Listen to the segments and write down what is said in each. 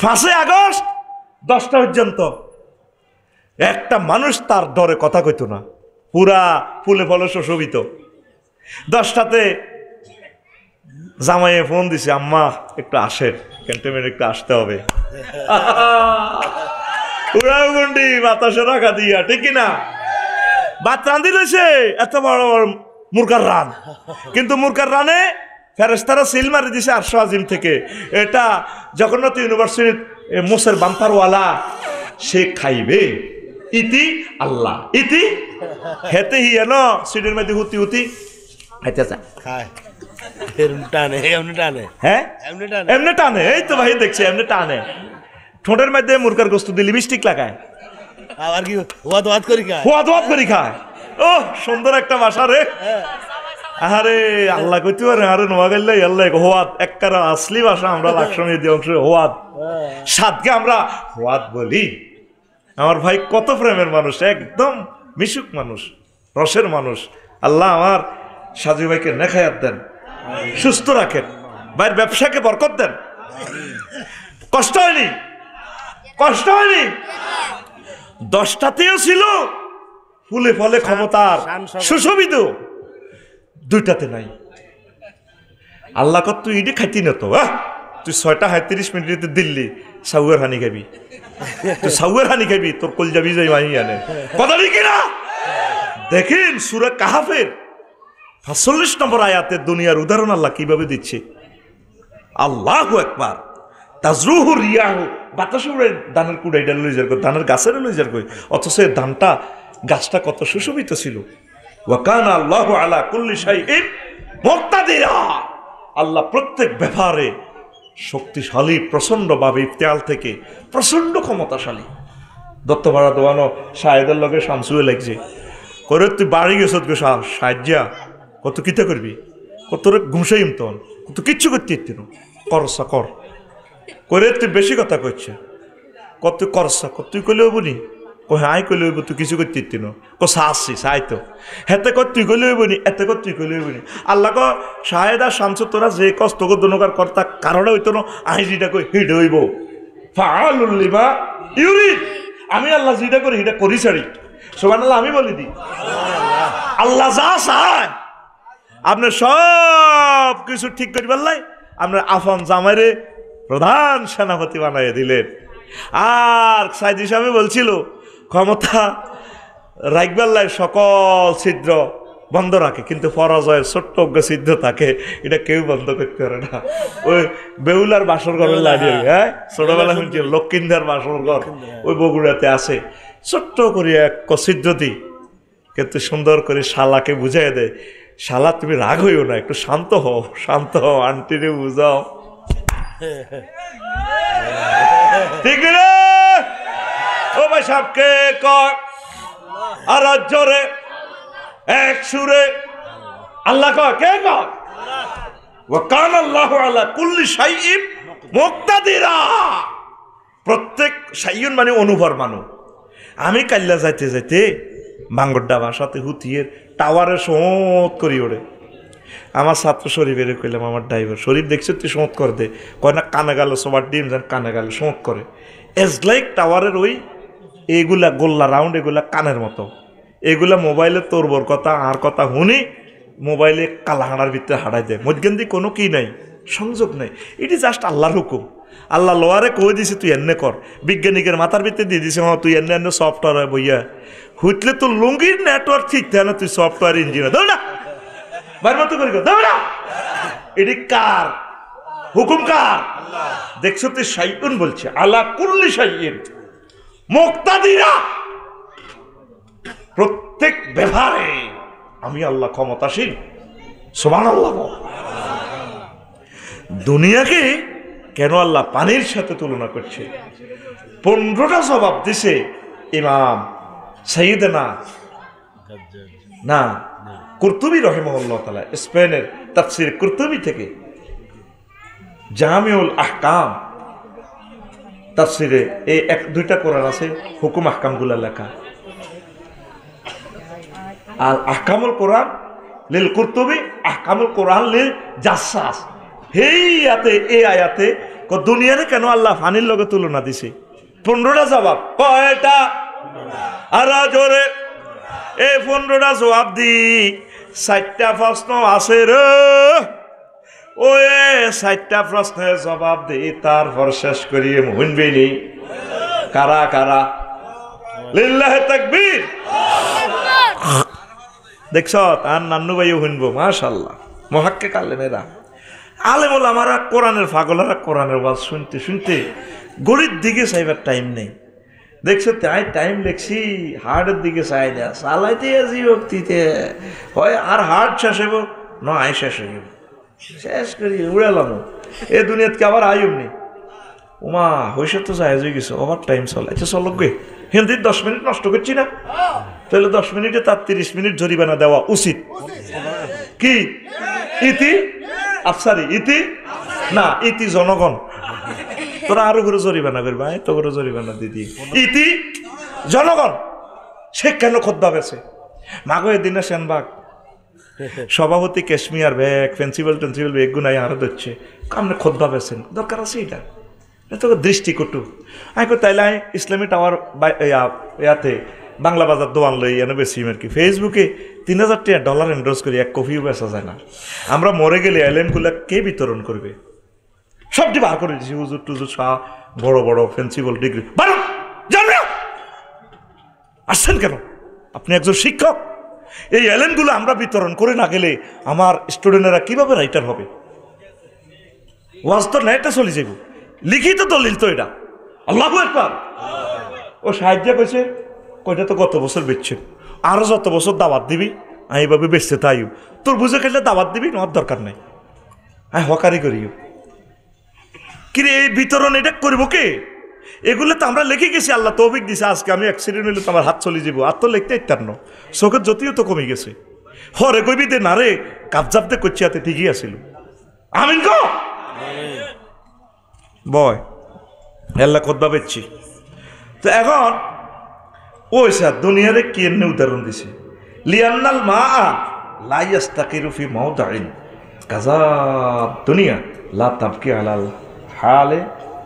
5 August 10টা পর্যন্ত একটা মানুষ তার ডরে কথা কইতো না, পুরা ফুলে ফলে সুশোভিত। 10টাতে জামাইয়ে ফোন দিছে, আম্মা একটু আসেন, ক্যান্টনমেন্ট একটু আসতে হবে। উড়াউগুন্ডি বাতাসে রাখা দিয়া, ঠিক কিনা? ভাত রান্ধি রয়েছে এত বড় বড় মুরগার রান, কিন্তু মুরগার রানে ফেরেশতারা সিল মারি দিছে আরশ আজিম থেকে। এটা জগন্নাথ ইউনিভার্সিটির মোসের বাম্পারওয়ালা, সে খাইবে ইতি আল্লাহ ইতি হেতে হিয়ান সিটের মধ্যে হুতি হুতি খাইতে চা খায় টানে এমনি টানে, হ্যাঁ এমনি টানে। এই তো ভাই দেখছি এমনি টানে, ঠোঁটের মধ্যে মুরগার গোস্ত দিয়ে লিপস্টিক লাগায়, আবার কি ওয়াদ ওয়াদ করি খায়, ওয়াদ ওয়াদ করি খায়। ও সুন্দর একটা ভাষা রে। আরে আল্লাহ কইতে পারে, আরে নোয়াগাইলে আল্লাহ হোয়াদ এককারা আসলি ভাষা। আমরা লাকসামের যে অংশ হোয়াদ, সাতকে আমরা হোয়াদ বলি। আমার ভাই কত প্রেমের মানুষ, একদম মিশুক মানুষ, রসের মানুষ। আল্লাহ আমার সাজু ভাইকে নেখায়াত দেন, সুস্থ রাখেন, ভাইয়ের ব্যবসাকে বরকত দেন। কষ্ট হয়নি, কষ্ট হয়নি। 10টাতেও ছিল ফুলে ফলে ক্ষমতার সুশোভিত, 2টাতে নাই। আল্লাহ কত তুই ইডি খাইতি না তো, তুই 6টা 37 মিনিটে দিল্লি সাউয়ের হানি খাবি, তুই সাউয়ের হানি খাবি, তোর কল যাবি যাই মাই আনে কথা কি না? দেখেন সূরা কাহাফের 45 নম্বর আয়াতে দুনিয়ার উদাহরণ আল্লাহ কিভাবে দিচ্ছে। আল্লাহু আকবার। তাজরুহু রিয়াহু, বাতাসে উড়ে ধানের কুড়াইটা লই যার কই, ধানের গাছের লই যার কই, অথচ ধানটা গাছটা কত সুশোভিত ছিল। ওয়া কানা আল্লাহু আলা কুল্লি শাইইন মুক্তাদিরা। আল্লাহ প্রত্যেক ব্যাপারে শক্তিশালী, প্রচন্ডভাবে ইফতিয়াল থেকে প্রচন্ড ক্ষমতাশালী। দত্তপাড়া দোয়ানো শাহেদের লগে শামসুয়ে লাগছে, করে তুই বাড়ি গেছ গো সাহায্যা, কত কিতা করবি, কত ঘুষাইম তখন, কত কিচ্ছু করতে ইত্তিন করসা কর করে, তুই বেশি কথা কইছে, কত করসা তুই কইলে হইব নি, হাই কইলে হইব, তুই কিছু করতে ইত্তিন সাহসি সাই তো হেতে কর তুই কইলে হইব নি, এতে কর তুই কইলে হইব নি। আল্লাহ ক শাহেদা শামসু তোরা যে কষ্ট দনকার কর্তা কারণে হইতো না, আই যেটা কই হিড হইব ফাআলুল লিমা ইউরিদ। আমি আল্লাহ যেটা করি সেটা করি ছাড়ি, সুবহানাল্লাহ আমি বলি দি। আল্লাহ যা চায় আপনার সব কিছু ঠিক করি পারলাই, আপনার আফন জামাইরে প্রধান সেনাপতি বানাইয়া দিলেন। আর সাইদি সাহেব বলছিল ক্ষমতা রাখবাল্লাই সকল ছিদ্র বন্ধ রাখে, কিন্তু পরাজয়ের ছোট্ট ছিদ্র থাকে, এটা কেউ বন্ধ করতে পারে না। ওই বেউলার বাসর ঘরের লাগিয়ে, হ্যাঁ ছোটবেলা শুনছি লক্ষ্মীন্দার বাসর ঘর ওই বগুড়াতে আছে, ছোট্ট করে এক ছিদ্র দিই, কিন্তু সুন্দর করে শালাকে বুঝাই দেয়, শালা তুমি রাগ হইও না, একটু শান্ত হও, শান্ত হও, আন্টিরে বুঝাও, ঠিক রে ও ভাই সাহেবকে কর। আর জোরে এক সুরে আল্লাহ কয়, কে কয়? ওয়া কানা আল্লাহু আলা কুল্লি শাইইন মুক্তাদিরা। প্রত্যেক শাইউন মানে অনুভর মানু। আমি কাল্লা যাইতে যাইতে মাঙ্গড্ডা ভাষাতে হুতিয়ের টাওয়ারে সোঁত করি ওড়ে। আমার ছাত্র শরীফের কইলাম, আমার ড্রাইভার শরীফ দেখছো তুই সোঁত কর দে, কয় না কানে গেল সবার ডিম যান কানে গেল সোঁত করে। এজ লাইক টাওয়ারের ওই এইগুলা গোল্লা রাউন্ড, এগুলা কানের মতো, এগুলা মোবাইলে তোরবর কথা আর কথা শুনি মোবাইলে কালাহাড়ার ভিতরে হারাই দেয়, মধ্যে কোনো কি নাই, সংযোগ নাই। এটি জাস্ট আল্লাহর হুকুম। আল্লাহ লোয়ারে কই দিছে তুই এনে কর, বিজ্ঞানিকের মাথার ভিতরে দিয়ে দিছে তুই এনে এনে সফটওয়্যার বইয়া হুইতলে তোর লুঙ্গির নেটওয়ার্ক ঠিক থাকে না, তুই সফটওয়্যার ইঞ্জিনিয়ার ধর না বার মতো করি ধর না। এটি কার হুকুম? কার? দেখছো তুই শাইউন বলছে, আলা কুল্লি শাইইন মুক্তাদিরা। প্রত্যেক ব্যাপারে আমি আল্লাহ ক্ষমতাশীল, সুবহানাল্লাহ। দুনিয়াকে কেন আল্লাহ পানির সাথে তুলনা করছে? 15টা জবাব দিছে ইমাম সাইয়েদনা না কুরতুবী রাহিমাহুল্লাহ তাআলা, স্পেনের তাফসীর কুরতুবী থেকে, জামিউল আহকাম তাফসীরে এই 1-2টা কোরআন আছে হুকুম আহকামগুলা লেখা। আর আহকামুল কোরআন লিল কুরতুবী, আহকামুল কোরআন লিল জাসাস। এই আয়াতে দুনিয়ারে কেন আল্লাহ ফানির লগে তুলনা দিছে? 15টা জবাব। কয়টা? আর জোরে এই 15টা জবাব দি 4টা প্রশ্ন আছে রে। ওই 4টা প্রশ্নের জবাব দি তারপর শেষ করিয়ে শুনবেনি। কারা কারা? লিল্লাহে তাকবীর। দেখছ আর নান্নু ভাইও শুনবো মাশাআল্লাহ মুহাক্কিক আলেমেরা আলেম ওলামারা কোরআনের পাগলারা কোরআনের ওয়াজ শুনতে শুনতে গড়ির দিকে চাইবার টাইম নেই। দেখছো তাই টাইম লেখছি হার্টের দিকে চাই না চালাইতে আছি ভক্তিতে হয় আর হার্ট শেষ হইব না আয় শেষ হইব শেষ করি উড়ালাম এ দুনিয়াতে আবার আয়ুব নেই। ওমা হইসে তো যায় হয়ে গেছে ওভার টাইম চলে। আচ্ছা চলক গে হিন্দি 10 মিনিট নষ্ট করছি না, তাহলে 10 মিনিটে তার 30 মিনিট জরিমানা দেওয়া উচিত। কি ইতি আফসারি ইতি না ইতি জনগণ তোরা আরো করে জরিমানা করবা তো করে জরিমানা দিদি ইতি জনগণ। সে কেন খোদ্া পেছে মাগো এদিনে সেনবাগ সভাপতি ক্যাশমিয়ার ব্যাগ পেন্সিবল টেন্সিবল ব্যাগ গুনাই আরো দিচ্ছে কামনে খোদ্া পেছেন দরকার আছে এটা তো দৃষ্টিকটু। আমি তাইলে ইসলামী টাওয়ার ইয়াতে বাংলা বাজার দোয়ান লই এনে বেশি আর কি ফেসবুকে 3000 টাকা এন্ডোর্স করি এক কফিও বেচা যায় না। আমরা মরে গেলে এলএমগুলা কে বিতরণ করবে? সবটি বার করে দিয়েছি হুজুর টুজুর শাহ বড় বড় ফেন্সিবল ডিগ্রি আসছেন কেন? আপনি একজন শিক্ষক। এই এলএমগুলো আমরা বিতরণ করে না গেলে আমার স্টুডেন্টরা কিভাবে রাইটার হবে? ওয়াজ তো নেটে চলে যাবে লিখিত দলিল তো এটা। আল্লাহু আকবার। ও সাহায্য কইছে কয়টা তো গত বছর বেচছেন আরো যত বছর দাওয়াত দিবি আমি এইভাবে বেচতে তাইও তোর বুঝে খেলে দাওয়াত দিবি নেওয়ার দরকার নাই আমি হকারি করিও কিরে এই বিতরণ এটা করবো কে? এগুলো তো আমরা লিখে গেছি আল্লাহ তৌফিক দিছে। আজকে আমি অ্যাক্সিডেন্ট হইলে তো আমার হাত চলে যাবো আর তো লিখতে ইত্যার ন চোখের জ্যোতিও তো কমে গেছে। হরে কইবি দে না রে কাবজাবদে করছি হাতে ঠিকই আসিল। আমিন গো বয় আল্লাহ খোদবা বেচছি। তো এখন ওই স্যার দুনিয়ারে কি এমনি উদাহরণ দিছে লিয়ান্নাল মা লা ইয়াস্তাকিরু ফি মাওদাইন কাযা দুনিয়া লা তাবকি আলাল হালে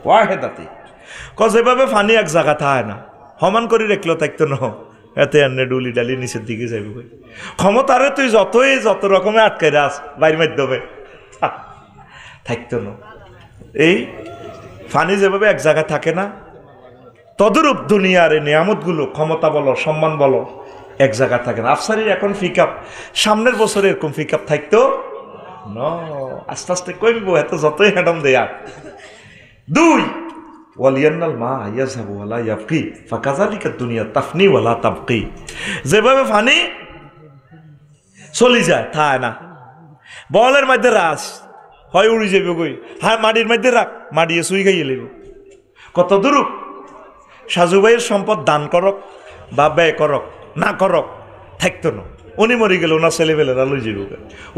ওয়াহিদাতি। যেভাবে পানি এক জায়গা থাকে না সমান করে রাখলেও থাকতো ন এতে এনে ডুলি ডালি নিচের দিকে যাবি ক্ষমতারে তুই যত রকমে আটকাই রাস বাইর মাধ্যমে থাকতো না। এই পানি যেভাবে এক জায়গায় থাকে না তদরূপ দুনিয়ার এই নিয়ামতগুলো ক্ষমতা বলো সম্মান বলো এক জায়গায় থাকে না। আফসারির এখন পিকআপ সামনের বছরে এরকম পিকআপ থাকতো ন আস্তে আস্তে কমব এত যতই হ্যাডম দেয়া। 2 ওয়ালিয়ান্নাল মা ইয়াযহাবু ওয়ালা ইয়াবকি ফাকাযালিকা দুনিয়া তাফনি ওয়ালা তাবকি। যেভাবে পানি চলে যায় থাকে না বলের মধ্যে রাস হয় উড়ি যাবে কই হ্যাঁ মাটির মধ্যে রাখ মাটিয়ে সুই খাইয়ে লেব কত দূর। সাজু ভাইয়ের সম্পদ দান করক বা ব্যয় করক না করক থাকতো না উনি মরে গেল ওনার ছেলেবেলেরা লই যাব।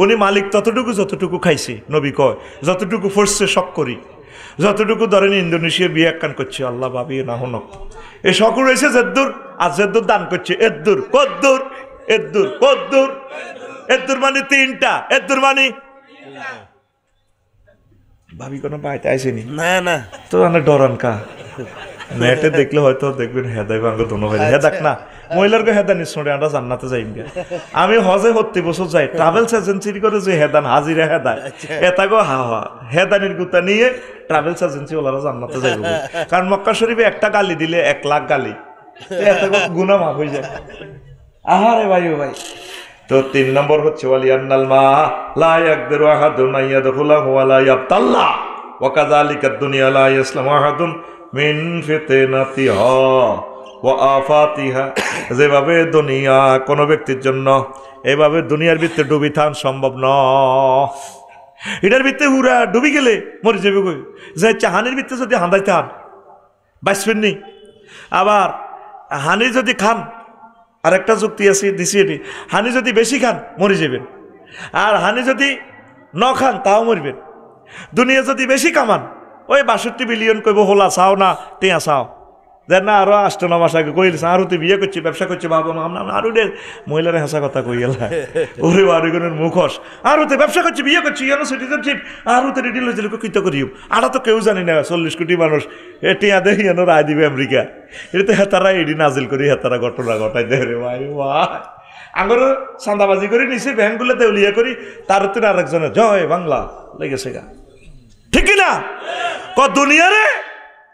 উনি মালিক ততটুকু যতটুকু খাইছে নবী কয় যতটুকু ফরছে শখ করি যতটুকু ধরেন ইন্দোনেশিয়া বিয়ে একখান করছে আল্লাহ ভাবি না হনক এ শখ রয়েছে যেদ্দুর আর যেদ্দুর দান করছে এদ্দুর কদ্দুর এদ্দুর কদ্দুর এদ্দুর মানে 3টা এদ্দুর মানে ভাবি কোনো পাইতে আইসেনি না না তো মানে ডরান কা নেটে দেখলে হয়তো দেখবেন হেদাই ভাঙ্গ দোনো ভাই হেদাক না মহিলারকে হেদা নিশ্চয় আমরা জান্নাতে যাইম গে। আমি হজে 30 বছর যাই ট্রাভেলস এজেন্সির করে যে হেদান হাজিরা হেদায় এটা গো হেদানির গুতা নিয়ে ট্রাভেলস এজেন্সি ওলারা জান্নাতে যাইব কারণ মক্কা শরীফে একটা গালি দিলে 1 লাখ গালি এটা গো গুনাহ মাফ হয়ে যায়। আহারে ভাই ও ভাই। তো 3 নম্বর হচ্ছে ওয়ালিয়ান্নাল মা লা ইয়াকদিরু আহাদুন আইয়াদখুলাহু ওয়া লা ইয়াবতাল্লা ওয়া কাযালিকা দুনিয়া লা ইয়াসলামু আহাদুন মিন ফিতনাতিহা ওয়া আফাতিহা। যেভাবে দুনিয়া কোনো ব্যক্তির জন্য এভাবে দুনিয়ার ভিতরে ডুবি থান সম্ভব নয়। এটার ভিতরে হুরা ডুবি গেলে মরে যাবে কই যে চাহানির ভিতরে যদি হাঁদাইতে হান বাঁচবেন নি। আবার হানি যদি খান আর একটা যুক্তি আছে দিছি এটি হানি যদি বেশি খান মরে যাবেন আর হানি যদি ন খান তাও মরবেন। দুনিয়া যদি বেশি কামান ওই 62 বিলিয়ন কইব হোলা চাও না টেয়া চাও যে না আরো 8-9 মাস আগে কইলেছে আরো তুই বিয়ে করছি ব্যবসা করছি বাবা মা আরো মহিলার হাসা কথা কই গেল ওরে আরেকজনের মুখোশ আরো তো ব্যবসা করছি বিয়ে করছি সিটিজেনশিপ আরো তো রেডি হয়েছিল কৃত করিও আরো তো কেউ জানি না 40 কোটি মানুষ এটিয়া দেখি রায় দিবে আমেরিকা এটা তো হেতারা এডি নাজিল করি হেতারা ঘটনা ঘটাই দে রে ভাই ভাই আগর চাঁদাবাজি করে নিছে ব্যাংকগুলো দেউলিয়া করি তার তো আরেকজনের জয় বাংলা লেগেছে গা ঠিক না দুনিয়ারে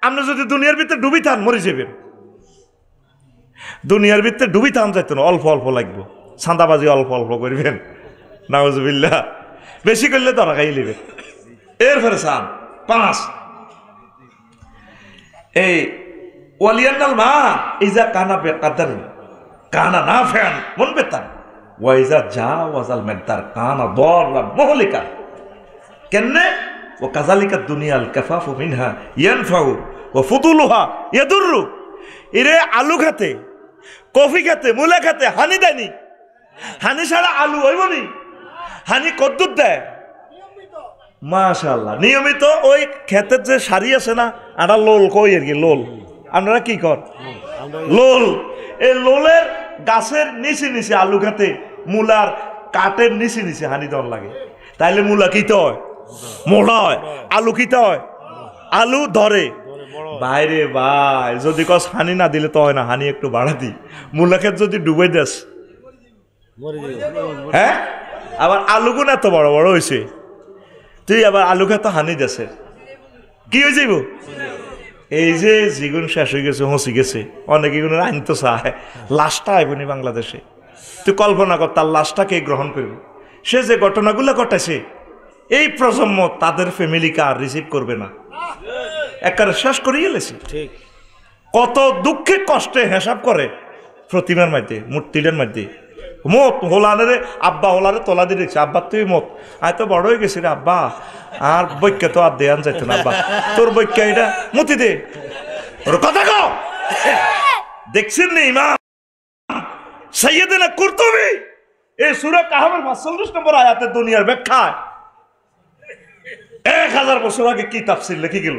আপনি যদি দুনিয়ার ভিতরে ডুবি থান মরে যাবেন দুনিয়ার ভিতরে ডুবি থান যাইতো না অল্প অল্প লাগবো চাঁদাবাজি অল্প অল্প করবেন নাউজুবিল্লাহ বেশি করলে ধরা খাই নেবেন এরপরে চান 5 এই ওয়ালিয়ান্নাল মা ইজা কানা বেকাদার কানা না ফ্যান মন বেতান ওয়াইজা যা ওয়াজাল মেদার কানা দররা মুহলিকা কেনে ও কাজালিকা দুনিয়াল কাফাফু মিনহা ইয়ানফাউ ও ফুতুলুহা ইয়াদুররু ইরে আলু খাতে কফি খাতে মূলা খাতে হানি দেয়নি হানি ছাড়া আলু হইবনি হানি কদ্দুর দেয় মাশাআল্লাহ নিয়মিত ওই ক্ষেতের যে সারি আছে না আটা লোল কই আর কি লোল আপনারা কি কর লোল এই লোলের গাছের নিচে নিচে আলু খাতে মূলার কাটের নিচে নিচে হানি দেওয়ার লাগে তাইলে মূলা কিতে হয় মোড়া হয় আলু কিতে হয় আলু ধরে বাইরে ভাই যদি কস হানি না দিলে তো হয় না হানি একটু বাড়া দি মূলা ক্ষেত যদি ডুবে দেস হ্যাঁ আবার আলুগুন এত বড় বড় হয়েছে তুই আবার আলু খেত হানি দেশে কি হয়ে যাইব এই যে জিগুন শেষ হয়ে গেছে হসি গেছে অনেক এগুলোর আইন তো চায় লাশটা আইবনি বাংলাদেশে তুই কল্পনা কর তার লাশটা কে গ্রহণ করবে সে যে ঘটনাগুলো ঘটাইছে এই প্রজন্ম তাদের ফ্যামিলিকে আর রিসিভ করবে না একবারে শেষ করিয়ে গেলেছি কত দুঃখে কষ্টে হিসাব করে প্রতিমার মধ্যে মূর্তিটার মধ্যে মত হোলানের আব্বা হোলারে তোলা দিয়ে দেখছে আব্বা তুই মত আয় তো বড় হয়ে গেছি রে আব্বা আর বৈক্য তো আর দেয়ান যাইতো না আব্বা তোর বৈক্য এটা মতি দে ওর কথা কও দেখছেন নি ইমাম সাইয়েদনা কুরতুবী এই সূরা কাহফের 45 নম্বর আয়াতে দুনিয়ার ব্যাখ্যায় 1000 বছর আগে কি তাফসীর লিখে গেল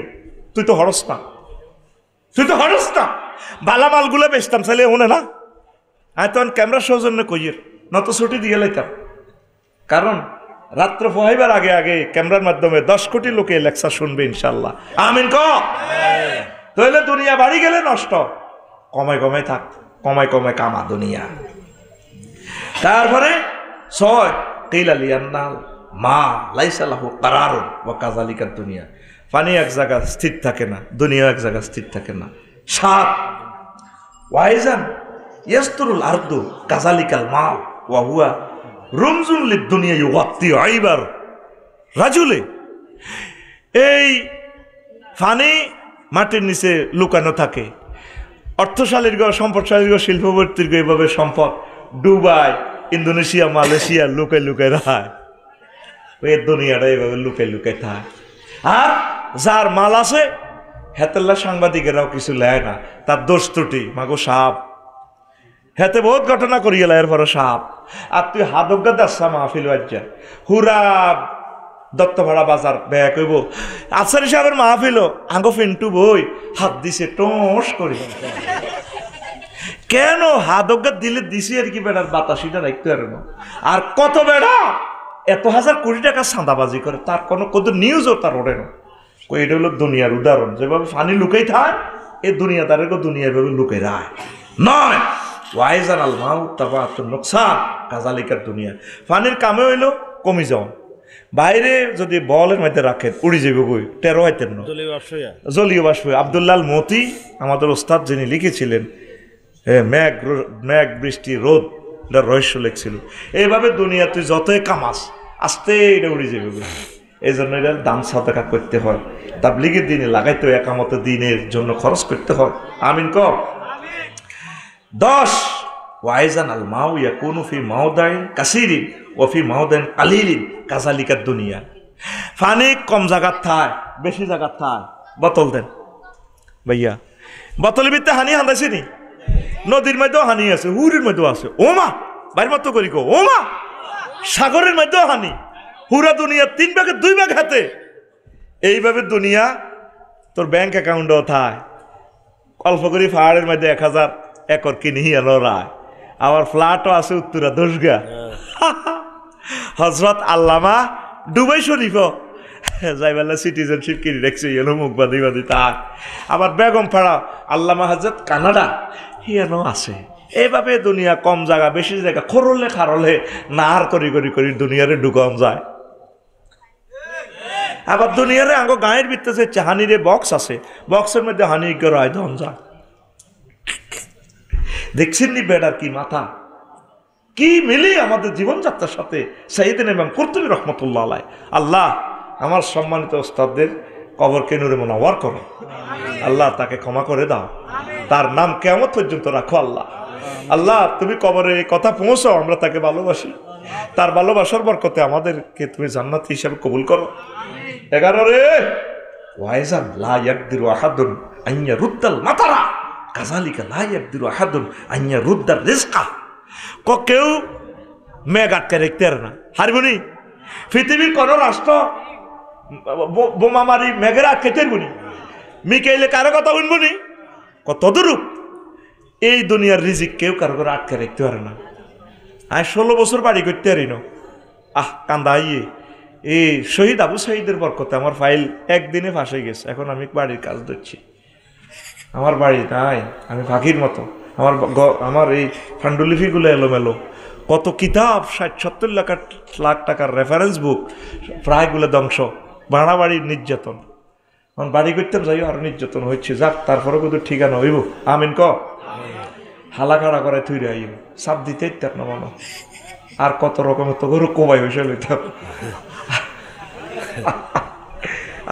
তুই তো হরস না বালা মালগুলো বেচতাম চাইলে ওনে না আমি তখন ক্যামেরার সৌজন্য কইয়ের নত ছুটি দিয়ে লাইতাম কারণ রাত্র পোহাইবার আগে আগে ক্যামেরার মাধ্যমে 10 কোটি লোকে লেকচার শুনবে ইনশাল্লাহ আমিন ক তাহলে দুনিয়া বাড়ি গেলে নষ্ট কমায় থাক কমায় কামা দুনিয়া তারপরে 6 কিলা লিয়ান্নাল মা লাইসা লাহু কারারুন ওয়া কাযালিকা দুনিয়া পানি এক জায়গা স্থির থাকে না দুনিয়া এক জায়গা স্থির থাকে না 7 ওয়াইজান ইয়াস্তুরুল আরদু কাযালিকাল মা ওয়া হুয়া রুমজুন লিদ-দুনিয়া ইউগাত্তি আইবার রাজুলে এই পানি মাটির নিচে লুকানো থাকে অর্থশালীর সম্পদশালীর শিল্পবর্তীর এইভাবে সম্পদ দুবাই ইন্দোনেশিয়া মালয়েশিয়া লুকায় রায় ওই দুনিয়াটা এইভাবে লুকায় থাকে আর যার মাল আছে হেতেল্লা সাংবাদিকেরাও কিছু লেয় না তার দোষ ত্রুটি মাগো সাপ হেতে বহুত ঘটনা করিয়ে এর পরে সাপ আর তুই হাদজ্ঞা দাসা মাহফিল বাজ্যা হুরা দত্তভাড়া বাজার ব্যয় কইব আফসারি সাহেবের মাহফিল আঙ্গো ফিন্টু বই হাত দিছে টোস করি কেন হাদজ্ঞা দিলে দিছি আর কি বেড়ার বাতাসিটা রাখতে আর আর কত বেড়া এত 1000 কোটি টাকা চাঁদাবাজি করে তার কোনো কত নিউজও তার ওঠে না এটা হলো দুনিয়ার উদাহরণ যেভাবে ফানি লুকাই থাক এই দুনিয়াদারের দুনিয়ার ভাবে লুকাই রায় নয় ওয়াইজান আল মাউত তাবাতুন নুকসান কাযালিকা দুনিয়া ফানির কামে হইলো কমি যাও বাইরে যদি বলের মধ্যে রাখেন উড়ি যাবে বই 13 হইতেন না জলীয় বাষ্প আব্দুল্লাহ আল মতি আমাদের ওস্তাদ যিনি লিখেছিলেন মেঘ বৃষ্টি রোদ এটা রহস্য লেখছিল এইভাবে দুনিয়া তুই যতই কামাস আস্তে এটা উড়ে যাবে এই জন্য এটার দাম সাদাকা করতে হয় তাবলীগের দিনে লাগাইতে হয় একামত দিনের জন্য খরচ করতে হয় আমিন ক 10 ওয়াইজান আল মাউ ইয়াকুনু ফি মাওদাইন কাসীরিন ওয়া ফি মাওদাইন কালিলিন কাযালিকা দুনিয়া পানি কম জায়গা থায় বেশি জায়গা থায় বোতল দেন ভাইয়া বোতলের ভিতরে হানি হান্দাইছে নি নদীর মধ্যেও হানি আছে হুরির মধ্যেও আছে ওমা বাইরের মতো করি গো ওমা সাগরের মধ্যেও হানি পুরা দুনিয়া 3 ভাগে 2 ভাগ হাতে এইভাবে দুনিয়া তোর ব্যাংক অ্যাকাউন্টও থায় অল্প করে পাহাড়ের মধ্যে 1000 একর কিনি এলো রায়, আমার ফ্ল্যাটও আছে উত্তরা দোষগা। হজরত আল্লামা দুবাই শরীফ যাইবেলা সিটিজেনশিপ কিনে রেখেছে, এলো মুখ বাঁধি বাঁধি তার। আবার বেগম পাড়া আল্লামা হজরত কানাডা হিয়ানো আছে। এইভাবে দুনিয়া কম জায়গা বেশি জায়গা খরলে খারলে নার করি করি করি দুনিয়ারে ঢুকান যায়। আবার দুনিয়ারে আঙ্গ গাঁয়ের ভিতরে হানিরে বক্স আছে, বক্সের মধ্যে হানি গড়ায় ধন যায়। দেখছেন নি বেড়ার কি মাথা, কি মিলি আমাদের জীবনযাত্রার সাথে। সাইয়েদিন ইমাম কুরতুবী রহমতুল্লাহ আলাইহি। আল্লাহ আমার সম্মানিত ওস্তাদদের কবরকে নূরে মুনাওয়ার করো, আল্লাহ তাকে ক্ষমা করে দাও, তার নাম কিয়ামত পর্যন্ত রাখো। আল্লাহ আল্লাহ তুমি কবরে এই কথা পৌঁছাও, আমরা তাকে ভালোবাসি, তার ভালোবাসার বরকতে আমাদেরকে তুমি জান্নাতি হিসাবে কবুল করো। 11 রে ওয়াইজান লা ইয়াকদিরু আহাদুন আন ইয়ারুদ্দাল মাতারা কাযালিকা লা ইয়াকদিরু আহাদুন আন ইয়ারুদ্দার রিজকা। কেউ মেঘ আটকে রাখতে পারে না, হারবনি। পৃথিবীর কোন রাষ্ট্র বোমা মারি মেঘের আটকে পারবনি, মিকাইলে কারো কথা শুনবনি। কত দূরূপ এই দুনিয়ার রিজিক কেউ কারো করে আটকে রাখতে পারে না। আমি 16 বছর বাড়ি করতে পারি না, কান্দা আইয়ে। এই শহীদ আবু সাঈদের বরকতে আমার ফাইল একদিনে ফাঁসে গেছে। এখন আমি বাড়ির কাজ ধরছি, আমার বাড়ি নাই, আমি ফাঁকির মতো। আমার এই ফান্ডুলিপিগুলো এলোমেলো, কত কিতাব 60-70 লাখ টাকার রেফারেন্স বুক প্রায়গুলো ধ্বংস, ভাড়া বাড়ির নির্যাতন। এখন বাড়ি করতে যাই আর নির্যাতন হচ্ছে, যাক তারপরে কিন্তু ঠিকানা হইব। আমিন ক হালা খাড়া করে থুইরে আইব, চাপ দিতে ইত্যার না মানো। আর কত রকমের তো গরু কোবাই হয়েছে লইতাম,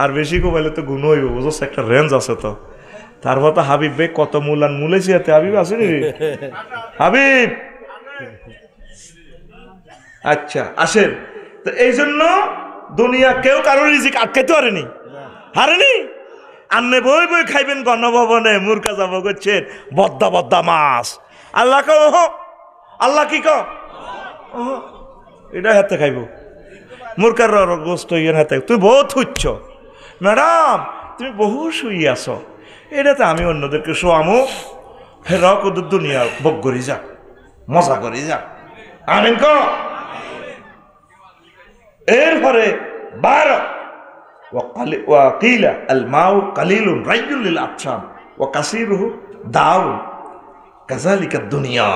আর বেশি কোবাইলে তো গুণ হইব, বুঝছ একটা রেঞ্জ আছে তো। তারপর তো হাবিব ভাই কত মূলান মূলেছি এতে, হাবিব আসেনি হাবিব? আচ্ছা আসেন। তো এই জন্য দুনিয়া কেউ কারোর রিজিক আটকাইতে পারেনি, হারেনি। আন্নে বই বই খাইবেন গণভবনে, মুরকা যাব করছেন বদ্দা বদ্দা মাছ। আল্লাহ ক আল্লাহ কি ক এটা হাতে খাইব, মুরকার গোস্ত ইয়ে হাতে। তুমি বহুত খুঁজছ ম্যাডাম, তুমি বহু শুই আছো, এটাতে আমি অন্যদেরকে শোয়ামো, হেরাও কদুর দুনিয়া বক করি যাক, মজা করি যাক। আমিন ক। এরপরে 12 ওয়াকিলা আল মাউ কালিলুন রাইয়ুল লিল আতশাম ওয়া কাসীরুহু দাউ কাযালিকা দুনিয়া।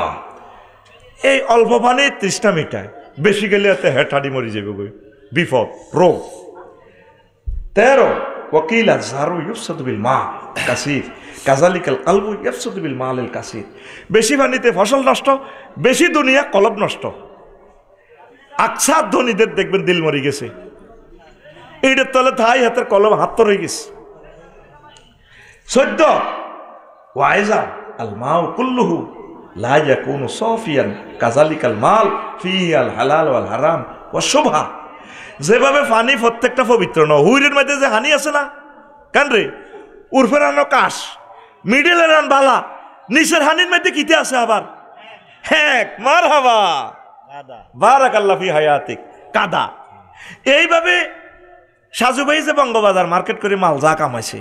এই অল্প পানি তৃষ্ণা মিটায়, বেশি গেলে এতে হেঁটাড়ি মরি যাবে গই, বিপদ রোগ। 13 ওয়াকিলা জারু ইউফসাদু বিল মা কাসীর কাযালিকাল কলবু ইউফসাদু বিল মালিল কাসীর। বেশি পানিতে ফসল নষ্ট, বেশি দুনিয়া কলব নষ্ট। আকসার ধনীদের দেখবেন দিল মরি গেছে, এইটার তলে থাই হাতের কলম হাত রয়ে গেছে। 14 ওয়াইজা আল মাউ কুল্লুহু লা ইয়াকুনু সাফিয়ান কাযালিকাল মাল ফিহি আল হালাল ওয়াল হারাম ওয়া শুবহা। যেভাবে পানি প্রত্যেকটা পবিত্র ন, হুইরের মধ্যে যে হানি আছে না কেন রে, উর্ফের আনো কাশ, মিডলের আন বালা, নিচের হানির মধ্যে কিতে আছে আবার হ্যাঁ মারহাবা বারাকাল্লাহ ফি হায়াতিক কাদা। এইভাবে সাজু ভাই যে বঙ্গবাজার মার্কেট করে মাল যা কামাইছে,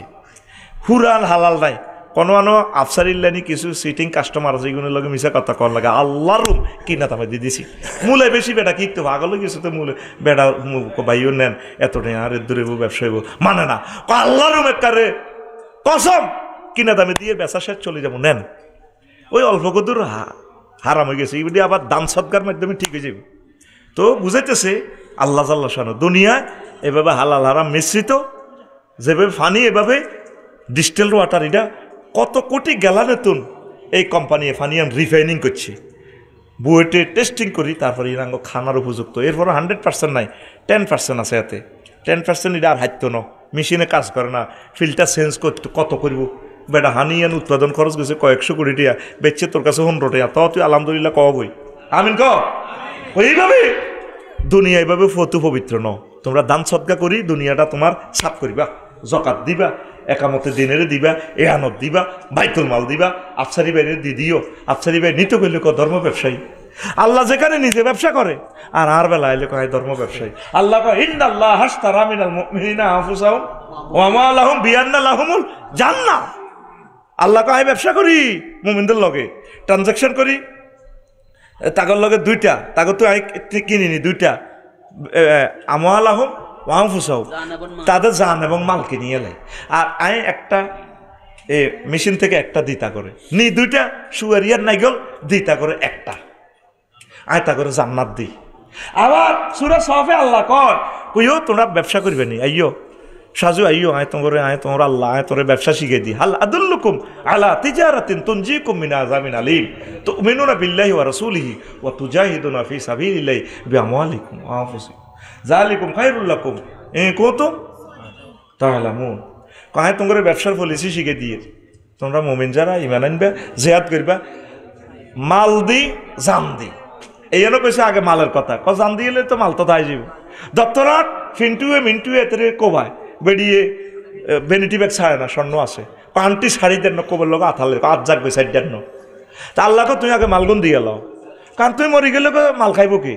হুরাল হালাল নাই। কোনো আনো আফসারিল্লানি কিছু সিটিং কাস্টমার আছে, এগুলোর লগে মিশা কথা কর লাগে। আল্লাহর রুম কিনা তামে দিয়ে দিছি, মূলে বেশি বেটা কি একটু ভাগলে গেছে তো মূলে বেটা বাইও নেন এত নেই আর দূরে ব্যবসায়ী মানে না, আল্লাহর রুম একারে কসম কিনা দামে দিয়ে বেচা শেষ চলে যাবো নেন। ওই অল্প কদূর হারাম হয়ে গেছে, এগুলি আবার দান সৎকার মাধ্যমে ঠিক হয়ে যাবে। তো বুঝাইতেছে আল্লাহ জাল্লা শানু দুনিয়া এভাবে হালাল হারাম মিশ্রিত, যেভাবে ফানি এভাবে ডিস্টিল ওয়াটার, এটা কত কোটি গ্যালানেতুন এই কোম্পানি ফানিয়াম রিফাইনিং করছে, বুয়েটে টেস্টিং করি তারপরে ইরাঙ্গ খানার উপযুক্ত। এরপরে 100% নাই, 10% আছে এতে। 10% এটা আর হাইতো ন, মেশিনে কাজ করে না, ফিল্টার চেঞ্জ করতে কত করব বেটা। হানিয়ান উৎপাদন খরচ গেছে কয়েকশো কোটি টাকা, বেচছে তোর কাছে 15 টাকা, তাও তুই আলহামদুলিল্লাহ কও বই আমিন ক। এইভাবে দুনিয়া এইভাবে ফতু পবিত্র ন। তোমরা দান সদকা করি দুনিয়াটা তোমার সাফ করিবা, জকাত দিবা, একামতে দিনের দিবা, এহানত দিবা, বাইতুল মাল দিবা, আফসারি বাইরে দি দিও। আফসারি বাই নিতে করলে ধর্ম ব্যবসায়ী। আল্লাহ যেখানে নিজে ব্যবসা করে আর বেলা এলে কয় ধর্ম ব্যবসায়ী। আল্লাহ কয় ইন্নাল্লাহ হাশতারা মিনাল মুমিনিনা আনফুসাহুম ওয়া আমওয়ালাহুম বিআন্না লাহুমুল জান্নাহ। আল্লাহকে আমি ব্যবসা করি মুমিনদের লগে ট্রানজাকশন করি, তাগর লগে দুইটা, তাগর তো আমি কিনিনি দুইটা, আমওয়াল আহম ওয়াংফুসাও, তাদের জান এবং মাল কিনিয়ে লাই। আর আমি একটা মেশিন থেকে একটা দিতা করে নি, দুইটা সুয়ারিয়ার নাইগল দিতা করে একটা, আয় তা করে জান্নাত দি। আবার সূরা সফে আল্লাহ কয় কইও তোমরা ব্যবসা করবে নি, আইয়ো সাজু আইয়ো, আয় তোমার আল্লাহ আয় তোরে ব্যবসা শিখে দি। হাল আদুল্লুকুম আলা তিজারাতিন তুনজিকুম মিন আযাবিন আলীম তুমিনুনা বিল্লাহি ওয়া রাসূলিহি ওয়া তুজাহিদুনা ফি সাবিলিল্লাহি বিআমওয়ালিকুম ওয়া আনফুসিকুম যালিকুম খায়রুল লাকুম ইন কুনতুম তা'লামুন। কয় তোমরা ব্যবসার পলিসি শিখে দিয়ে, তোমরা মুমিন যারা ঈমান আনবে জিহাদ করবা, মাল দি জান দি। এই জন্য কইছে আগে মালের কথা, জান দিয়ে তো মাল তো তাই যাব। দপ্তরাত মিন্টুয়ে এতে কোবায় বেরিয়ে ভ্যানিটি ব্যাগ ছাড়ে না, স্বর্ণ আছে পান্টি শাড়ি দেন না, কোবের লোক আথালে আজ যাকবে সাইড দেন না। তা আল্লাহকে তুমি আগে মালগুন দিয়ে লাও, কারণ তুমি মরি গেলে মাল খাইব কি?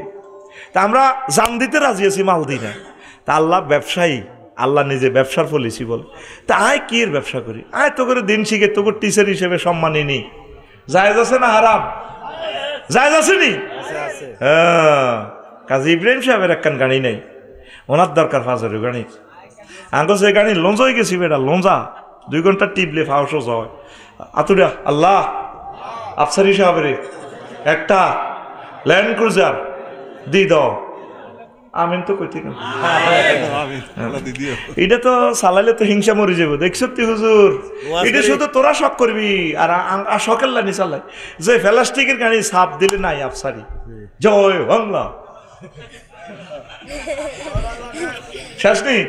তা আমরা জান দিতে রাজি আছি, মাল দিই না। তা আল্লাহ ব্যবসায়ী, আল্লাহ নিজে ব্যবসার পলিসি বলে। তা আয় কি এর ব্যবসা করি, আয় তো করে দিন শিখে তোকে টিচার হিসেবে সম্মানই নি, জায়েজ আছে না হারাম? জায়েজ আছে নি? হ্যাঁ, কাজী ইব্রাহিম সাহেবের একখান গাড়ি নাই, ওনার দরকার ফাজারের গাড়ি। আঙ্গ সে গাড়ি লঞ্চ হয়ে গেছি বেটা, লঞ্চা 2 ঘন্টা টিপলে ফাউসো হয়। আতুরা আল্লাহ আফসারি সাহেবের একটা ল্যান্ড ক্রুজার দি দাও। আমিন তো কইতে না, এটা তো চালাইলে তো হিংসা মরি যাব। দেখছো তুই হুজুর, এটা শুধু তোরা শখ করবি আর শখের লাইনি চালাই। যে প্লাস্টিকের গাড়ি সাপ দিলে নাই আফসারি, জয় বাংলা শেষ নেই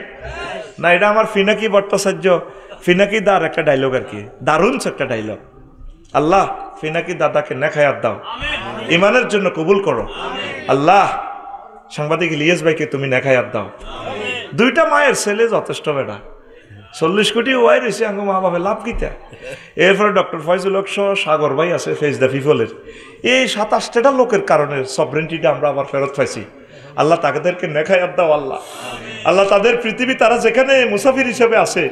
না। এটা আমার ফিনাকি ভট্টাচার্য, ফিনাকি দার একটা ডায়লগ আর কি, দারুণ একটা ডায়লগ। আল্লাহ ফিনাকি দাদাকে নেখায়াত দাও, ইমানের জন্য কবুল করো। আল্লাহ সাংবাদিক ইলিয়াস ভাইকে তুমি নেখায়াত দাও। 2টা মায়ের ছেলে যথেষ্ট বেটা, 40 কোটি ওয়াই রয়েছে আঙ্গ মা বাবা লাভ কিতা। এরপরে ডক্টর ফয়জুল হক সহ সাগর ভাই আছে ফেজ দ্য পিপলের। এই 27টা লোকের কারণে সভরেন্টিটা আমরা আবার ফেরত পাইছি। আল্লাহ তাদেরকে নেখায়াত দাও। আল্লাহ আল্লাহ তাদের পৃথিবী, তারা যেখানে মুসাফির হিসেবে আছে,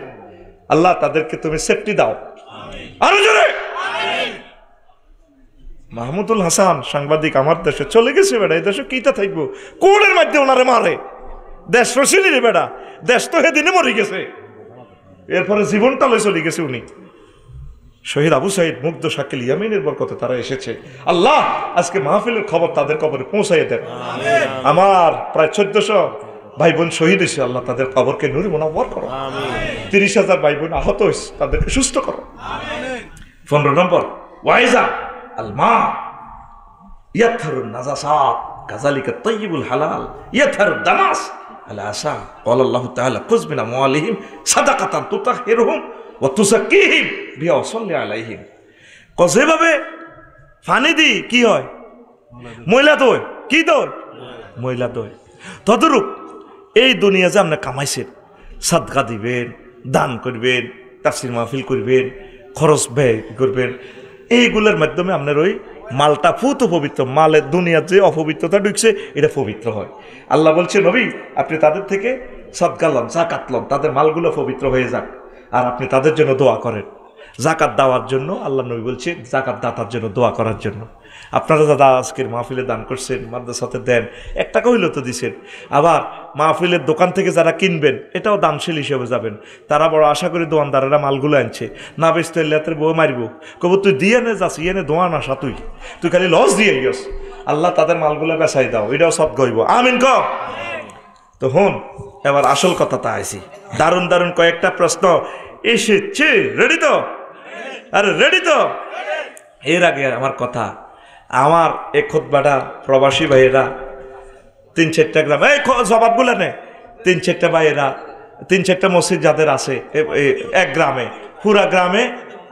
আল্লাহ তাদেরকে তুমি সেফটি দাও। আরো জোরে মাহমুদুল হাসান সাংবাদিক আমার দেশে চলে গেছে বেটা, এই দেশে কিটা থাকবো, কোনের মধ্যে ওনারে মারে, দেশ রসিনি রে বেটা, দেশ তো হেদিনে মরে গেছে, এরপরে জীবনটা লই চলে গেছে উনি। শহীদ আবু সাইদ, মুগ্ধ শাকিল ইয়ামিনের বরকতে তারা এসেছে। আল্লাহ আজকে মাহফিলের খবর তাদের কবরে পৌঁছাইয়ে দেন। আমার প্রায় 1400 ভাই বোন শহীদ হয়েছে, আল্লাহ তাদের খবরকে নূরে মুনাওয়ার করো। 30,000 ভাই বোন আহত হয়েছে, তাদেরকে সুস্থ করো। 15 নম্বর ওয়াইজা আলমা ইয়াতহারুন নাজাসাত কাযালিকা তাইয়িবুল হালাল ইয়াতহারুদ দানাস আলা আসা ক্বালা আল্লাহু তাআলা খুয মিন আমওয়ালিহিম সাদাকাতান তুতাহহিরুহুম ওয়া তুযাক্কিহিম বিহা ওয়া সাল্লি আলাইহিম। যেভাবে পানি দি কি হয়, ময়লা দয়, কি দয়, ময়লা দয়, তদরূপ এই দুনিয়া যে আপনি কামাইছেন, সাদকা দিবেন, দান করবেন, তাফসীর মাহফিল করবেন, খরচ ব্যয় করবেন, এইগুলোর মাধ্যমে আপনার ওই মালটা ফুত পবিত্র, মালের দুনিয়ার যে অপবিত্রতা ঢুকছে এটা পবিত্র হয়। আল্লাহ বলছে নবী আপনি তাদের থেকে সাদকা লন, যাকাত লন, তাদের মালগুলো পবিত্র হয়ে যাক, আর আপনি তাদের জন্য দোয়া করেন। জাকাত দেওয়ার জন্য আল্লাহ নবী বলছে জাকাত দাতার জন্য দোয়া করার জন্য। আপনারা দাদা আজকের মাহফিলে দান করছেন, মাদ্রাসাতে দেন, 1 টাকা হইলেও তো দিছেন। আবার মাহফিলের দোকান থেকে যারা কিনবেন এটাও দানশীল হিসেবে যাবেন। তারা বড় আশা করি দোয়ানদারেরা মালগুলো আনছে, না বেচতে এলে হাতের বউ মারিব, কব তুই দিয়ে নে যাস, ইয়ে নে দোয়ান আসা, তুই খালি লস দিয়ে গিয়েছ। আল্লাহ তাদের মালগুলো বেচাই দাও, এটাও সব গইব। আমিন ক। তো হন এবার আসল কথাটা আইছি, দারুণ দারুণ কয়েকটা প্রশ্ন এসেছে। রেডি তো? আরে রেডি তো? এর আগে আমার কথা, আমার এই খুতবাটা প্রবাসী ভাইয়েরা 3-4টা গ্রাম, এই জবাবগুলো নে, 3-4টা ভাইয়েরা, 3-4টা মসজিদ যাদের আছে এক গ্রামে, পুরা গ্রামে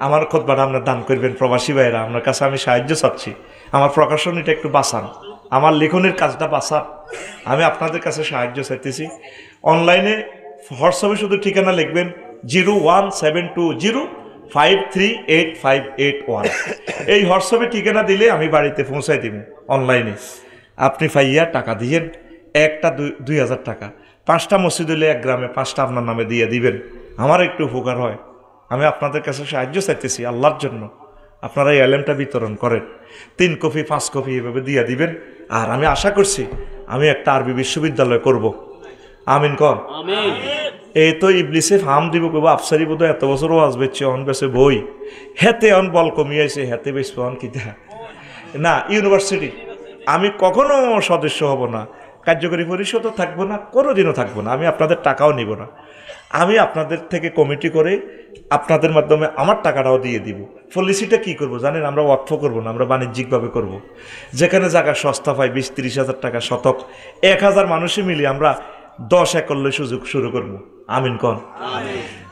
আমার খুতবাটা আপনার দান করবেন প্রবাসী ভাইয়েরা। আপনার কাছে আমি সাহায্য চাচ্ছি, আমার প্রকাশনীটা একটু বাঁচান, আমার লেখনের কাজটা বাঁচান, আমি আপনাদের কাছে সাহায্য চাইতেছি। অনলাইনে হোয়াটসঅ্যাপে শুধু ঠিকানা লিখবেন 01720538581। এই হোয়াটসঅ্যাপে ঠিকানা দিলে আমি বাড়িতে পৌঁছাই দিব। অনলাইনে আপনি পাইয়া টাকা দিয়েন, একটা 2,000 টাকা, 5টা মসজিদ হলে এক গ্রামে 5টা আপনার নামে দিয়ে দিবেন, আমার একটু উপকার হয়। আমি আপনাদের কাছে সাহায্য চাইতেছি আল্লাহর জন্য, আপনারা এই এলেমটা বিতরণ করেন, 3 কপি 5 কপি এভাবে দিয়ে দিবেন। আর আমি আশা করছি আমি একটা আরবি বিশ্ববিদ্যালয় করব। আমিন কর। এই তো ইবলিসে ফার্ম দিব কব আফসারি বোধ এত বছর ওয়াজ বেচছে, অন বেছে বই, হেতে অন বল কমিয়েছে, হেতে বেচবে অন কিতা না। ইউনিভার্সিটি আমি কখনো সদস্য হব না, কার্যকরী পরিষদও থাকবো না, কোনোদিনও থাকবো না, আমি আপনাদের টাকাও নিব না। আমি আপনাদের থেকে কমিটি করে আপনাদের মাধ্যমে আমার টাকাটাও দিয়ে দিব। পলিসিটা কি করব জানেন? আমরা ওয়াকফ করব না, আমরা বাণিজ্যিকভাবে করব। যেখানে জায়গা সস্তা পাই 20-30 হাজার টাকা শতক, 1000 মানুষে মিলে আমরা 10 একর লই সুযোগ শুরু করব। আমিন কন।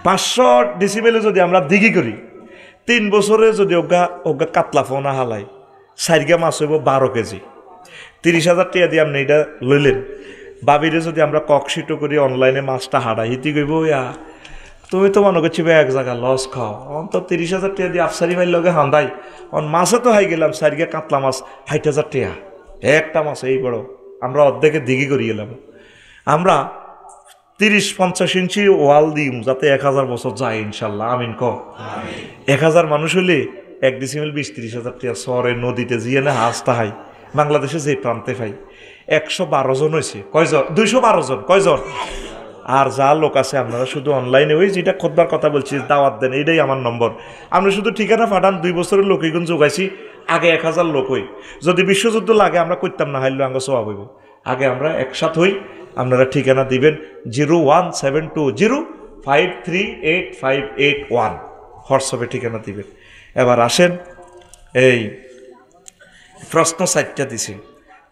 500 ডিসিমেলে যদি আমরা দিঘি করি, 3 বছরে যদি ওগা কাতলা ফোনা হালাই, 4 মাছ হইব 12 কেজি, 30,000 টাকা দিয়ে আপনি এটা লইলেন। বাবিরে যদি আমরা ককশিটো করি অনলাইনে মাছটা হারাই, হিতি কইব ইয়া তুমি তো মনে করছি এক জায়গা লস খাও, অন্ত 30,000 টাকা দিয়ে আফসারি ভাইয়ের লগে হান্দাই, অন মাছে তো হাই গেলাম 4 কাতলা মাছ 60,000 টাকা একটা মাছ, এই বড় আমরা অর্ধেকে দিঘি করি গেলাম। আমরা 30-50 ইঞ্চি ওয়াল দিম যাতে 1000 বছর যায় ইনশাল্লাহ। আমিন ক। 1000 মানুষ হলে 1 ডিসিমেল 20-30 হাজার টাকা শহরে নদীতে জিয়ে না হাসতা হয়। বাংলাদেশে যে প্রান্তে পাই 112 জন হয়েছে, কয়জন? 212 জন, কয়জন? আর যা লোক আছে আপনারা শুধু অনলাইনে ওই যেটা খোদবার কথা বলছি দাওয়াত দেন, এইটাই আমার নম্বর। আমরা শুধু ঠিকানা পাঠান, 2 বছরের লোক এইগুন যোগাইছি। আগে 1000 লোক হই, যদি বিশ্বযুদ্ধ লাগে আমরা করতাম না, হাইলে আঙ্গ সবাব হইব। আগে আমরা একসাথ হই, আপনারা ঠিকানা দিবেন 01720538581 হোয়াটসঅ্যাপে ঠিকানা দিবেন। এবার আসেন, এই প্রশ্ন 4টা দিছি।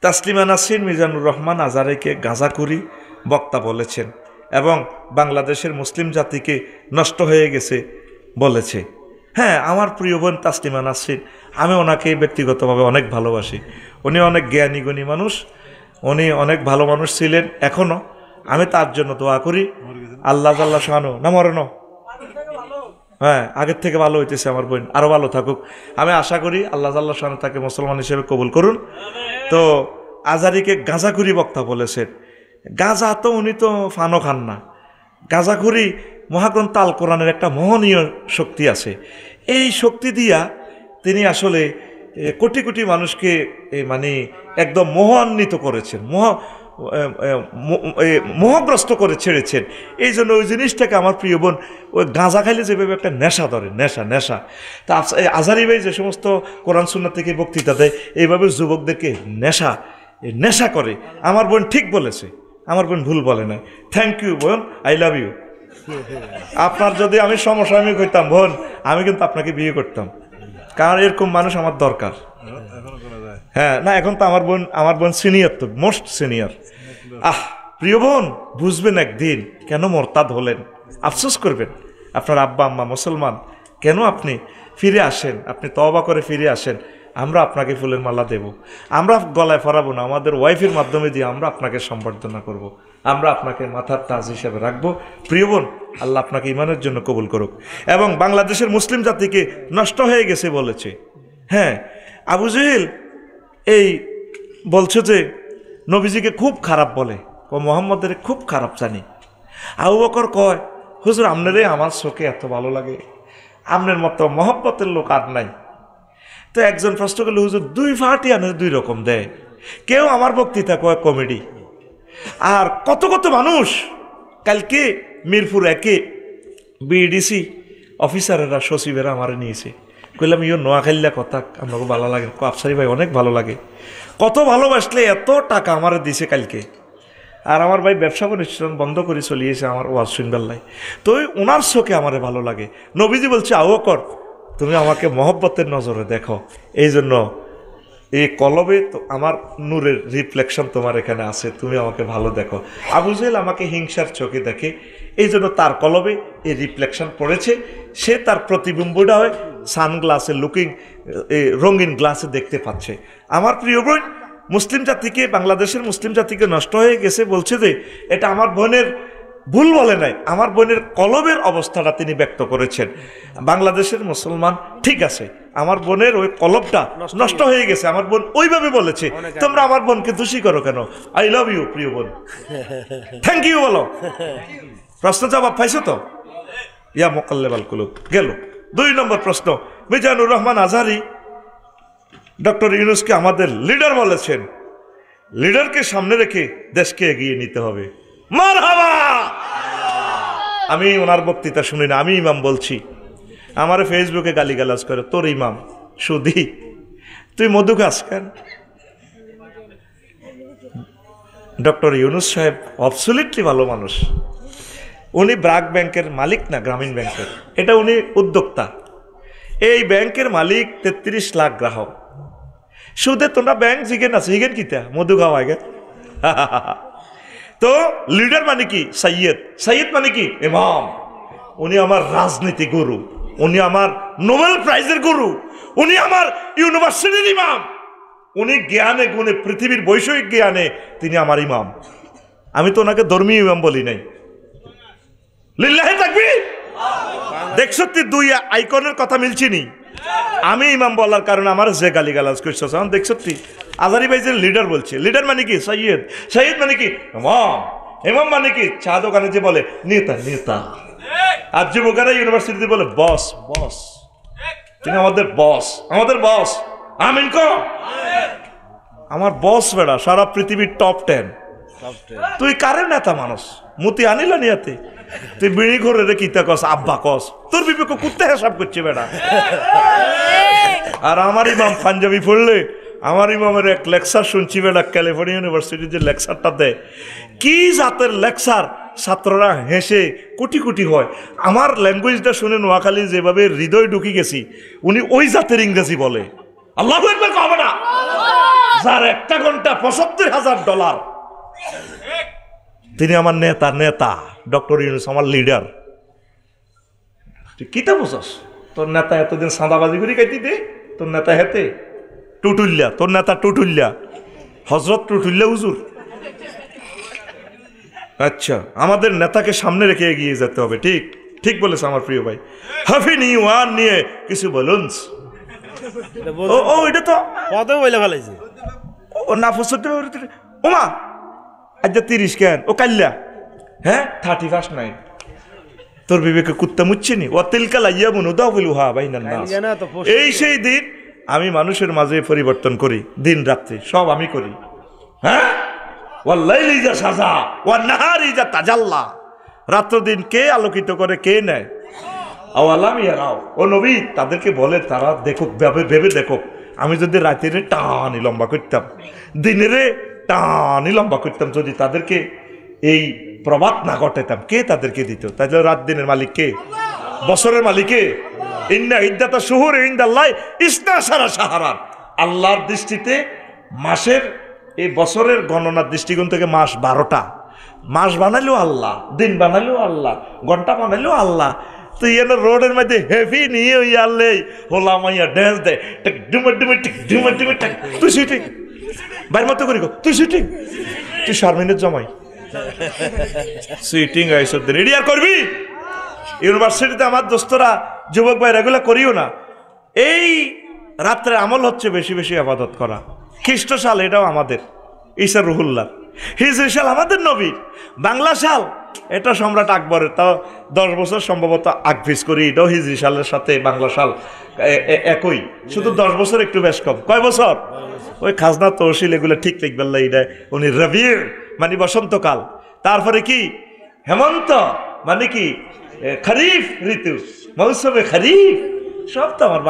তাসলিমা নাসরিন মিজানুর রহমান আজারেকে গাঁজাখুরি বক্তা বলেছেন এবং বাংলাদেশের মুসলিম জাতিকে নষ্ট হয়ে গেছে বলেছে। হ্যাঁ, আমার প্রিয় বোন তাসলিমা নাসরিন, আমি ওনাকে ব্যক্তিগতভাবে অনেক ভালোবাসি। উনি অনেক জ্ঞানী গুণী মানুষ, উনি অনেক ভালো মানুষ ছিলেন, এখনও। আমি তার জন্য দোয়া করি আল্লাহ জাল্লা শানু না মরেন, হ্যাঁ আগের থেকে ভালো হইতেছে আমার বোন, আরও ভালো থাকুক। আমি আশা করি আল্লাহ জাল্লা শানু তাকে মুসলমান হিসেবে কবুল করুন। তো আজারিকে গাঁজাখুরি বক্তা বলেছেন। গাঁজা তো উনি তো ফানও খান না। গাঁজাখুরি মহাগ্রন্থ আল কোরআনের একটা মোহনীয় শক্তি আছে, এই শক্তি দিয়া তিনি আসলে কোটি কোটি মানুষকে মানে একদম মোহান্বিত করেছেন, মোহগ্রস্ত করে ছেড়েছেন। এই জন্য ওই জিনিসটাকে আমার প্রিয় বোন ওই গাঁজা খাইলে যেভাবে একটা নেশা ধরে, নেশা তা আজারি ভাই যে সমস্ত কোরআন সুন্নাহ থেকে বক্তৃতা দেয়, এইভাবে যুবকদেরকে নেশা করে। আমার বোন ঠিক বলেছে, আমার বোন ভুল বলে না। থ্যাংক ইউ বোন, আই লাভ ইউ। আপনার যদি আমি সমসাময়িক হইতাম বোন, আমি কিন্তু আপনাকে বিয়ে করতাম, কারণ এরকম মানুষ আমার দরকার। হ্যাঁ না, এখন তো আমার বোন সিনিয়র, তো মোস্ট সিনিয়র। প্রিয় বোন, বুঝবেন একদিন কেন মোরতাদ হলেন, আফসোস করবেন। আপনার আব্বা আম্মা মুসলমান, কেন আপনি ফিরে আসেন, আপনি তওবা করে ফিরে আসেন। আমরা আপনাকে ফুলের মালা দেব, আমরা গলায় পরাবো না, আমাদের ওয়াইফের মাধ্যমে দিয়ে আমরা আপনাকে সম্বর্ধনা করব, আমরা আপনাকে মাথার তাজ হিসেবে রাখবো। প্রিয় বোন, আল্লাহ আপনাকে ইমানের জন্য কবুল করুক। এবং বাংলাদেশের মুসলিম জাতিকে নষ্ট হয়ে গেছে বলেছে। হ্যাঁ, আবু জেহেল এই বলছে যে নবীজিকে খুব খারাপ বলে, মোহাম্মদের খুব খারাপ জানি। আবু বকর কয়, হুজুর আপনারে আমার চোখে এত ভালো লাগে, আপনার মতো মহব্বতের লোক আর নাই। তো একজন প্রশ্ন করলে, হুজুর 2 পার্টি আনে 2 রকম দেয়, কেউ আমার বক্তৃতা কয় কমেডি, আর কত কত মানুষ। কালকে মিরপুর 1-এ বিডিসি অফিসারেরা সচিবেরা আমার নিয়েছে, কইলাম ইও নোয়াখাইল্লা কথা আপনাকে ভালো লাগে? আফসারি ভাই অনেক ভালো লাগে, কত ভালোবাসলে এত টাকা আমার দিছে কালকে। আর আমার ভাই ব্যবসা প্রতিষ্ঠান বন্ধ করে চলিয়েছে আমার ওয়াজ শুনবার লাই, তো ওনার চোখে আমার ভালো লাগে। নবীজি বলছে, আবু বকর তুমি আমাকে মহব্বতের নজরে দেখো, এই জন্য এই কলবে তো আমার নূরের রিফ্লেকশন তোমার এখানে আছে, তুমি আমাকে ভালো দেখো। আবু জেহেল আমাকে হিংসার চোখে দেখে, এই জন্য তার কলবে এই রিফ্লেকশন পড়েছে, সে তার প্রতিবিম্বটা হয় সানগ্লাসে লুকিং রঙিন গ্লাসে দেখতে পাচ্ছে। আমার প্রিয় বোন, মুসলিম জাতিকে, বাংলাদেশের মুসলিম জাতিকে নষ্ট হয়ে গেছে বলছে যে এটা আমার বোনের ভুল বলে নাই, আমার বোনের কলবের অবস্থাটা তিনি ব্যক্ত করেছেন। বাংলাদেশের মুসলমান ঠিক আছে, আমার বোনের ওই কলবটা নষ্ট হয়ে গেছে, আমার বোন ওইভাবে বলেছে। তোমরা আমার বোনকে দোষী করো কেন? আই লাভ ইউ প্রিয় বোন, থ্যাংক ইউ বলো। প্রশ্ন জবাব পাইছো তো? ইয়া মুকাল্লিবাল কুলুব গেল। 2 নম্বর প্রশ্ন, মিজানুর রহমান আজহারি ডক্টর ইউনূসকে আমাদের লিডার বলেছেন, লিডারকে সামনে রেখে দেশকে এগিয়ে নিতে হবে। মারহাবা। আমি ওনার বক্তৃতা শুনি না, আমি ইমাম বলছি। আমার ফেসবুকে গালিগালাজ করে, তোর ইমাম সুধি, তুই মধু খাস কেন? ডক্টর ইউনূস সাহেব অবসলিটলি ভালো মানুষ। উনি ব্র্যাক ব্যাংকের মালিক না, গ্রামীণ ব্যাংকের, এটা উনি উদ্যোক্তা। এই ব্যাংকের মালিক 33 লাখ গ্রাহক। সুদে তোমরা ব্যাংক জিগেন আছে, হিগেন কিতা মধু খাওয়া গে। তো লিডার মানে কি? সৈয়দ। সৈয়দ মানে কি? ইমাম। উনি আমার রাজনীতি গুরু, উনি আমার নোবেল প্রাইজের গুরু, উনি আমার ইউনিভার্সিটির ইমাম, উনি জ্ঞানে গুণে পৃথিবীর বৈষয়িক জ্ঞানে তিনি আমার ইমাম। আমি তো ওনাকে ধর্মীয় ইমাম বলি নাই। লিল্লাহি তাকবীর। দেখছো তুই 2 আইকনের কথা মিলছিনি। আমি ইমাম বলার কারণে আমার যে গালিগালাজ করছো, দেখছো তুই আজারি ভাই যে লিডার বলছে। লিডার মানে কি? সৈয়দ। সৈয়দ মানে কি? ইমাম। ইমাম মানে কি? চা দোকানে যে বলে নেতা নেতা, আর যুবকেরা ইউনিভার্সিটিতে বলে বস বস। তিনি আমাদের বস, আমাদের বস। আমিন কো। আমার বস বেড়া সারা পৃথিবীর টপ 10। তুই কারে নেতা মানুষ? মুতি আনিল নিয়াতে তুই বিড়ি ঘরে রে কিতা কস, আব্বা কস, তোর বিবেক কুত্তে হিসাব করছে বেড়া। আর আমার ইমাম পাঞ্জাবি পড়লে, আমার ইমামের এক লেকচার শুনছি বেড়া, ক্যালিফোর্নিয়া ইউনিভার্সিটির যে লেকচারটা দেয়, কি জাতের লেকচার, ছাত্ররা হেসে কোটি কোটি হয়। আমার ল্যাঙ্গুয়েজটা শুনে নোয়াখালী যেভাবে হৃদয় ঢুকি গেছি, উনি ওই জাতের ইংরেজি বলে। আল্লাহু আকবার কবে না? যার একটা ঘন্টা $৭৫,০০০। তিনি আমার নেতা। নেতা ডক্টর ইউনূস আমার লিডার। তুই কিতা বুঝস? তোর নেতা এতদিন সাদাবাজি করে খাইতি দে, তোর নেতা হেতে টুটুল্লা, তোর নেতা টুটুল্লা, হজরত টুটুল্লা হুজুর। আচ্ছা, আমাদের নেতাকে সামনে রেখে এগিয়ে যেতে হবে। ঠিক ঠিক বলেছে আমার প্রিয় ভাই। হাফিনি ওয়ান নিয়ে কিছু বলুন। ও এটা তো কত বলে ফেলাইছে। ও না ফুসতে ওমা আজ 30 কেন? ও কাল্লা হ্যাঁ 31 নাই। তোর বিবেকে কুত্তা মুচ্ছে নি? ও তিলকা লাইয়া বুনু দাও বলু হা ভাই না। এই সেই দিন আমি মানুষের মাঝে পরিবর্তন করি, দিন রাত্রি সব আমি করি। হ্যাঁ, ওয়াল্লাইলি যা সাজা ওয়া নাহারি যা তাজাল্লা। রাত্র দিন কে আলোকিত করে, কে নেয়? আওয়ালাম ইয়ারাও, ও নবী তাদেরকে বলে তারা দেখুক, ভেবে দেখুক। আমি যদি রাতের টানি লম্বা করতাম, দিনের টানি লম্বা করতাম, যদি তাদেরকে এই প্রভাত না ঘটাইতাম, কে তাদেরকে দিত? তাহলে রাত দিনের মালিক কে? বছরের মালিক কে? ইন্না ইদ্দাতা শুহুর ইনদাল্লাহ ইসনা সারা সাহারান। আল্লাহর দৃষ্টিতে মাসের, এই বছরের গণনার দৃষ্টিকোণ থেকে মাস 12টা। মাস বানাইলেও আল্লাহ, দিন বানাইলেও আল্লাহ, ঘন্টা বানাইলেও আল্লাহ। তুই এনে রোডের মধ্যে হেভি নিয়ে ওই আল্লে হোলা মাইয়া ড্যান্স দেয়, ডুমে ডুমে টিক ডুমে ডুমে টিক। তুই সিটিং বাইর মতো করি গো, তুই সিটিং, তুই শারমিনের জমাই সিটিং আইসব রেডি আর করবি। ইউনিভার্সিটিতে আমার দোস্তরা যুবক ভাই এগুলো করিও না। এই রাত্রে আমল হচ্ছে বেশি বেশি আবাদত করা। খ্রিস্ট সাল এটাও আমাদের, ঈসা রুহুল্লাহ। হিজরি সাল আমাদের নবীর। বাংলা সাল এটা সম্রাট আকবরের, তাও 10 বছর সম্ভবত আগপিস করি। এটাও হিজরি সালের সাথে বাংলা সাল একই, শুধু 10 বছর একটু বেশ কম। কয় বছর? ওই খাজনা তহসিল এগুলো ঠিক লিখবেন। এটা উনি রবির মানে বসন্তকাল, তারপরে কি হেমন্ত মানে কি খরিফ ঋতু, মৌসুমে খরিফ। সব তো আমার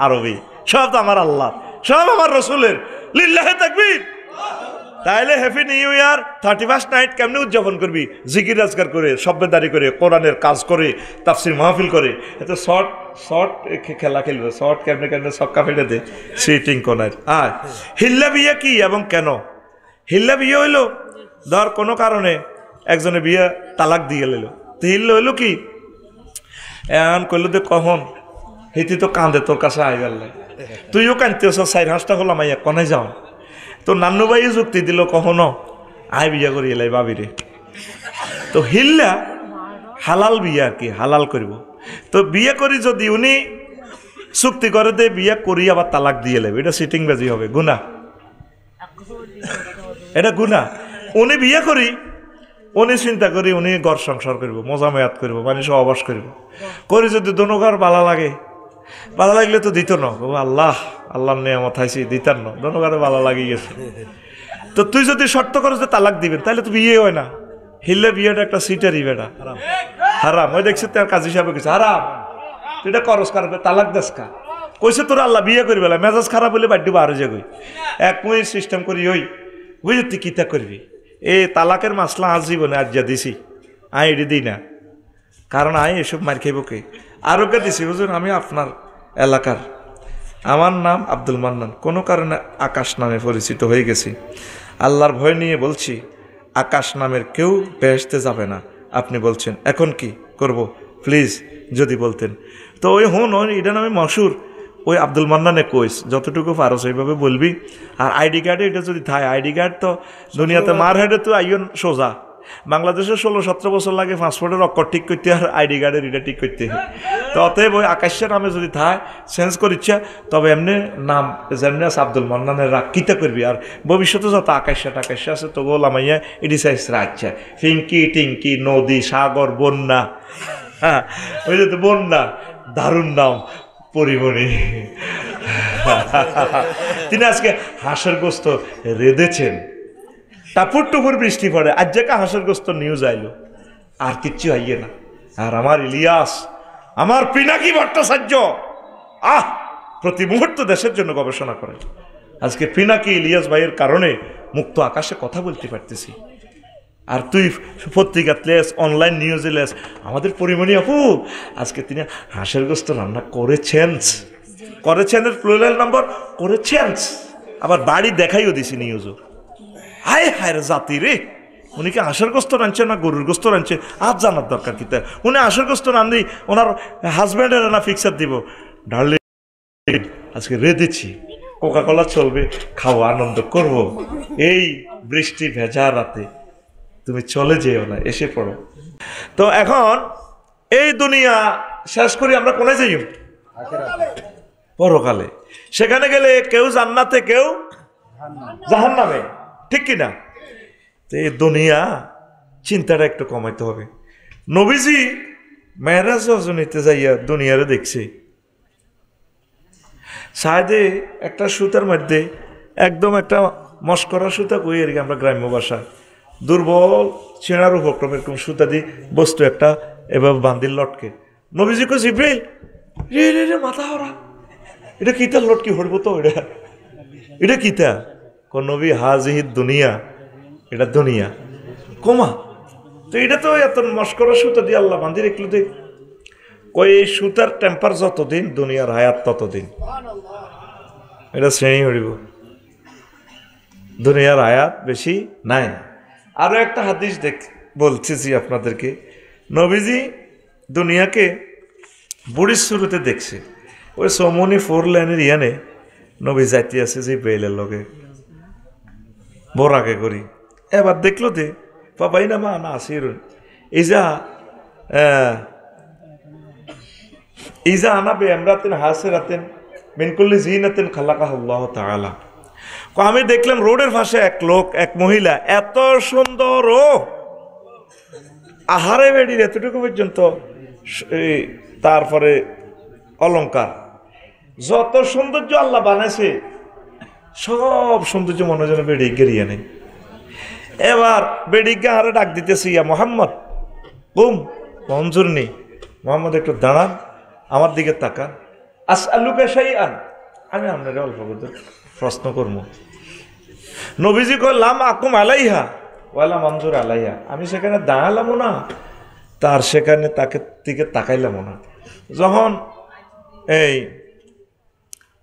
আরবি, সব তো আমার আল্লাহ, সব আমার রসুলের। লিল্লাহি তাকবীর। তাইলে হ্যাপি নিউ ইয়ার 31 নাইট কেমনে উদযাপন করবি? জিকির আজকার করে, সভ্যদারি করে, কোরআনের কাজ করে, তাফসির মাহফিল করে। এত শর্ট শর্ট খেলা খেলবে, শর্ট কেমনে কেমনে ছক্কা ফেলে দে সিটিং কোনার। আর হিল্লা বিয়া কি এবং কেন? হিল্লা বিয়ে হইলো ধর কোনো কারণে একজনে বিয়ে তালাক দিয়ে গেল, তো হিল্লা হইলো কি এমন করলো যে কখন হিতি তো কাঁদে তোর কাছে আই গেল, তুইও কাঁদতেছ, 4-5টা হলাম মাইয়া কনে যাও। তো নান্নু ভাই যুক্তি দিল কখনো আয় বিয়া করি এলাই বাবিরে। তো হিল্লা হালাল বিয়া আর কি, হালাল করব। তো বিয়ে করি যদি উনি চুক্তি করে দে বিয়া করি আবার তালাক দিয়ে লেবে, এটা সিটিং বাজি হবে, গুনাহ, এটা গুনাহ। উনি বিয়ে করি উনি চিন্তা করি উনি ঘর সংসার করবো, মজা মেয়াদ করবো, মানে সহবাস করবো, করে যদি দোনোকার ভালো লাগে, ভালো লাগলে তো দিত না। ও আল্লাহ, আল্লাহর নিয়ামত হাইছি দিতার না, দোনোকারে ভালো লাগি গেছে। তো তুই যদি শর্ত করো যে তালাক দিবেন, তাহলে তো বিয়ে হয় না। হিললে বিয়েটা একটা সিটারই বেটা হারাম। ওই দেখছি তার কাজী সাহেব কিছু হারাম, তুই এটা করস কার তালাক দাস কা কইছে তোর আল্লাহ বিয়ে করি বেলা মেজাজ খারাপ হলে বাড়ি বারো যে গই এক মুই সিস্টেম করি ওই বুঝলি তুই কিতা করবি। এই তালাকের মাসলা আজ জীবনে আজ যা দিছি আই এটি দিই না, কারণ আই এসব মার খাইব কে। আরোগ্য দিছি হুজুর আমি আপনার এলাকার, আমার নাম আব্দুল মান্নান, কোনো কারণে আকাশ নামে পরিচিত হয়ে গেছি। আল্লাহর ভয় নিয়ে বলছি আকাশ নামের কেউ বেহেশতে যাবে না। আপনি বলছেন এখন কি করব, প্লিজ যদি বলতেন। তো ওই হন এটা নামে মশুর, ওই আব্দুল মান্নানে কইস যতটুকু পারো সেইভাবে বলবি। আর আইডি কার্ডে এটা যদি থাকে, আইডি কার্ড তো দুনিয়াতে মার হেডে তো আইন সোজা। বাংলাদেশে 16-17 বছর লাগে পাসপোর্টের অক্ষর ঠিক করতে আর আইডি কার্ডের এটা ঠিক করতে। তো অতএব ওই আকাশের নামে যদি থাকে চেঞ্জ করিচ্ছা, তবে এমনি নাম যেমনি আছে আব্দুল মান্নানের রাগ কিতা করবি। আর ভবিষ্যতে যত আকাশা টাকাশা আছে তো গোলামাইয়া এটি চাইছ রাখছে ফিঙ্কি টিঙ্কি নদী সাগর বন্যা। হ্যাঁ ওই যে তো বন্যা, দারুণ নাম পরিমণি। তিনি আজকে হাঁসের গোস্ত রেঁধেছেন, টাপুর টুপুর বৃষ্টি পড়ে, আজ জায়গা হাঁসের গোস্ত নিউজ আইলো, আর কিচ্ছু আইয়ে না। আর আমার ইলিয়াস, আমার পিনাকি ভট্টাচার্য প্রতি মুহূর্ত দেশের জন্য গবেষণা করে। আজকে পিনাকি ইলিয়াস ভাইয়ের কারণে মুক্ত আকাশে কথা বলতে পারতেছি। আর তুই পত্রিকাত লেস, অনলাইন নিউজে লেস, আমাদের পরিমণি আপু আজকে তিনি হাঁসের গোস্ত রান্না করেছেন, করেছেনের প্লুরাল নাম্বার করেছেন, আবার বাড়ি দেখাইও দিছি নিউজও। হায় হায় রে জাতি রে, উনি কি হাঁসের গোস্ত রাঁধছে না গরুর গোস্ত রাঁধছে আজ জানার দরকার কি তার। উনি হাঁসের গোস্ত রাঁধি ওনার হাজব্যান্ডের না ফিক্সার দিব। ডার্লিং আজকে রেঁধেছি, কোকা কোলা চলবে, খাওয়া আনন্দ করব। এই বৃষ্টি ভেজা রাতে তুমি চলে যেও না, এসে পড়ো। তো এখন এই দুনিয়া শেষ করি আমরা কোথায় যাই? পরকালে। সেখানে গেলে কেউ জান্নাতে কেউ জাহান্নামে, ঠিক কিনা? তো এই দুনিয়া চিন্তাটা একটু কমাইতে হবে। নবীজি মেরাজ রজনীতে যাইয়া দুনিয়ারে দেখছে, সাইডে একটা সুতার মধ্যে একদম একটা মস্করা সুতা কই আর কি আমরা গ্রাম্য ভাষা, দুর্বল ছেঁড়ার উপক্রম এরকম সুতা দিয়ে বস্তু একটা এভাবে বান্দির লটকে। নবীজি কই জিব্রাইল রে রে রে মাথা হরা, এটা কিতা লটকি হরবো তো, এটা কিতা? কোন নবী হাজিহি দুনিয়া, এটা দুনিয়া কমা। তো এটা তো এত মস্করা সুতা দিয়ে আল্লাহ বান্ধি রাখলো দে। কই এই সুতার টেম্পার যতদিন দুনিয়ার হায়াত ততদিন, এটা শ্রেণী হরিব, দুনিয়ার হায়াত বেশি নাই। আরো একটা হাদিস বলতেছি আপনাদেরকে, নবীজি দুনিয়াকে বুড়ির শুরুতে দেখছে, ওই সমনি 4 লাইনের ইয়ানে নবী যাইতে আছে যে বেলের লগে বোরাকে করি। এবার দেখলো দে বাবাই না মা না আসির ইজা আনাবে এমরাতেন হাসিরাতেন মিন কুল্লি জিনাতিন খালাকাহু আল্লাহু তাআলা। আমি দেখলাম রোডের পাশে এক লোক, এক মহিলা এত সুন্দর, ও আহারে বেডির এতটুকু পর্যন্ত, তারপরে অলংকার, যত সৌন্দর্য আল্লাহ বানাইছে সব সৌন্দর্য মনে যেন বেডিক গেরিয়ে নেই। এবার বেডিকে আরে ডাক দিতেছি, ইয়া মোহাম্মদ বুম মঞ্জুর নেই, মোহাম্মদ একটু দাঁড়ান, আমার দিকে তাকান, আসআলুকা শাইআন, আমি আপনার অল্প প্রশ্ন করবো। নবীজি কইলাম আকুম আলাইহা ওয়ালা মঞ্জুর আলাইহা, আমি সেখানে দাঁড়ালামও না, তার সেখানে তাকে দিকে তাকাইলামও না। যখন এই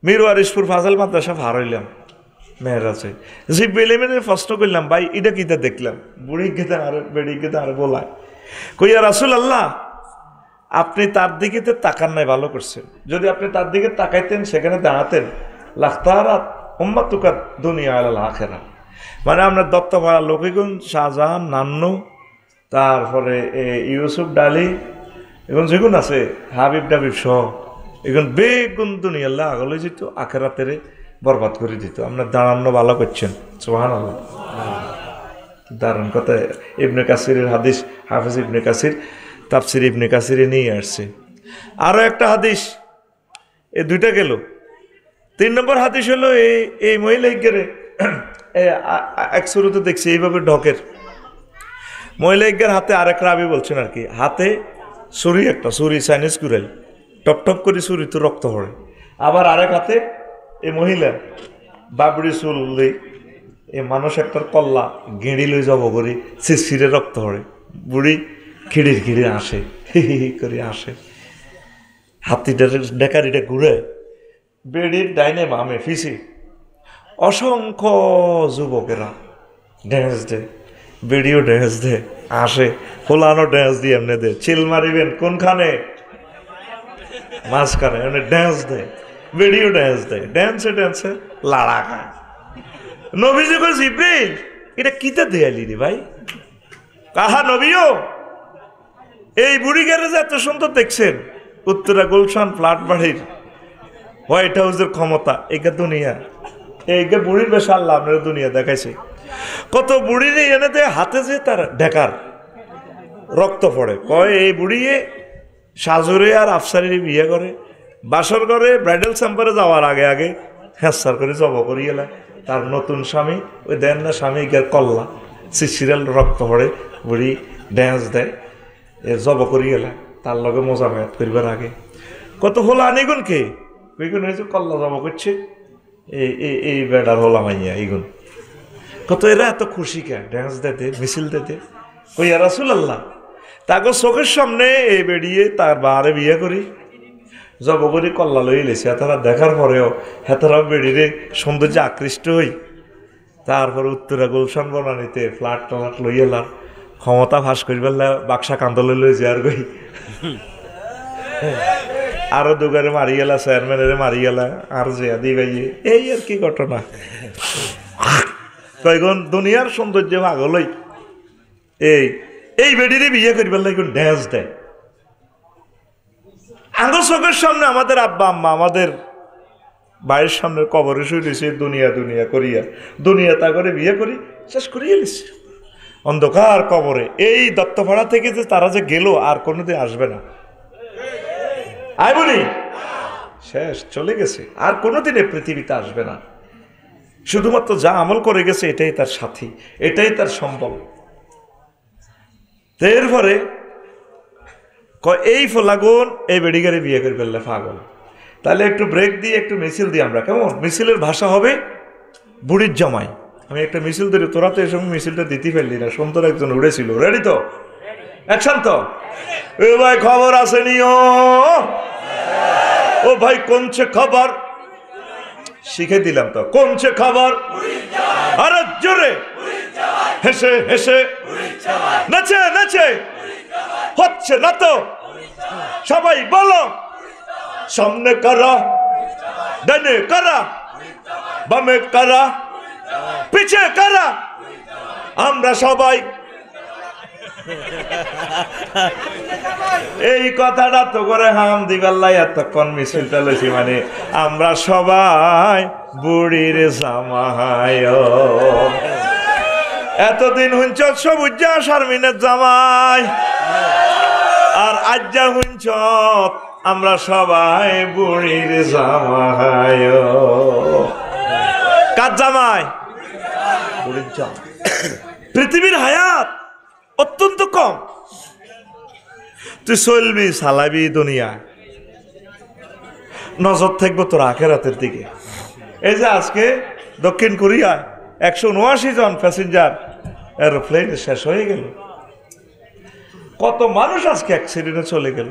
মিরওয়ারিশপুর ফাজল মাদ্রাসা ভার হইলাম মেয়েরাজে, যে বেলেমেনে প্রশ্ন করলাম ভাই এটা কিতা দেখলাম, বুড়ি গেতে আরো বেড়ি গেতে আরো বলায়, কইয়া রাসূল আল্লাহ আপনি তার দিকে তাকান নাই, ভালো করছেন, যদি আপনি তার দিকে তাকাইতেন সেখানে দাঁড়াতেন, লাখতারাত উম্মাতুকা দুনিয়া আলাল আখিরা, মানে আমরা দত্তপাড়া লক্ষ্মীগঞ্জ, শাহজাহান, নান্নু, তারপরে ইউসুফ ডালি, এখন যেগুন আছে হাবিব ডাবিব সহ এখন বেগুন দুনিয়াল্লাহ আগলে যেত, আখেরাতেরে বরবাদ করে দিত। আপনার দাঁড়ানো ভালো করছেন, সুবহানাল্লাহ। দারুণ কথা। ইবনে কাসিরের হাদিস, হাফেজ ইবনে কাসির তাফসির ইবনে কাসিরে নিয়ে আসছে। আরও একটা হাদিস, এই দুইটা গেল। 3 নম্বর হাদিস হলো এই মহিলা ইজ্ঞারে এক শুরুতে দেখছি এইভাবে ঢকের মহিলা ইজ্ঞার হাতে আরেক রাবি বলছেন আর কি, হাতে ছুরি, একটা ছুরি চাইনিজ কুড়াল, টপ টপ করে ছুরি তো রক্ত পড়ে। আবার আরেক হাতে এই মহিলা বাবরি চুল লই এই মানুষ একটার কল্লা গেঁড়ি লই যাব করি শিরশিরে রক্ত পড়ে, বুড়ি খিড়ির খিড়ি আসে, হি হি হি করে আসে, হাতিটা ডেকারিটা ঘুরে বেড়ির ডাইনে বামে ফিসি অসংখ্য যুবকেরা ড্যান্স দেয়, বেড়িও ড্যান্স দেয়, আসে ফোলানো ড্যান্স দিয়ে এমনি দেয়, চিল মারিবেন কোনখানে, মাঝখানে এমনি ড্যান্স দেয়, বেড়িও ড্যান্স দেয়, ড্যান্সে ড্যান্সে লাড়া খায়। নবীজি কই জিব্রিল এটা কিতে দেয়ালি রে ভাই? কাহা নবীও এই বুড়ি গ্যারেজ এত সুন্দর দেখছেন, উত্তরা গুলশান ফ্ল্যাট বাড়ির হোয়াইট হাউসের ক্ষমতা, একে দুনিয়া, এইকে বুড়ির বেশ আল্লাহ আপনার দুনিয়া দেখাইছে। কত বুড়ির এনে দেয় হাতে যে তার ঢেকার রক্ত পড়ে, কয় এই বুড়িয়ে সাজুরে আর আফসারির বিয়ে করে, বাসর করে ব্রাইডাল চেম্বারে যাওয়ার আগে আগে হ্যাঁসার করে জব করিয়ে এলা তার নতুন স্বামী, ওই দেন না স্বামী গের কল্লা সিরিয়াল রক্ত পড়ে, বুড়ি ড্যান্স দেয়, এ জব করিয়ে এলা তার লগে মজা মেয়াদ করিবার আগে। কত হলো আনিগুন কে ওইগুন হয়েছে কল্লা জব করছে, এই বেড়ার হলা মাইয়া এইগুন, কত এরা এত খুশি কে ড্যান্স দিতে মিছিল দিতে। কই রাসূলুল্লাহ তাকে চোখের সামনে এই বেড়িয়ে তার বারে বিয়ে করি জব করি কল্লা লই লেছে, তারা দেখার পরেও হেতারাও বেড়িরে সৌন্দর্যে আকৃষ্ট হই, তারপর উত্তরা গুলশান বনানিতে ফ্ল্যাট ট্লাট লই এলাম, ক্ষমতা ফাঁস করিবার বাক্সা কান্দলে লই যে আর গই আরো দুগারে মারি গেলা, চেয়ারম্যানের মারি গেলা, আর যে আদি ভাইয়ে এই আর কি ঘটনা। কয়গুণ দুনিয়ার সৌন্দর্য ভাগলই এই বেডিরে বিয়ে করিবার লাগে ড্যান্স দেয়। আঙ্গ চোখের সামনে আমাদের আব্বা আম্মা আমাদের ভাইয়ের সামনে কবরে শুয়ে দিয়েছে, দুনিয়া দুনিয়া করিয়া দুনিয়া তা করে বিয়ে করি শেষ করিয়ে দিচ্ছে অন্ধকার কবরে। এই দত্তপাড়া থেকে যে তারা যে গেল আর কোনোদিন আসবে না, আয় বলি শেষ চলে গেছে, আর কোনোদিন এই পৃথিবীতে আসবে না। শুধুমাত্র যা আমল করে গেছে এটাই তার সাথী, এটাই তার সম্বল। এরপরে এই ফলাগুন এই বেডিগারে বিয়ে করে ফেললে পাগল। তাহলে একটু ব্রেক দিয়ে একটু মিছিল দিই আমরা, কেমন? মিছিলের ভাষা হবে বুড়ির জামাই। আমি একটা মিছিল ধরি, তোরা তো এই সময় মিছিলটা দিতে ফেললি না, সুন্দর একজন উড়েছিল। রেডি তো? অ্যাকশন তো? এ ভাই খবর আসেনি? ও ভাই কোনছে খবর? শিখে দিলাম তো, কোনছে খবর? আরে জোরে হেসে হেসে নাচে নাচে হচ্ছে না তো, সবাই বলো সামনে কারা, ডানে কারা, বামে কারা, পিছে কারা, আমরা সবাই। এই কথাটা তো করে হাম দিবাল্লাই এতক্ষণ মিছিলটা লইছি, মানে আমরা সবাই বুড়ির জামাই। এতদিন হুঞ্চ সবুজা শারমিনের জামাই, আর আজ্জা হুঞ্চ আমরা সবাই বুড়ির জামাই। কার জামাই? বুড়ির জামাই। পৃথিবীর হায়াত অত্যন্ত কম, তুই চলবি চালাবি দুনিয়া, নজর থাকবো তোর আখেরাতের দিকে। এই যে আজকে দক্ষিণ কোরিয়ায় 179 জন প্যাসেঞ্জার এরোপ্লেনে শেষ হয়ে গেল, কত মানুষ আজকে অ্যাক্সিডেন্টে চলে গেল।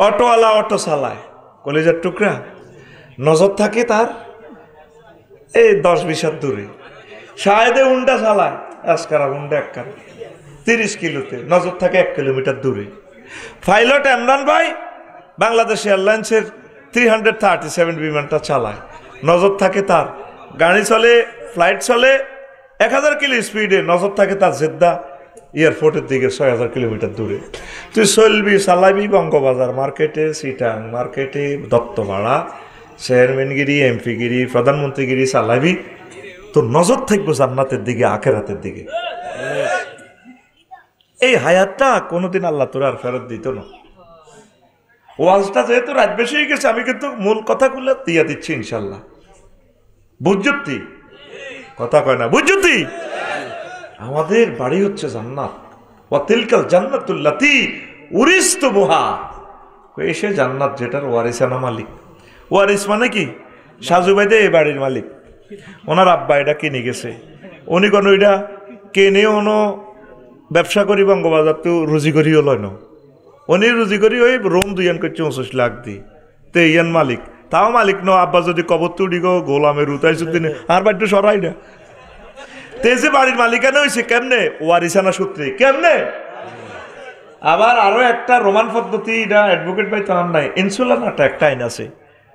অটোওয়ালা অটো চালায় কলেজের টুকরা, নজর থাকে তার এই 10-20 হাত দূরে। শাহেদে হুন্ডা চালায়, আজকারা হুন্ডা এককারা 30 কিলোতে, নজর থাকে 1 কিলোমিটার দূরে। পাইলট ইমরান ভাই বাংলাদেশ এয়ারলাইন্সের 337 বিমানটা চালায়, নজর থাকে তার, গাড়ি চলে ফ্লাইট চলে 1000 কিলো স্পিডে, নজর থাকে তার জেদ্দা এয়ারপোর্টের দিকে 6000 কিলোমিটার দূরে। তুই চলবি চালাবি বঙ্গবাজার মার্কেটে, সিটাং মার্কেটে, দত্তপাড়া, চেয়ারম্যানগিরি, এমপিগিরি, প্রধানমন্ত্রীগিরি চালাবি, তোর নজর থাকবো জান্নাতের দিকে, আখেরাতের দিকে। এই হায়াতটা কোনোদিন আল্লাহ তোর আর ফেরত দিত না। ওয়াজটা যেহেতু রাত বেশি হয়ে গেছে, আমি কিন্তু মূল কথাগুলো দিয়ে দিচ্ছি ইনশাল্লাহ। বুঝতি কথা কয় না, বুঝতি? আমাদের বাড়ি হচ্ছে জান্নাত, ওয়াতিলকাল জান্নাতুল্লাতী উরিসতুমুহা। এসে জান্নাত যেটার ওয়ারিসানা মালিক। ওয়ারিস মানে কি? সাজু ভাই এই বাড়ির মালিক, ওনার আব্বা এটা কিনে গেছে, উনি কোনো এটা কেনে অনো ব্যবসা করি বঙ্গবাজার তো রুজি করিও লয় না, উনি রুজি করি ওই রোম 2 লাখ দি তো ইয়ান মালিক, তাও মালিক ন। আব্বা যদি কবর তুড়ি গো গোলামের উতাইছুদ্দিন আর বাড়িতে সরাই না। তে যে বাড়ির মালিকানা হয়েছে কেমনে? ওয়ারিসানা সূত্রে। কেমনে? আবার আরো একটা রোমান পদ্ধতি, এটা অ্যাডভোকেট ভাই তো নাই, ইনসুলানাটা একটা আইন আছে।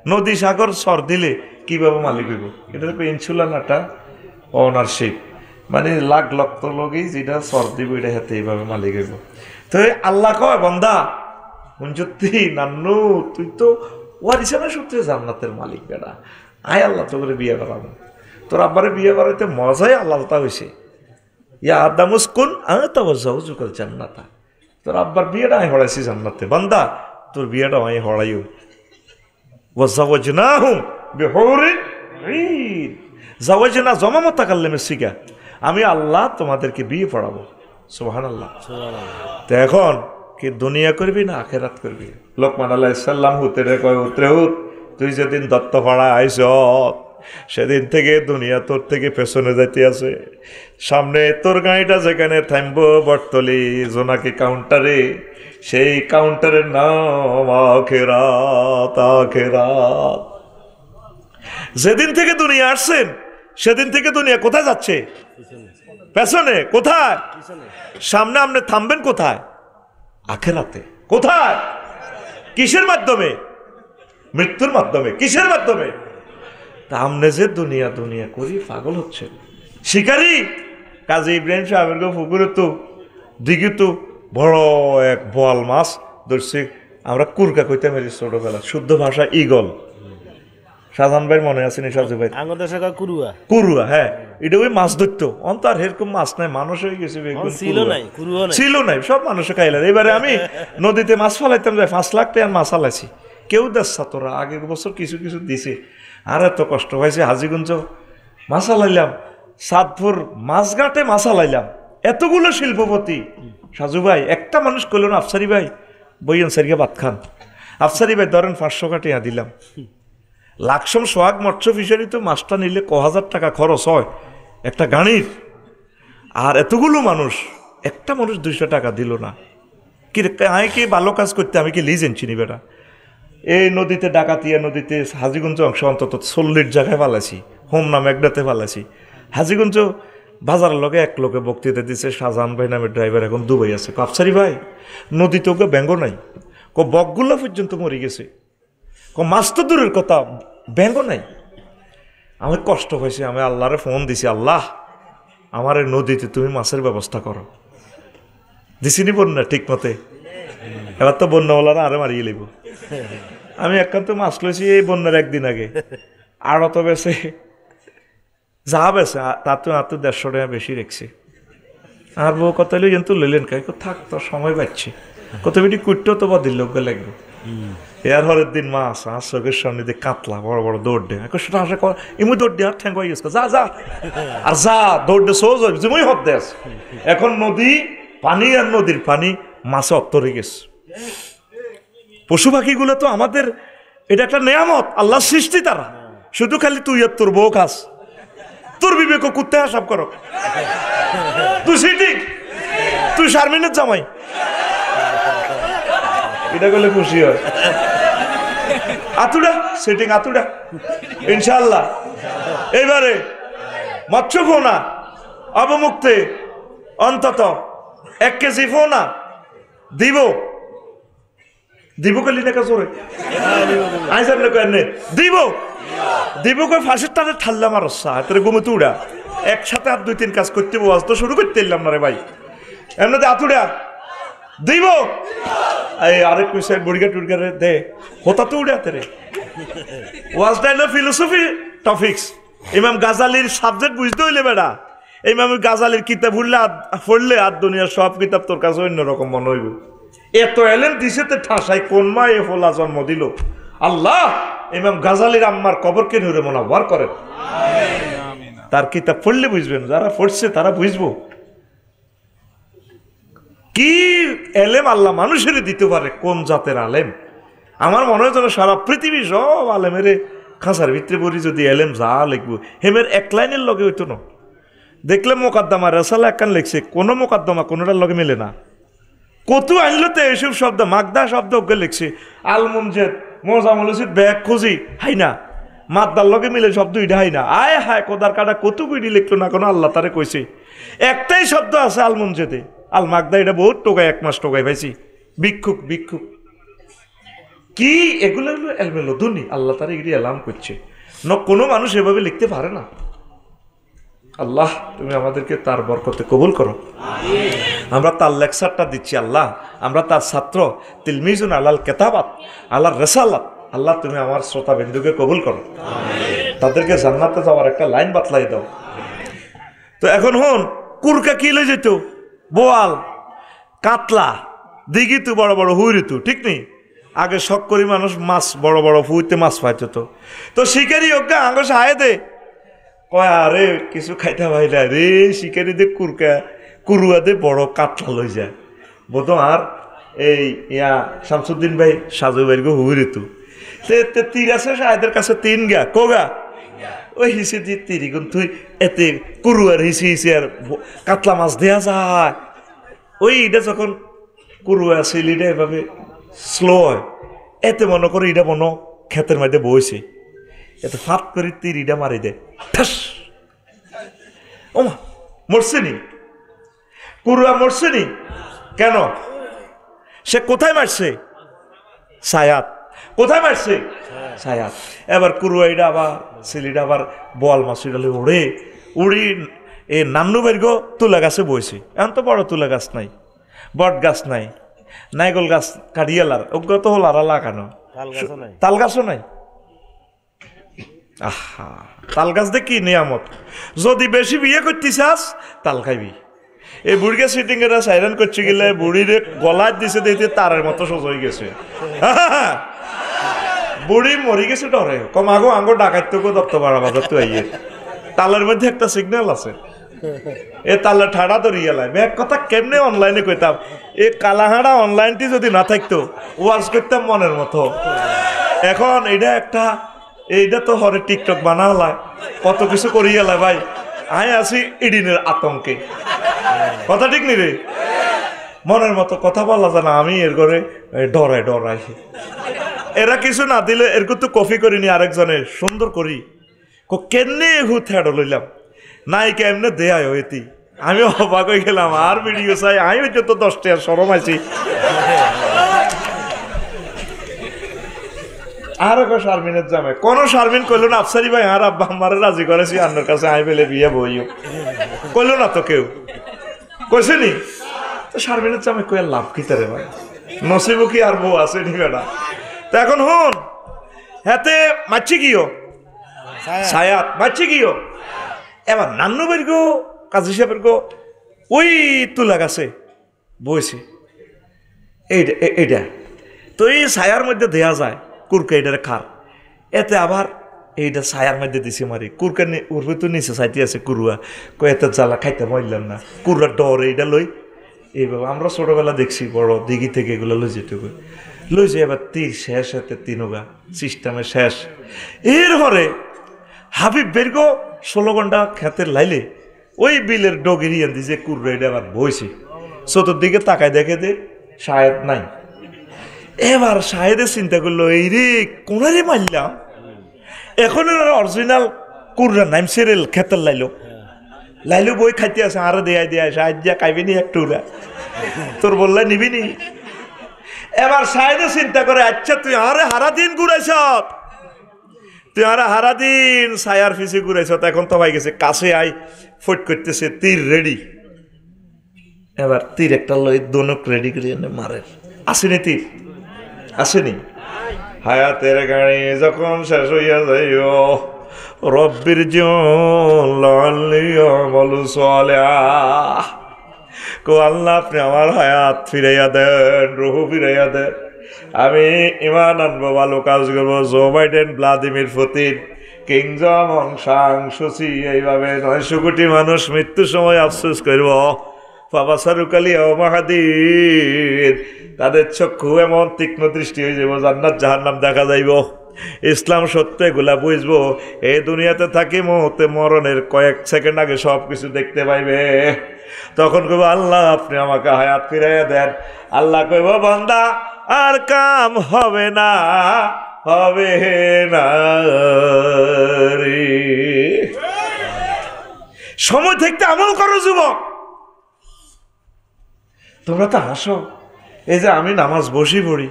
নদী সাগর সর দিলে কিভাবে মালিক হইব, এটা দেখো ইনসুলানাটা ওনারশিপ, মানে লাখ লক্ষ লগেই যেটা সর দিব এটা হাতে এইভাবে মালিক হইব। তো আল্লাহ কয় বান্দা মঞ্জুতি নান্নু তুই তো ওয়ারিসানা সূত্রে জান্নাতের মালিক বেড়া, আয় আল্লাহ তো করে বিয়ে করাবো। তোর আব্বারে বিয়ে করাইতে মজাই আল্লাহটা হয়েছে। ইয়া আদামুসকুন আতাওয়াজ্জাউজুকাল জান্নাতা, তোর আব্বার বিয়েটা আমি হড়াইছি জান্নাতে, বান্দা তোর বিয়েটা আমি হড়াইও। ওয়াজাওয়াজনাহুম বিহুরিন ঈন, জাওয়াজনা জমা মুতাকাল্লিমের সিগা, আমি আল্লাহ তোমাদেরকে বিয়ে পড়াবো। সুবহানাল্লাহ। তো এখন কি দুনিয়া করবি না আখেরাত করবি? লোকমান আলাইহিস সালাম হুতেরে কয়, উতরে হুত তুই যেদিন দত্তপাড়া আইস সেদিন থেকে দুনিয়া তোর থেকে পেছনে যাইতে আছে। সামনে তোর গাড়িটা যেখানে থামবো বটতলি জোনাকি কাউন্টারে, সেই কাউন্টারের নাম আখেরাত। আখেরাত। যেদিন থেকে দুনিয়া আসছেন সেদিন থেকে দুনিয়া কোথায় যাচ্ছে? পেছনে। কোথায়? সামনে আপনি থামবেন কোথায়? আখেরাতে। কোথায়? কিসের মাধ্যমে? মৃত্যুর মাধ্যমে। কিসের মাধ্যমে? তা আমনে যে দুনিয়া দুনিয়া করি পাগল হচ্ছে শিকারি। কাজী ইব্রাহিম সাহেবের পুকুরে তো দিকে তো বড় এক বোয়াল মাছ ধরছে, আমরা কুরকা কইতে মেরি ছোটবেলা, শুদ্ধ ভাষা ইগল। শাহজাহান ভাই মনে আছে নি? সাজু ভাই কুরুয়া। কুরুয়া, হ্যাঁ, এটা ওই মাছ ধরতো। অন্ত আর এরকম মাছ নাই, মানুষ হয়ে গেছে, ছিল নাই, সব মানুষে খাইলেন। এবারে আমি নদীতে মাছ ফেলাইতাম, যাই 5 লাখ টাকার মাছ ফেলাইছি। কেউ দেখছা তোরা আগের বছর কিছু কিছু দিছে, আর এত কষ্ট হয়েছে। হাজিগঞ্জ মাছ আলাইলাম, সাতপুর মাছঘাটে মাছ আলাইলাম, এতগুলো শিল্পপতি। সাজু ভাই একটা মানুষ কইল না, আফসারি ভাই বইয়েন সারিয়া ভাত খান। আফসারি ভাই ধরেন 500 টাকা দিলাম। লাকসম সোহাগ মৎস্য ফিশারি তো মাছটা নিলে 1000 টাকা খরচ হয় একটা গাড়ির, আর এতগুলো মানুষ একটা মানুষ 200 টাকা দিল না। কি আমি কি ভালো কাজ করতে আমি কি লিজ এনছি নি বেটা? এই নদীতে ডাকাতিয়া নদীতে হাজিগঞ্জ অংশ অন্তত 40 জায়গায় পালাইছি, হোমনা মেঘনাতে পালাইছি। হাজিগঞ্জ বাজারের লগে এক লোকে বক্তৃতা দিচ্ছে, শাহজাহান ভাই নামের ড্রাইভার এখন দুবাই আছে। আফসারি ভাই নদীতে ওকে ব্যাঙ্গ নাই, বকগুলো পর্যন্ত মরে গেছে, মাছ তো দূরের কথা ব্যাঙ্গ নাই। আমার কষ্ট হয়েছে, আমি আল্লাহরে ফোন দিছি, আল্লাহ আমার এই নদীতে তুমি মাছের ব্যবস্থা করো। দিছিনি বন্যা ঠিক মতে? এবার তো বন্যাওয়ালারা আরে মারিয়ে লিব। আমি একান্ত মাছ লইছি এই বন্যার একদিন আগে, আর অত বেছে যা বেছে তার তো 150 টাকা বেশি রেখছি। আর বউ কত লই কিন্তু লইলেন কাই, থাক তোর সময় পাচ্ছি, কত বেটি কুটতেও তো বা দিল লাগবে। এর হরের দিন মাছ আর চোখের সামনে দিয়ে কাতলা বড় বড় দৌড় দে, সেটা আশা কর এমনি দৌড় দিয়ে আর ঠ্যাং হয়ে গেছে, যা যা আর যা দৌড় দে, সোজ যেমন হত দেশ। এখন নদী পানি আর নদীর পানি মাছে অত্তরে গেছে। পশু পাখিগুলো তো আমাদের এটা একটা নেয়ামত, আল্লাহর সৃষ্টি তারা। শুধু খালি তুই আর তোর বউ খাস, তোর বিবেক কুত্তে হাসাব করো। তুই সিটি, তুই শারমিনের জামাই, এটা করলে খুশি হয়। আতুডা সেটিং আতুডা ইনশাআল্লাহ। এইবারে মৎস্য ফোনা অবমুক্তে অন্তত 1 কেজি ফোনা দিব, দিব কলি না কাজরে আইসার না কেন দিব, দিব কই ফাঁসের টানে ঠাল্লাম আর হাতের ঘুমে তুড়া একসাথে আর 2-3 কাজ করতে বস তো শুরু করতে এলাম না রে ভাই। এমনিতে আতুডা দিব, এই আরেক বিষয় বুড়িগা টুড়গারে দে হতা তো উড়াতে রে। ওয়াজ ডাইল ফিলোসফি টপিকস, ইমাম গাজালির সাবজেক্ট বুঝতে হইলে বেড়া ইমাম গাজালির কিতাব পড়লে আর দুনিয়ার সব কিতাব তোর কাছে অন্যরকম মনে হইব। এত এলেন দিছে তে ঠাসাই কোন মা এ ফোলা জন্ম দিল। আল্লাহ ইমাম গাজালির আম্মার কবরকে নূরে মুনাওয়ার করেন। তার কিতাব পড়লে বুঝবেন, যারা পড়ছে তারা বুঝবো কি এলেম আল্লাহ মানুষের দিতে পারে, কোন জাতের আলেম। আমার মনে হয় যেন সারা পৃথিবী সব আলেমের খাঁচার ভিতরে পড়ি যদি এলেম যা লিখবো হেমের এক লাইনের লগে হইতো না। দেখলে মোকাদ্দমা রেসালা একখান লিখছে, কোনো মোকাদ্দমা কোনোটার লগে মেলে না। কত আনলো তো এইসব শব্দ মাগদা শব্দ ওকে লিখছে। আলমুনজেদ মোজামুলসিদ ব্যাগ খুঁজি হাই না, মাদ্দার লগে মিলে শব্দ এটা হাই না। আয় হায় কোদার কাটা কত কুইডি লিখলো না কোনো, আল্লাহ তারে কইছে। একটাই শব্দ আছে আলমুনজেদে, আল মাগদা এটা বহুত টোকাই, 1 মাস টোকাই পাইছি। ভিক্ষুক ভিক্ষুক কি এগুলো হলো এলমেলো দুনি, আল্লাহ তারা এগুলি এলাম করছে না, কোনো মানুষ এভাবে লিখতে পারে না। আল্লাহ তুমি আমাদেরকে তার বরকতে কবুল করো। আমরা তার লেকচারটা দিচ্ছি আল্লাহ, আমরা তার ছাত্র, তিলমিজুন আলাল কেতাবাত আল্লাহর রেসালাত। আল্লাহ তুমি আমার শ্রোতা বিন্দুকে কবুল করো, তাদেরকে জান্নাতে যাওয়ার একটা লাইন বাতলাই দাও। তো এখন হন কুরকা কি লই যেত, বোয়াল কাতলা দিঘি তো বড় বড় হুই ঋতু, ঠিক নেই? আগে শখ করি মানুষ মাছ বড় বড় ফুইতে মাছ পাইতো। তো শিকারি অজ্ঞা আঙ্গ সাহায্য দে কয় আরে কিছু খাইতে পাই না রে, শিকারি দে কুরকা কুরুয়া দে বড় কাতলা লই যায় বোধ। আর এই ইয়া শামসুদ্দিন ভাই সাজু ভাই গো হুই ঋতু তীর আছে সাহেদের কাছে 3 গা কোগা ওই হিসে দিয়ে 3 গুণ তুই এতে কুরুয়ার হিসি হিসি আর কাতলা মাছ দেয়া যায়। ওই এটা যখন কুরুয়া সিলিটা এভাবে স্লো হয়, এতে মনে করে এটা মনে ক্ষেতের মধ্যে বইছে, এতে ফাট করে তীর ইটা মারি দেয় ঠাস। ও মা মরছে নি, কুরুয়া মরছে নি কেন? সে কোথায় মারছে? সায়াত। কোথায় মারছে? সায়াত। এবার কুরুয়া এটা আবার সিলিটা আবার বল মাছ ডালে উড়ে উড়ি এ নান্নু বের গো তুলা গাছে বইছে। এখন তো বড় তুলা গাছ নাই, বট গাছ নাই, নাইগল গাছ কাটিয়ালার অজ্ঞত হল আর লাগানো, তাল গাছও নাই। আহা তাল গাছ দে কি নিয়ামত, যদি বেশি বিয়ে করতে চাস তাল খাইবি। এই বুড়িকে সিটিং এরা সাইরেন করছে গেলে বুড়ির গলায় দিছে দিতে তারের মতো সোজ হয়ে গেছে। বুড়ি মরি গেছে ডরে কম আগো আঙ্গো ডাকাইত দপ্ত বাড়া বাজার তো আইয়ে তালের মধ্যে একটা সিগন্যাল আছে, এ তালে ঠাড়া ধরিয়ে লাই। এক কথা কেমনে অনলাইনে কইতাম, এই কালাহাড়া অনলাইনটি যদি না থাকতো ওয়াজ করতাম মনের মতো। এখন এটা একটা এইটা তো হরে টিকটক বানালায় কত কিছু করিয়ে লাই ভাই। আয় আছি ইডিনের আতঙ্কে, কথা ঠিক নি রে? মনের মতো কথা বলা যায় না, আমি এর ঘরে ডরাই ডরাই। এরা কিছু না দিলে এর তো কফি করিনি আরেকজনের সুন্দর করি কেমনে হু থেড় লইলাম নাই কেমনে দেয় হইতি। আমি অবাক হয়ে গেলাম, আর ভিডিও চাই আমি হইতে তো 10 টাকা সরম আছি। আর শারমিনের জামে কোন শারমিন কইলো না আফসারি ভাই আর আব্বা আমারে রাজি করেছি আপনার কাছে আই বেলে বিয়ে বইও কইলো না তো কেউ, কইছে নি? তো শারমিনের জামে কই লাভ কি তারে ভাই, নসিব কি আর বউ আছে নি বেটা। তো এখন হন হাতে মাছি কিও সায়াত মাছি কিও। এবার নান্নু বের গো কাজী সাহেবের গো ওই তুলা গাছে বইছে এইটা এইটা। তো এই ছায়ার মধ্যে দেয়া যায় কুরকা এটারে খার, এতে আবার এইটা ছায়ার মধ্যে দিছে মারি কুরকা উর্বে তো নিচে সাইতে আছে কুরুয়া কই এত জ্বালা খাইতে মরলাম না। কুরুয়ার ডর এইটা লই এইভাবে আমরা ছোটবেলা দেখছি বড় দিঘি থেকে এগুলো লই যেতে লই যে এবার তীর শেষ হাতে 3 গা সিস্টেমে শেষ। এর হরে হাবিব বেরগো 16 ঘন্টা খেতের লাইলে ওই বিলের ডগিরি আনদি যে কুরুয়া এটা আবার বইছে, চতুর্দিকে তাকায় দেখে দে শায়দ নাই। এবার শাহেদের চিন্তা করলো এই রে কোনারে মারলাম, এখন অরিজিনাল কুররা নাইম সেরেল খেতের লাইলো বই খাইতে আছে আরো দেয়াই দেয় শাহেদ দিয়া খাইবি নি একটু তোর বললে নিবি নি। এবার শাহেদে চিন্তা করে আচ্ছা তুই আরে হারা দিন ঘুরাইছ, তুই আরে হারা দিন ছায়ার ফিসে ঘুরাইছ, এখন তো ভাই গেছে কাছে আই ফট করতেছে তীর রেডি। এবার তীর একটা লই দনক রেডি করে মারে, আসেনি তীর আসেনি। হায়াতের গাড়ি যখন শেষ হইয়া যাইও রব্বির জিউন লাআল্লি আমালু সালিহা। কো আল্লাহ আপনি আমার হায়াত ফিরাইয়া দেন, রুহু ফিরাইয়া দেন, আমি ইমান আনবো, ভালো কাজ করবো। Joe Biden, Vladimir Putin, Kim Jong San Suu Kyi, এইভাবে 900 কোটি মানুষ মৃত্যুর সময় আফসোস করব। বাবা সারুকালি মাহাদির, তাদের চক্ষু এমন তীক্ষ্ণ দৃষ্টি হয়ে যাব, জান্নাত জাহান্নাম দেখা যাইব, ইসলাম সত্য এগুলা বুঝবো। এই দুনিয়াতে থাকি মুহূর্তে মরণের কয়েক সেকেন্ড আগে সব কিছু দেখতে পাইবে। তখন কইব আল্লাহ আপনি আমাকে হায়াত ফিরাইয়া দেন। আল্লাহ কইব বান্দা আর কাম হবে না, হবে না রে। সময় থাকতে আমল করো যুবক। তোমরা তো হাসো, এই যে আমি নামাজ বসি পড়ি,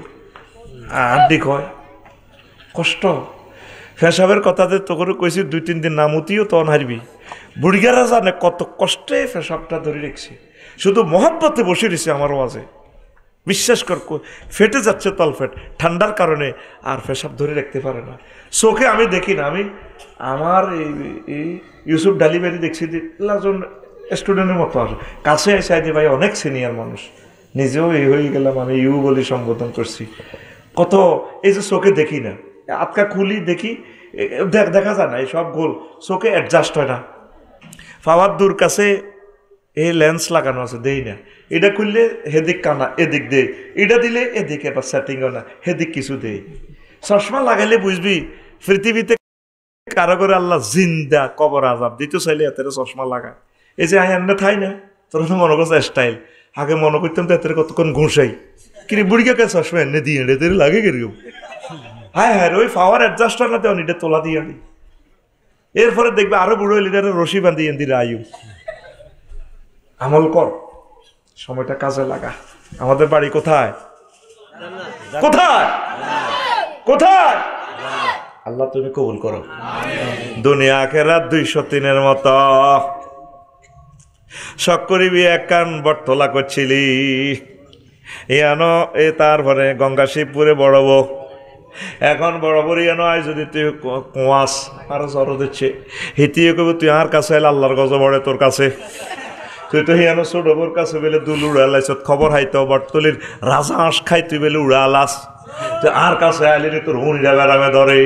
আড্ডি কয় কষ্ট। ফেসাবের কথাতে তো করে কইছি 2-3 দিন নামতিও তখন হারবি। বুড়িগারা জানে কত কষ্টে ফেসাবটা ধরে রেখেছি, শুধু মহব্বতে বসে রয়েছে আমার ওয়াজে। বিশ্বাস কর ফেটে যাচ্ছে তলফেট ঠান্ডার কারণে, আর ফেসাব ধরে রাখতে পারে না। চোখে আমি দেখি না, আমি আমার এই ইউসুফ ডালিবাড়ি দেখছি একজন স্টুডেন্টের মতো আসে, কাছে এসে ভাই অনেক সিনিয়র মানুষ, নিজেও এই হয়ে গেলাম, আমি ইউ বলে সম্বোধন করছি। কত এই যে চোখে দেখি না, আটকা খুলি দেখি দেখা যায় না, এই সব গোল চোখে অ্যাডজাস্ট হয় না। পাওয়ার দূর কাছে এই লেন্স লাগানো আছে, দেই না। এটা খুললে হেদিক কানা এদিক দেই, এটা দিলে এদিক এবার সেটিং হয় না, হেদিক কিছু দেই। চশমা লাগাইলে বুঝবি পৃথিবীতে কারো করে আল্লাহ জিন্দা কবর আজাব দিতে চাইলে এতের চশমা লাগায়। এই যে আয়ান্না থাই না, তোর তো মনে করছে স্টাইল, আগে মনে করতাম তো এতের কতক্ষণ ঘুষাই, কিন্তু বুড়ি কাকে চশমা এনে দিয়ে এদের লাগে কিরকম। হ্যাঁ হ্যাঁ, ওই পাওয়ার অ্যাডজাস্ট হয় না, তেমন এটা তোলা দিয়ে আনি। এরপরে দেখবে আরো বুড়ো লিডারে রশি বাঁধিয়ে দিলে আয়ু। আমল কর, সময়টা কাজে লাগা। আমাদের বাড়ি কোথায়? কোথায়? কোথায়? আল্লাহ তুমি কবুল করো। দুনিয়া আখেরাত 203-এর মতো শখ করিবি এক কান বটতলা করছিলি, ইয়ানো এ তারপরে গঙ্গা শিবপুরে বড় বউ, এখন বড় বড় ইয়ানো আয় যদি তুই কুয়াস আরো জড়ো দিচ্ছে, হিতিয়ে কবি তুই আর কাছে এলে আল্লাহর গজ বড়ে তোর কাছে। তুই তো হিয়ানো ছোট বোর কাছে বেলে দুল উড়ালাইছ, খবর হাইতো বটতলির রাজা আঁশ খাই তুই বেলে উড়ালাস, তুই আর কাছে আইলি তোর হুঁড়িরা বেড়ামে ধরে।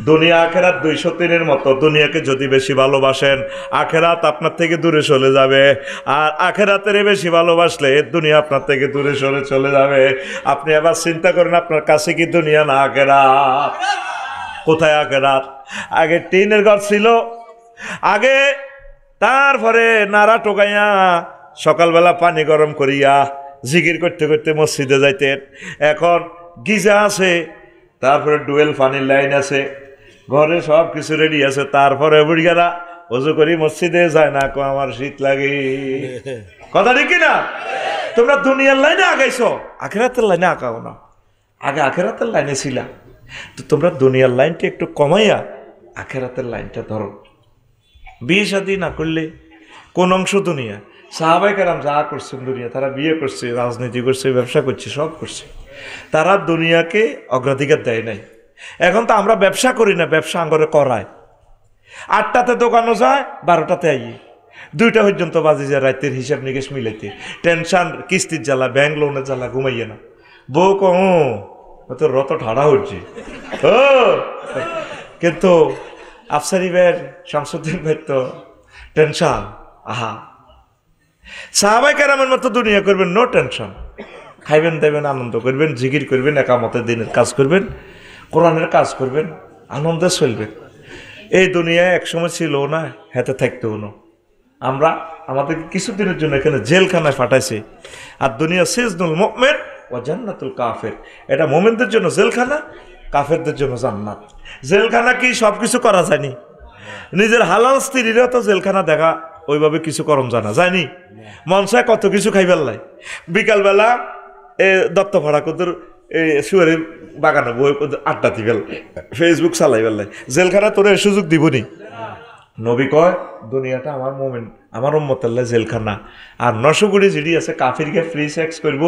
দুনিয়া আখেরাত 203-এর মতো। দুনিয়াকে যদি বেশি ভালোবাসেন, আখেরাত আপনার থেকে দূরে চলে যাবে, আর আখেরাতের বেশি ভালোবাসলে দুনিয়া আপনার থেকে দূরে সরে চলে যাবে। আপনি আবার চিন্তা করেন আপনার কাছে কি দুনিয়া না আখেরাত? কোথায় আখেরাত? আগে টিনের ঘর ছিল, আগে তারপরে নাড়া টোকাইয়া সকালবেলা পানি গরম করিয়া জিকির করতে করতে মসজিদে যাইতেন। এখন গিজা আছে, তারপরে ডুয়েল পানির লাইন আছে, ঘরে সব কিছু রেডি আছে, তারপরে বুড়িয়ারা অজু করি মসজিদে যায় না, আমার শীত লাগে। কথা ঠিক না? তোমরা দুনিয়ার লাইনে আগাইছো, আখেরাতের লাইনে আগাও না। আগে আখেরাতের লাইনে ছিলা, তো তোমরা দুনিয়ার লাইনটা একটু কমাইয়া আখেরাতের লাইনটা ধরো। বিয়ে শাদী না করলে কোন অংশ দুনিয়া? সাহাবায়ে কেরাম যা করছেন দুনিয়া, তারা বিয়ে করছে, রাজনীতি করছে, ব্যবসা করছে, সব করছে, তারা দুনিয়াকে অগ্রাধিকার দেয় নাই। এখন তো আমরা ব্যবসা করি না, ব্যবসা আঙ্গরে করায়। 8টাতে দোকানও যায়, 12টাতে আইয়ে 2টা পর্যন্ত বাজে যায় রাতের হিসাব নিকেশ মিলাইতে। টেনশন, কিস্তির জ্বালা, ব্যাংক লোনের জ্বালা, ঘুমাইয়ে না। বউ তো রত ঠাড়া হচ্ছে ও, কিন্তু আফসারি ভাইয়ের, শামসুদ্দিন ভাই তো টেনশন। আহা, সাহাবায়ে কেরামের মতো দুনিয়া করবেন, নো টেনশন। খাইবেন দেবেন, আনন্দ করবেন, জিকির করবেন, একামতের দিনের কাজ করবেন, কোরআনের কাজ করবেন, আনন্দে চলবেন। এই দুনিয়ায় একসময় ছিল না, হাতে থাকতেও না। আমরা আমাদেরকে কিছুদিনের জন্য এখানে জেলখানায় পাঠাইছে। আর দুনিয়া সিজনুল মুমিন ওয়া জান্নাতুল কাফির, এটা মুমিনদের জন্য জেলখানা, কাফেরদের জন্য জান্নাত। জেলখানা কি সব কিছু করা যায়নি? নিজের হালাল স্ত্রীরও তো জেলখানা দেখা ওইভাবে কিছু করম জানা যায়নি। মনসায় কত কিছু খাই ফেললাই, বিকালবেলা দত্ত ভাড়া কদর শুয়ারের বাগানে বই আড্ডা দি ফেল, ফেসবুক চালাই ফেললাই। জেলখানা তোর সুযোগ দিবনি। নবী কয় দুনিয়াটা আমার মুমিন, আমার উম্মতাল্লাহ জেলখানা আর 900 কোটি জিডি আছে কাফিরকে ফ্রি সেক্স করব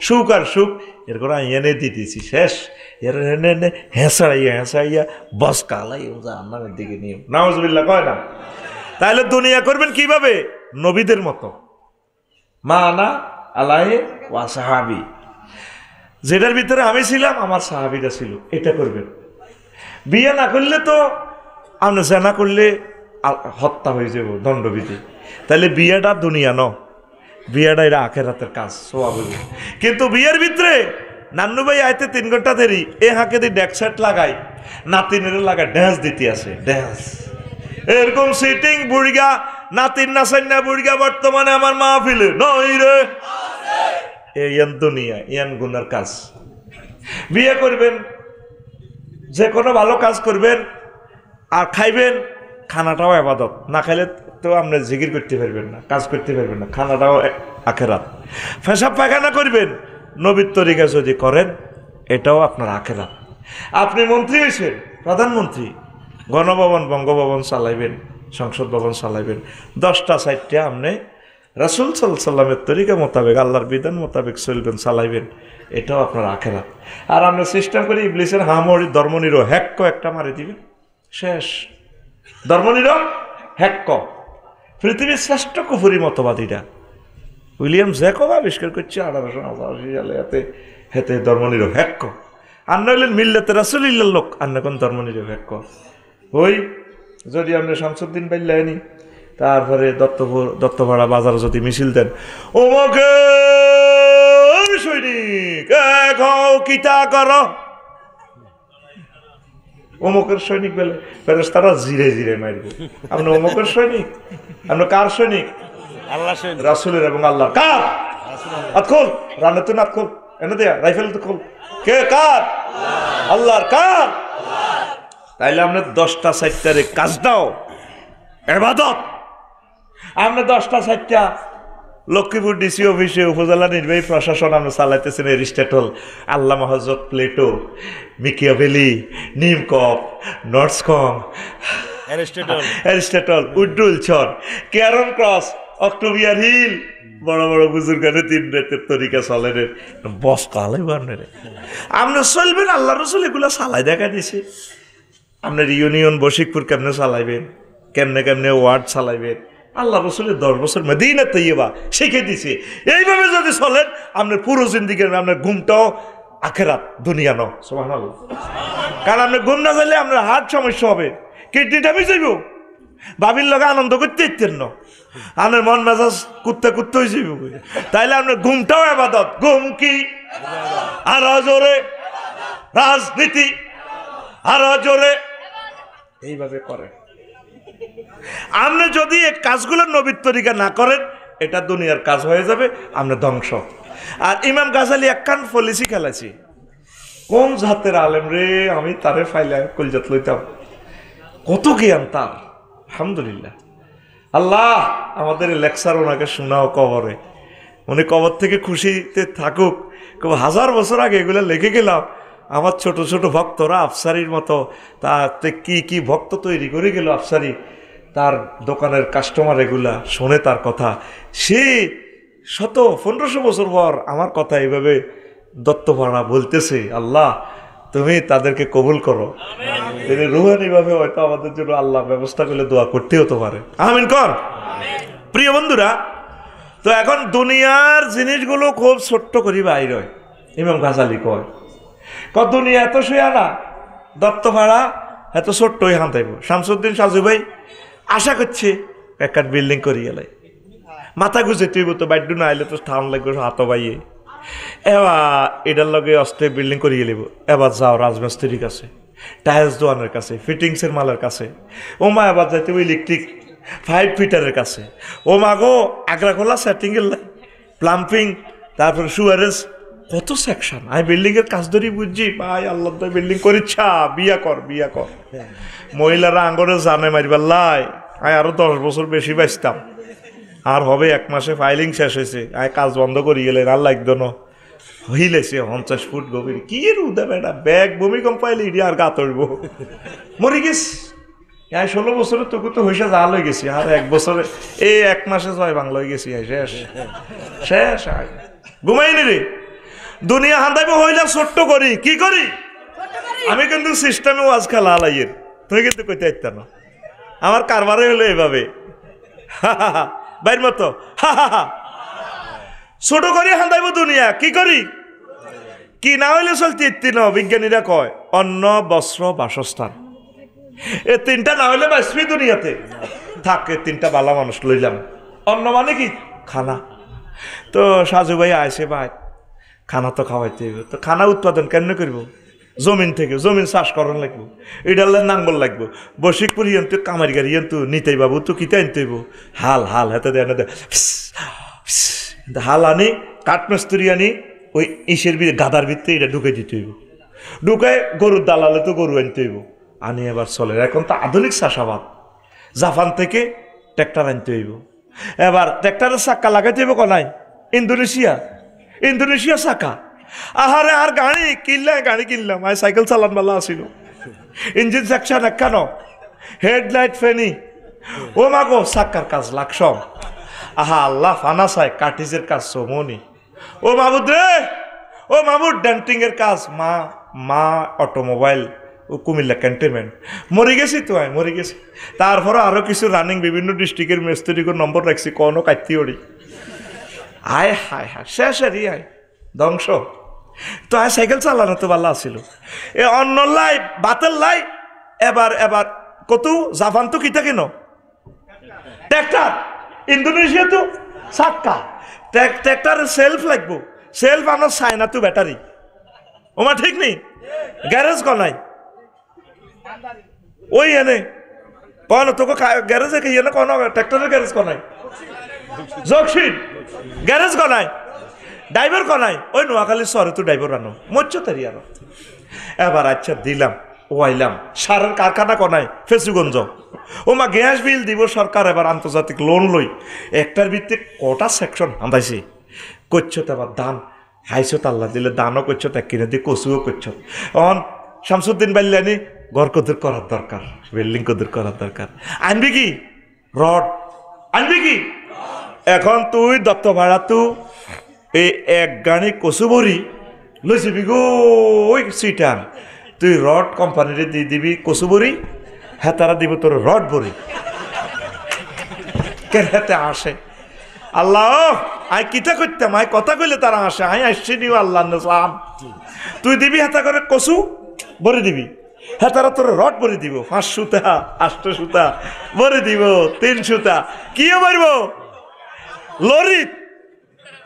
সুখ আর সুখ এর করে এনে দিতেছি শেষ এর এনে হেঁসাইয়া বস কালাই জান্নাতের দিকে নিয়ে নাউজুবিল্লাহ কয় না। তাহলে দুনিয়া করবেন কিভাবে? নবীদের মতো মা আনা আলাহে ওয়া সাহাবি, যেটার ভিতরে আমি ছিলাম আমার সাহাবিরা ছিল, এটা করবেন। বিয়ে না করলে তো আমরা জেনা করলে হত্যা হয়ে যাব দণ্ডবিধি, তাহলে বিয়েটা দুনিয়া ন, বিয়েটা এটা আখেরাতের কাজ সোয়াবলি। কিন্তু বিয়ের ভিতরে নান্নু ভাই আইতে 3 ঘন্টা দেরি এ হাঁকে দিয়ে ডেক সেট লাগাই নাতিনের লাগায় ড্যান্স দিতে আছে ড্যান্স এরকম সিটিং বুড়িগা নাতিন নাসান্না বুড়িগা বর্তমানে আমার মাহফিলে নই রে ইয়ান দুনিয়া ইয়ান গুনার কাজ। বিয়ে করবেন যে কোনো ভালো কাজ করবেন আর খাইবেন খানাটাও ইবাদত, না খাইলে তো আপনি জিকির করতে পারবেন না, কাজ করতে পারবেন না, খানাটাও আখেরাত। পেশাব পায়খানা করবেন নবীর তরিকা যদি করেন এটাও আপনার আখেরাত। আপনি মন্ত্রী হয়েছেন প্রধানমন্ত্রী, গণভবন বঙ্গভবন চালাইবেন, সংসদ ভবন চালাইবেন, 10টা 4টা আপনি রাসূল সাল্লাল্লাহু আলাইহি ওয়াসাল্লামের তরিকা মোতাবেক আল্লাহর বিধান মোতাবেক চলবেন চালাইবেন, এটাও আপনার আখেরাত। আর আপনি সিস্টেম করে ইবলিসের হামরি ধর্মনিরো হ্যাক্ক একটা মারি দিবেন শেষ। ধর্মনিরো হ্যাক্ক পৃথিবীর শ্রেষ্ঠ কুফরি মতবাদীরা উইলিয়াম জ্যাকব আবিষ্কার করছে 1888 সালে, হেতে ধর্মনিরো হ্যাক্ক। আর নইলেন মিল্লাতে রাসূলিল্লাহর লোক আর না কোন ধর্মনিরো হ্যাক্ক। ওই যদি আপনি শামসুদ্দিন বাইল্লানি তারপরে দত্তপাড়া বাজারে যদি মিছিল দেন ওমকে সৈনিক কিতা কর, অমুকের সৈনিক বলে ফেরেশতারা জিরে জিরে মারব। আপনি অমুকের সৈনিক, আপনি কার সৈনিক? আল্লাহ সৈনিক, রাসূলের এবং আল্লাহর। কার? আতখোল রান্না তো নাত খোল এনে দেয়া রাইফেল তো খোল, কে কার? আল্লাহর। কার? তাইলে আপনি 10টা 4টারে কাজ দাও ইবাদত। আপনি 10টা 4টা লক্ষ্মীপুর ডিসি অফিসে উপজেলা নির্বাহী প্রশাসন আমরা চালাইতেছেন এরিস্টটল, আল্লামা হযরত প্লেটো, মিকিয়াভেলি, নিমকপ, নর্সকম, এরিস্টটল, উডুলছন, ক্যারন ক্রস, অক্টোবিয়ার হিল, বড় বড় বুজুর্গানে 3 রাতের তরিকা চলে রে বস কালে বানে রে। আপনি চলবেন আল্লাহ রসুল এগুলা চালাই দেখা দিছে। আপনার ইউনিয়ন বশিকপুর কেমনে চালাইবেন, কেমনে কেমনে ওয়ার্ড চালাইবেন, আল্লাহ রসুলের 10 বছর মদিনা তৈয়বা শিখে দিছে। এইভাবে যদি চলেন আপনার পুরো জিন্দিগি আপনার ঘুমটাও আখেরাত দুনিয়া ন সুবহানাল্লাহ। কারণ আপনি ঘুম না চাইলে আপনার হার্ট সমস্যা হবে, কিডনিটা আমি যাইব, বাবির লগে আনন্দ করতে ইচ্ছেন না, আপনার মন মেজাজ কুত্তে কুত্তে হয়ে যাইব। তাইলে আপনার ঘুমটাও ইবাদত। ঘুম কি? আর জোরে রাজনীতি, আর জোরে এইভাবে করে। আপনি যদি এই কাজগুলো নবীর তরিকা না করেন এটা দুনিয়ার কাজ হয়ে যাবে, আপনি ধ্বংস। আর ইমাম গাজালি একখান পলিসি খেলাইছি, কোন জাতের আলেম রে, আমি তারে ফাইলে কলজাত লইতাম, কত জ্ঞান তার, আলহামদুলিল্লাহ। আল্লাহ আমাদের লেকচার ওনাকে শোনাও কবরে, উনি কবর থেকে খুশিতে থাকুক। 1000 বছর আগে এগুলো লিখে গেলাম, আমার ছোট ছোট ভক্তরা আফসারির মতো তাতে কি কি ভক্ত তৈরি করে গেল আফসারি, তার দোকানের কাস্টমার এগুলা শোনে তার কথা, সে 1500 বছর পর আমার কথা এইভাবে দত্তপাড়া বলতেছে। আল্লাহ তুমি তাদেরকে কবুল করো, রুহানি ভাবে হয়তো আমাদের জন্য আল্লাহ ব্যবস্থা করলে দোয়া করতে হতে পারে, আমিন কর। প্রিয় বন্ধুরা, তো এখন দুনিয়ার জিনিসগুলো খুব ছোট্ট করি বাইর হয়। ইমাম গাজালি কয় দুনিয়া এত শুয়া না, দত্তপাড়া এত ছোট্টই হান থাকবো। শামসুদ্দিন সাজু ভাই আশা করছে একটা বিল্ডিং করি গেলে মাথা গুজে তুই তো বাড্ডু না আইলে তো স্থান লাগবে হাত বাইয়ে, এবার এটার লগে অস্তে বিল্ডিং করিয়ে নেব। এবার যাও রাজমিস্ত্রির কাছে, টাইলস দোয়ানের কাছে, ফিটিংসের মালের কাছে, ও মা এবার যাইতে ইলেকট্রিক 5 ফিটারের কাছে, ও মা গো আগ্রা খোলা সেটিংয়ের প্লাম্পিং, তারপরে সুয়ারেজ, কত সেকশন। আমি বিল্ডিং এর কাজ ধরি বুঝছি ভাই, আল্লাহ তো বিল্ডিং করিচ্ছা, বিয়া কর বিয়া কর। মহিলারা আঙ্গরে জানে মারিবার লাই, আমি আরো 10 বছর বেশি বাঁচতাম, আর হবে 1 মাসে ফাইলিং শেষ হয়েছে, আমি কাজ বন্ধ করি গেলে আর লাগতো না, হিলেছে 50 ফুট গভীর। কি এর উদা বেটা, ব্যাগ ভূমিকম্প পাইলে ইডি আর গা তরব, মরি গেছ এই 16 বছরে তোকে তো হইসা জাল হয়ে গেছি, আর 1 বছরে এই 1 মাসে জয় বাংলা হয়ে গেছি। শেষ শেষ ঘুমাইনি রে। দুনিয়া হান্দাইব হইলা ছোট্ট করি, কি করি আমি কিন্তু সিস্টেমে ওয়াজ খেলা আলাইয়ের, তুই কিন্তু কইতে পারত না। আমার কারবারে হলো এভাবে বাইর মতো ছোট করি হান্দাইব দুনিয়া, কি করি কি না হইলে চলতে ইত্তি ন। বিজ্ঞানীরা কয় অন্ন বস্ত্র বাসস্থান, এ 3টা না হইলে বাঁচবি দুনিয়াতে। থাকে 3টা বালা মানুষ লইলাম। অন্ন মানে কি খানা। তো সাজু ভাই আইসে ভাই খানা তো খাওয়াইতে হইব, তো খানা উৎপাদন কেন করব? জমিন থেকে, জমিন চাষ করার লাগবো, এটালে নাঙ্গল লাগবো, বসিকপুর ইয়ন্তু কামারি গাড়ি ইয়ন্তু নিতেই বাবু তো কিতা আনতে হইব? হাল হাল হাতে দেয় না দে, হাল আনি কাঠমেস্তুরি আনি ওই ইসের গাদার ভিতরে এটা ঢুকে দিতে হইব। ঢুকায় গরুর দালালে তো গরু আনতে হইব, আনি এবার চলে। এখন তো আধুনিক চাষাবাদ, জাপান থেকে ট্র্যাক্টর আনতে হইব। এবার ট্র্যাক্টরের চাক্কা লাগাইতে হইব কনাই ইন্দোনেশিয়া চাকা। আহারে আর গাড়ি কিনলাম আর সাইকেল চালান বালা আসিল, ইঞ্জিন সেকশন একখানো, হেডলাইট ফেনি, ও মাগো চাক্কার কাজ লাকসম। আহা আল্লাহ ফানা চাই কার্টিজের কাজ সমনি। ও মাহবুদ রে, ও মাহবুদ ডেন্টিং এর কাজ, মা অটোমোবাইল, ও কুমিল্লা ক্যান্টনমেন্ট। মরে গেছি তো মরে গেছি। তারপরে আরো কিছু রানিং বিভিন্ন ডিস্ট্রিক্টের মিস্ত্রিকে নম্বর রাখছি, কোনো কাটতি ওড়ি আয় হায় হায় শেষ আরি আয় ধ্বংস। তো আয় সাইকেল চালানো তো ভালো আসছিল। এ অন্য লাই বাতের লাই এবার কত জাপান তো কিতা কেন ট্র্যাক্টর, ইন্দোনেশিয়া তো চাক্কা, ট্র্যাক্টরের সেলফ লাগবো, সেলফ আমরা চায়না তো ব্যাটারি। ওমা ঠিক নেই, গ্যারেজ কনাই ওই এনে কন তোকে গ্যারেজে কে এনে কন ট্র্যাক্টরের গ্যারেজ কনাই, জকশিন গ্যারেজ কনাই, ড্রাইভার কনাই ওই নোয়াখালী শহরে তো ড্রাইভার আনো মজ্জা তারি আনো। এবার আচ্ছা দিলাম ও আইলাম সারের কারখানা কনাই ফেসুগঞ্জ। ও মা গ্যাস বিল দিব সরকার, এবার আন্তর্জাতিক লোন লই একটার ভিত্তিতে কটা সেকশন আন্দাইছি করছো। তো আবার দান হাইছো আল্লাহ দিলে দানও করছো, তা কিনে দিয়ে কচুও করছো। অন শামসুদ্দিন বাল্যানি ঘর কদর করার দরকার, বিল্ডিং কদর করার দরকার। আনবি কি রড, আনবি কি? এখন তুই দত্ত ভাড়া তু এই 1 গাড়ি কচু বড়ি লইছিবি গো ওই সিটান, তুই রড কোম্পানিরে দিয়ে দিবি কচু বড়ি, হ্যাঁ তারা দিব তোর রড বড়ি। কেন হাতে আসে আল্লাহ আই কিতা করতাম, আই কথা কইলে তারা আসে, আই আসছি নিও আল্লাহ নাম। তুই দিবি হাতা করে কচু বড়ি দিবি, হ্যাঁ তারা তোর রড বড়ি দিব, 5 সুতা 8 সুতা বড়ি দিব, 3 সুতা কিও মারব লরি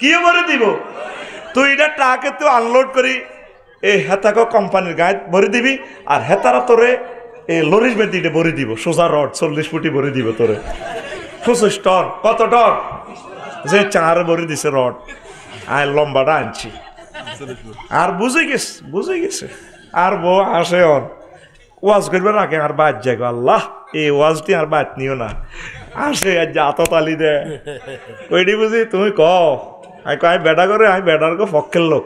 কিও বড়ি দিব। তুই এটা ট্রাকে তুই আনলোড করি এই হেতাকো কোম্পানির গায়ে ভরে দিবি, আর হেতারা তোরে এই লরির বেদিটা ভরে দিব, সোজা রড 40 ফুটি ভরে দিব তোরে 25 টন। কত টন? যে 4 ভরে দিছে রড, আয় লম্বাটা আনছি। আর বুঝে গেছে আর বউ আসে অন ওয়াজ করবার আগে আর বাদ যাগো আল্লাহ এই ওয়াজটি আর বাদ নিও না, আসে আর যা তালি দে কইডি বুঝি তুমি কও আই কয় বেটা করে, আমি বেটার কো পক্ষের লোক,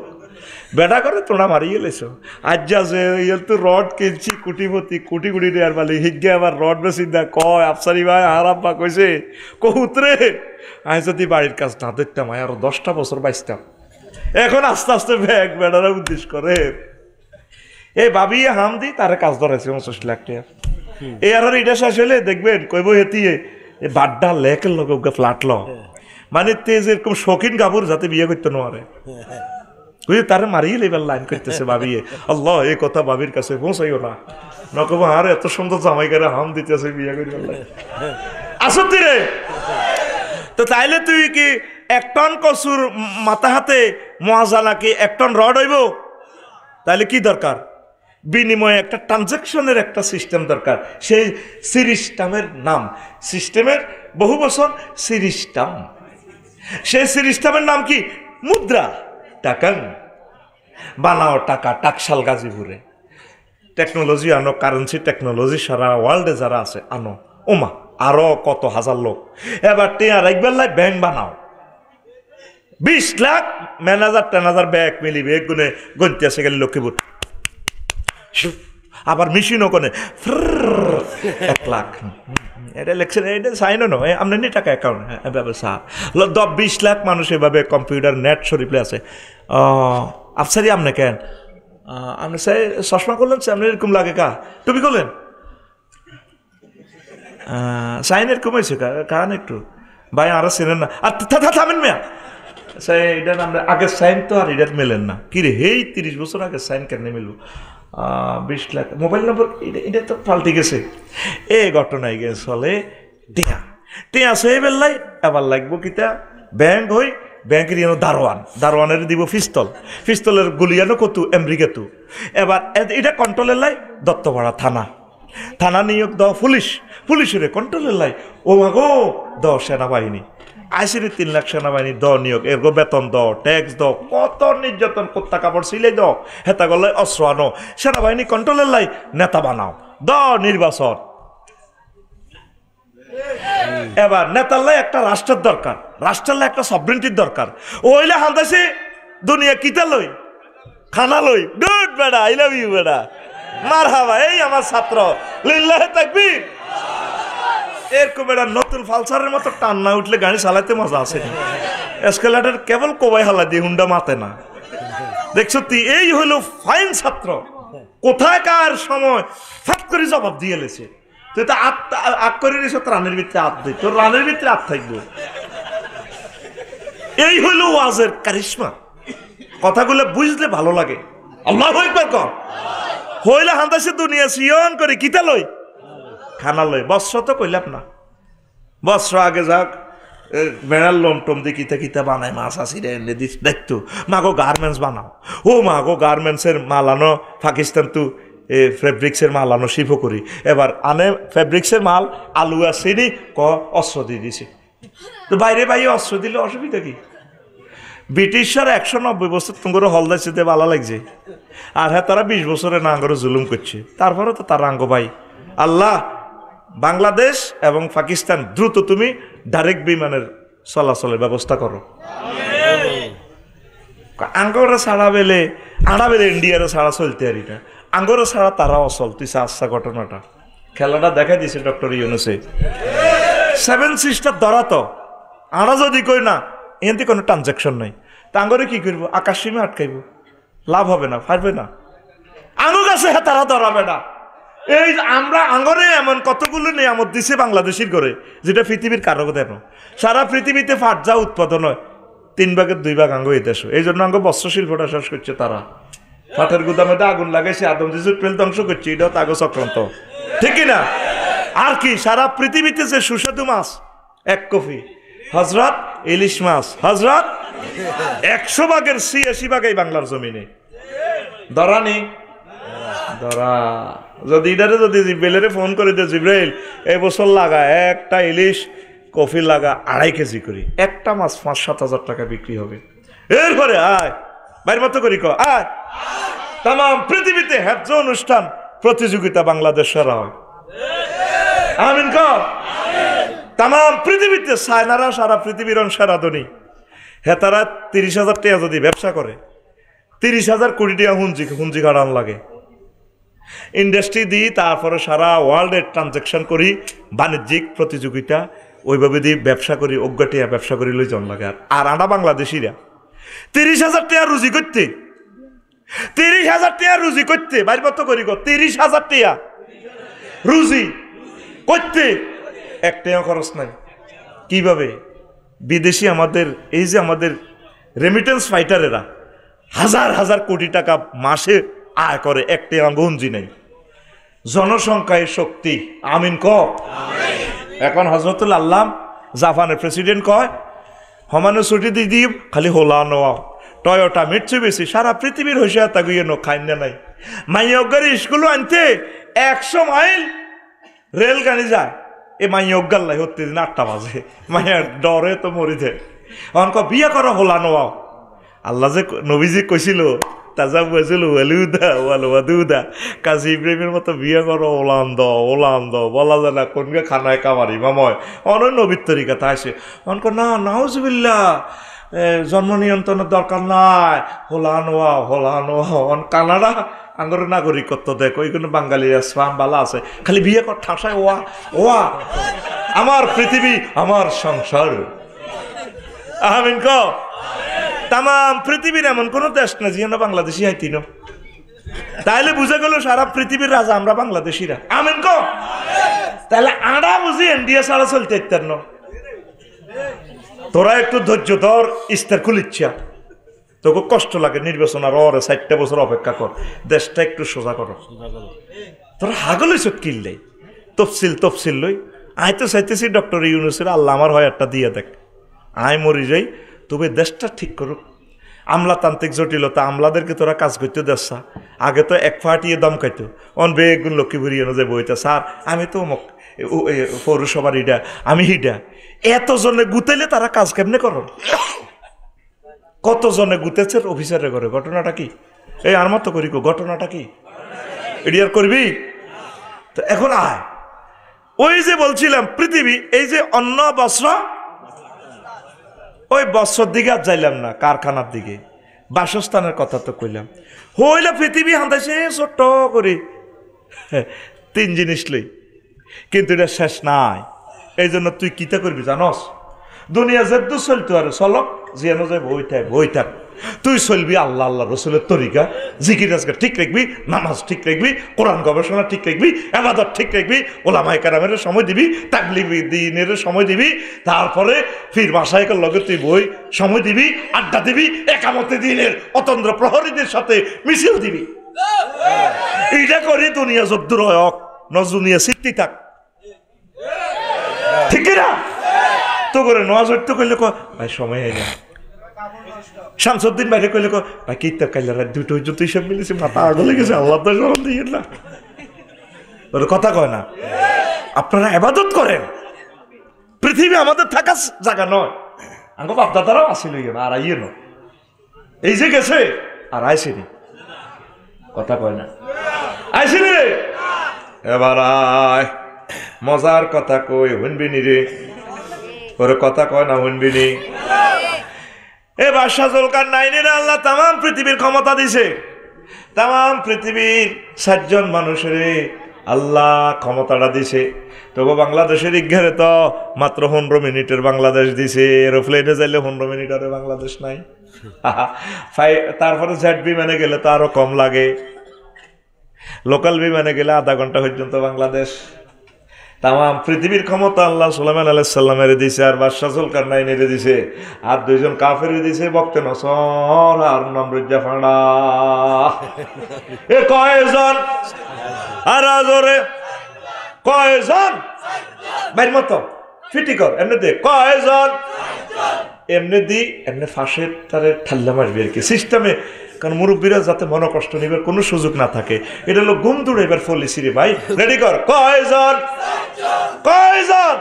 বেটা করে তোরা মারিয়ে লেছো। আজ যা যে তো রড কিনছি কুটিপতি কুটি কুটি দেওয়ার পালি হিগে আবার রড বেশি দা কয় আফসারি ভাই আর আব্বা কইছে কহুতরে আমি যদি বাড়ির কাজ না দেখতাম আরো 10টা বছর বাঁচতাম। এখন আস্তে আস্তে ব্যাগ বেটারা উদ্দেশ্য করে এই ভাবি হাম দি তারা কাজ ধরেছে 25 লাখ টাকা। এই আর এটা শেষ হলে দেখবেন কইব হেতিয়ে বাড্ডা লেকের লোক ফ্লাটল, মানে তেজ এরকম শৌখিন গাবুর যাতে বিয়ে করতে নারে বুঝলি, তারা মারিয়ে লেবার লাইন করতেছে ভাবিয়ে। আল্লাহ এই কথা ভাবির কাছে পৌঁছাইও না, নকব আর এত সুন্দর জামাই করে হাম দিতেছে বিয়ে করি আসতি রে। তো তাইলে তুই কি 1 টন কচুর মাথা হাতে মজা নাকি 1 টন রড হইব? তাহলে কি দরকার? বিনিময়ে একটা ট্রানজাকশনের একটা সিস্টেম দরকার, সেই সিরিস্টামের নাম, সিস্টেমের বহু বছর সিরিস্টাম, সেই সিরিস্টামের নাম কি? মুদ্রা। টাকা বানাও, টাকা টাকশাল গাজীপুরে টেকনোলজি আনো, কারেন্সি টেকনোলজি সারা ওয়ার্ল্ডে যারা আছে আনো, ওমা আরো কত হাজার লোক। এবার টিয়া রাখবেলাই ব্যাংক বানাও, 20 লাখ ম্যানেজার ট্যানেজার ব্যাগ মিলিবে গুনে গন্তি আছে গেলে লক্ষ্মীপুর আবার মেশিনও কোনে 1 লাখ এটা লেখছেন, এটা সাইনও নয়, আপনার নি টাকা অ্যাকাউন্ট ব্যবসা 20 লাখ মানুষ এভাবে কম্পিউটার নেট শরীফে আছে। আফসারি আপনি কেন আপনি স্যার চশমা করলেন, আপনার এরকম লাগে কা টুপি করলেন সাইন এরকম হয়েছে কারণ একটু ভাই আরো চেনেন না আর থামেন মেয়া এটা আমরা আগের সাইন তো আর এটার মেলেন না কি রে, এই 30 বছর আগের সাইন কেন মেলু 20 লাখ মোবাইল নম্বর এটা তো পাল্টে গেছে। এই ঘটনায় গেছে চলে টিয়া টিয়া সেই বেললাই এবার লাগবো কিতা ব্যাংক হই ব্যাংকের যেন দারোয়ানের দিব পিস্তলের গুলিয়ানো কতু আমেরিকাতু। এবার এটা কন্ট্রোলের লাই দত্তপাড়া থানা নিয়োগ দাও পুলিশের কন্ট্রোলের লাই ও মাগো দাও সেনাবাহিনী আইসির 3 লাখ সেনাবাহিনী দ নিয়োগ এরগো বেতন দ ট্যাক্স দ কত নির্যাতন কোত্তা কাপড় সিলাই দ হেতা গলায় অস্ত্র আনো সেনাবাহিনী কন্ট্রোলের লাই নেতা বানাও দ নির্বাচন। এবার নেতার লাই একটা রাষ্ট্রের দরকার, রাষ্ট্রের লাই একটা সভরেন্টির দরকার। ওইলে হান্দাসি দুনিয়া কিতা লই খানা লই গুড বেড়া আই লাভ ইউ বেড়া মারহাবা এই আমার ছাত্র লিল্লাহে তাকবীর। এরকম একটা নতুন ফালসারের মতো টান না উঠলে গাড়ি চালাতে মজা আছে, এসকেলেটর কেবল কোবাই হালা দিয়ে হুন্ডা মাতে না। দেখছো তুই এই হইলো ফাইন ছাত্র, কোথায় কার সময় ফাট করে জবাব দিয়ে এলেছে। তুই তো আগ করে নিস রানের ভিতরে হাত দিই, তোর রানের ভিতরে হাত থাকবো। এই হইলো ওয়াজের কারিশমা, কথাগুলো বুঝলে ভালো লাগে। আল্লাহু আকবার কর হইলে হান্দাসে দুনিয়া সিয়ন করে কিতা লই খানা লই। বস্ত্র তো কইলাম না, বস্ত্র আগে যাক বেড়ার লোম টোম দিয়ে কিতা বানায় মাছ আসিরে এনে দিস দেখতো মাগো গার্মেন্টস বানাও ও মাগো গার্মেন্টসের মাল আনো পাকিস্তান তু ফেব্রিক্সের মাল আনো শিল্প করি। এবার আনে ফেব্রিক্সের মাল আলু আসেনি অস্ত্র দিয়ে দিছে, তো বাইরে অস্ত্র দিলে অসুবিধা কি? ব্রিটিশরা 190 বছর তোমার হলদাইছে দিয়ে ভালো লাগছে, আর হ্যাঁ তারা 20 বছরে না আঙ্গরে জুলুম করছে, তারপরে তো তার আঙ্গ ভাই। আল্লাহ বাংলাদেশ এবং পাকিস্তান দ্রুত তুমি ডাইরেক্ট বিমানের চলাচলের ব্যবস্থা করো। আঙ্গরে ছাড়া বেলে ইন্ডিয়ার ছাড়া চলতে আর এটা আঙ্গরে ছাড়া তারা অচল। তুই আচ্ছা ঘটনাটা খেলাটা দেখা দিয়েছে ডক্টর ইউনুসে 7 সিস্টার ধরা তো আড়া যদি কই না এতে কোনো ট্রানজাকশন নাই, তা আঙ্গরে কি করবো? আকাশ সীমে আটকাইব, লাভ হবে না, পারবে না। আঙ্গ কাছে হ্যাঁ তারা ধরাবে না। এই আমরা আঙ্গরে এমন কতগুলো নিয়ামত দিছে বাংলাদেশের করে যেটা পৃথিবীর কারো দেন। সারা পৃথিবীতে ফাট যা উৎপাদন হয় 3 ভাগের 2 ভাগ আঙ্গ এই দেশ। এই জন্য আঙ্গ বস্ত্র শিল্পটা শেষ করছে তারা। ফাটের গুদামে আগুন লাগাইছে, আদম জিজুর প্রেল ধ্বংস করছে, এটাও তাগো চক্রান্ত, ঠিক না? আর কি সারা পৃথিবীতে যে সুস্বাদু মাছ 1 কপি হজরত ইলিশ মাছ হজরত 100 ভাগের 86 ভাগ এই বাংলার জমিনে ধরা নেই। ধরা যদি ইডারে যদি জিব্রাইলের ফোন করে দে জিব্রাইল এই বছর লাগা একটা ইলিশ কফি লাগা 2.5 কেজি করি, একটা মাছ 5-7 হাজার টাকা বিক্রি হবে। এরপরে আয় বাইর মতো করি আয় তাম পৃথিবীতে হ্যাজ অনুষ্ঠান প্রতিযোগিতা বাংলাদেশ সেরা হয়। আমিন কর। তাম পৃথিবীতে সায়নারা সারা পৃথিবীর সেরা ধনী হ্যাঁ তারা 30,000 টাকা যদি ব্যবসা করে 30,000 কোটি টাকা হুঞ্জি কাটান লাগে ইন্ডাস্ট্রি দিই, তারপরে সারা ওয়ার্ল্ডের ট্রানজাকশন করি, বাণিজ্যিক প্রতিযোগিতা ওইভাবে দিয়ে ব্যবসা করি, অজ্ঞাটিয়া ব্যবসা করি লই জন লাগে। আর আনা বাংলাদেশিরা 30,000 টাকা রুজি করতে 30,000 টাকা রুজি করতে বাইর মতো করি 30,000 টাকা রুজি করতে 1 টাকা খরচ নাই। কিভাবে বিদেশি আমাদের এই যে আমাদের রেমিটেন্স ফাইটারেরা হাজার কোটি টাকা মাসে আয় করে, 1 টাকা গঞ্জি নেই। জনসংখ্যায় শক্তি। আমিন ক। এখন হজরতুল আল্লাহ জাপানের প্রেসিডেন্ট কয় হমানো ছুটি দিয়ে খালি হোলা নোয়া টয়োটা মিটসুবিশি সারা পৃথিবীর হইসা তাগুয়ে নো খাইন নাই। মাইয়গারি স্কুলও আনতে 100 মাইল রেল গাড়ি যায়। এ মাইয়গাল্লাই হতে দিন 8টা বাজে, মাইয়া ডরে তো মরি যায়। অনক বিয়ে করো হোলা নোয়া। আল্লাহ যে নবীজি কইছিল তাজা বলছিল ওয়ালুদা ওয়ালুদা কাজী ইব্রাহিমের মতো বিয়ে করো ওলান্দ বলা যায় না কোনকে খানায় কামারি মাময় অনেক নবীর তরিকা তা আসে। অনক না নাউজুবিল্লাহ জন্ম নিয়ন্ত্রণের দরকার নাই, হোলা নোয়া কানাডা আঙ্গর নাগরিকত্ব দেখো এইগুলো বাঙালিরা শ্রাম বালা আছে খালি বিয়ে কর ঠাসায় ওয়া ওয়া আমার পৃথিবী আমার সংসার আমিন ক তাম পৃথিবীর এমন কোন দেশ না যেখানে বাংলাদেশি হাইতি না তাইলে বুঝে গেল সারা পৃথিবীর রাজা আমরা বাংলাদেশিরা আমিন ক তাহলে আড়া বুঝি ইন্ডিয়া ছাড়া চলতে ইত্যার না তোরা একটু ধৈর্য ধর ইস্তার খুলিচ্ছা তোকে কষ্ট লাগে নির্বাচন আর 4 বছর অপেক্ষা কর দেশটা একটু সোজা করো তোরা হাগল হইছ কিনলে তফসিল লই আই তো চাইতেছি ডক্টর ইউনুসের আল্লাহ আমার হয় একটা দিয়ে দেখ আয় মরি যাই তবে দেশটা ঠিক করুক আমলাতান্ত্রিক জটিলতা আমলাদেরকে তোরা কাজ করতে দেশা আগে তো এক ফাটিয়ে দম খাইতো অন বেগুন লক্ষ্মীপুরি এনে যে বইটা স্যার আমি তো পৌরসভার ইডা আমি হিডা এতজনে গুতাইলে তারা কাজ কেমনে করো কতজনে গুতেছে অফিসারে করে ঘটনাটা কি এই আর মতো করি ঘটনাটা কি এটি আর করবি তো এখন আয় ওই যে বলছিলাম পৃথিবী এই যে অন্য বস্ত্র ওই বস্ত্রর দিকে আর যাইলাম না কারখানার দিকে বাসস্থানের কথা তো কইলাম হইলে পৃথিবী হান্দাইছে ছোট্ট করে 3 জিনিস লই কিন্তু এটা শেষ নাই এই জন্য তুই কিতা করবি জানস দুনিয়া যেদু চলতো আর চলক যেন যে বই থাক তুই চলবি আল্লাহ আল্লাহ রসুলের তরিকা জিকির আজকার ঠিক রাখবি নামাজ ঠিক রাখবি কোরআন গবেষণা ঠিক রাখবি ইবাদত ঠিক রাখবি ওলামায়ে কেরামের সময় দিবি তাকলিগ দ্বীনের সময় দিবি তারপরে ফির মাশায়েখের লগে তুই বই সময় দিবি আড্ডা দিবি একামতে দিনের অতন্দ্র প্রহরীদের সাথে মিছিল দিবি এইটা করি দুনিয়া যদ্দুর হক নজুনিয়া সিদ্ধি থাক ঠিক না তো করে নওয়াজ হইতে কইলে ভাই সময় হয় না শামসুদ্দিন বাইরে কইলে ভাই কি তো কাইলে রাত 2টা হইতো তুই সব মিলেছি মাথা আগলে গেছে আল্লাহ তো শরণ দিয়ে না ওর কথা কয় না আপনারা ইবাদত করেন পৃথিবী আমাদের থাকার জায়গা নয় আঙ্গ বাপ দাদারাও আসিল না আর আইয়ে না এই যে গেছে আর আইসেনি কথা কয় না আইসেনি এবার আয় মজার কথা কই শুনবি নি রে ওর কথা কয় না শুনবি নি এ বাদশাহ জুলকারনাইনের আল্লাহ তাম পৃথিবীর ক্ষমতা দিছে তাম পৃথিবীর 7 জন মানুষের আল্লাহ ক্ষমতাটা দিছে তবু বাংলাদেশের ইঘারে তো মাত্র 15 মিনিটের বাংলাদেশ দিছে এরোপ্লেনে যাইলে 15 মিনিট আর বাংলাদেশ নাই তারপরে জেট বিমানে গেলে তো আরো কম লাগে লোকাল বিমানে গেলে আধা ঘন্টা পর্যন্ত বাংলাদেশ তাম পৃথিবীর ক্ষমতা আল্লাহ সুলাইমান আলাইহিস সালামের দিছে আর বাদশাহ জুলকারনাইনের দিছে আর 2 জন কাফেরের দিছে বক্তে নসর আর নমরুজ্জা ফাড়া এ কয়জন আর আজরে কয়জন বাইর মতো ফিটি কর এমনি দে কয়জন এমনি দি এমনি ফাঁসের তারে ঠাল্লা মারবি আর কি সিস্টেমে কারণ মুরব্বীরা যাতে মনে কষ্ট নিবার কোনো সুযোগ না থাকে এটা হলো গুম দৌড়াইবার পলিসি রে ভাই রেডি কর কয়জন কয়জন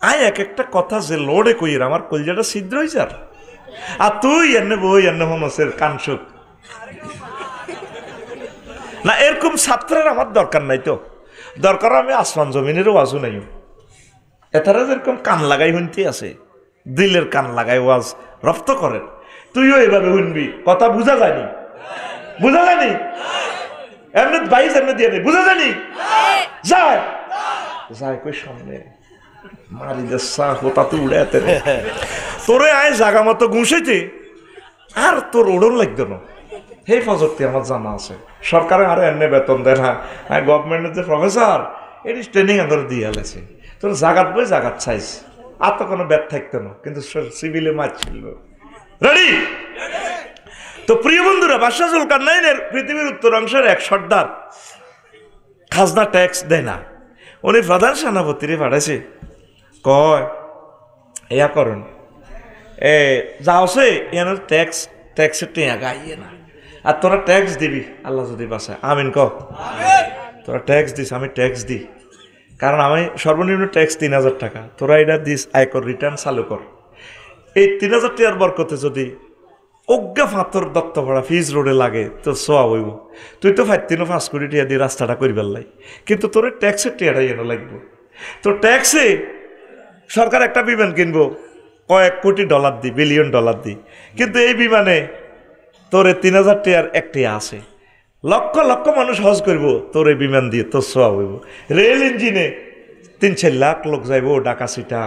আয় এক একটা কথা যে লোডে কইর আমার কলজাটা ছিদ্র হয়ে যার আর তুই এনে বই এনে হোমসের কানসুক না এরকম ছাত্রের আমার দরকার নাই তো দরকার আমি আসমান জমিনেরও ওয়াজও নাই এতারা যেরকম কান লাগাই শুনতে আছে দিলের কান লাগাই ওয়াজ রপ্ত করেন তুইও এভাবে শুনবি কথা বুঝা যায়নি বুঝা যায়নি এমনি বাইশ এমনি দিয়ে নেই বুঝা যায়নি যায় যায় কই সামনে মারি দেশা হোতাতে উড়ে এতে তোরে আয় জাগা মতো ঘুষেছে আর তোর ওড়ন লাগতো না হে প্রযুক্তি আমার জানা আছে সরকারে আরো এমনি বেতন দেন হ্যাঁ গভর্নমেন্টের যে প্রফেসর এটি ট্রেনিং আদর দিয়ে গেছে তোর জাগাত বই জাগাত চাইছ আর তো কোনো ব্যাট থাকতো না কিন্তু সিভিলে মাছ ছিল রেডি তো প্রিয় বন্ধুরা বাদশাহ জুলকারনাইনের পৃথিবীর উত্তরাংশের এক সর্দার খাজনা ট্যাক্স দেয় না উনি প্রধান সেনাপতিরে পাঠাইছে কয় ইয়া করুন এ যাওছে ইয়ান ট্যাক্সের টেয়া গাইয়ে না আর তোরা ট্যাক্স দিবি আল্লাহ যদি বাঁচায় আমিন ক তোরা ট্যাক্স দিস আমি ট্যাক্স দিই কারণ আমি সর্বনিম্ন ট্যাক্স 3000 টাকা তোরা এটা দিস আয়কর রিটার্ন চালু কর এই 3000 টাকার বরকতে যদি অজ্ঞা ফাঁতর দত্তপাড়া ফিজ রোডে লাগে তো সোয়া হইব তুই তো 5 কোটি টাকা দিয়ে রাস্তাটা করি পেলাই কিন্তু তোর ট্যাক্সের টিয়াটাই এনে লাগবো তো ট্যাক্সে সরকার একটা বিমান কিনবো কয়েক কোটি ডলার দি $1 বিলিয়ন দি কিন্তু এই বিমানে তোরে 3000 টাকার একটি আছে, লক্ষ লক্ষ মানুষ হজ করব তোরে বিমান দিয়ে তোর সওয়াব হইব। রেল ইঞ্জিনে 3-4 লাখ লোক যাইব ঢাকা সিটা,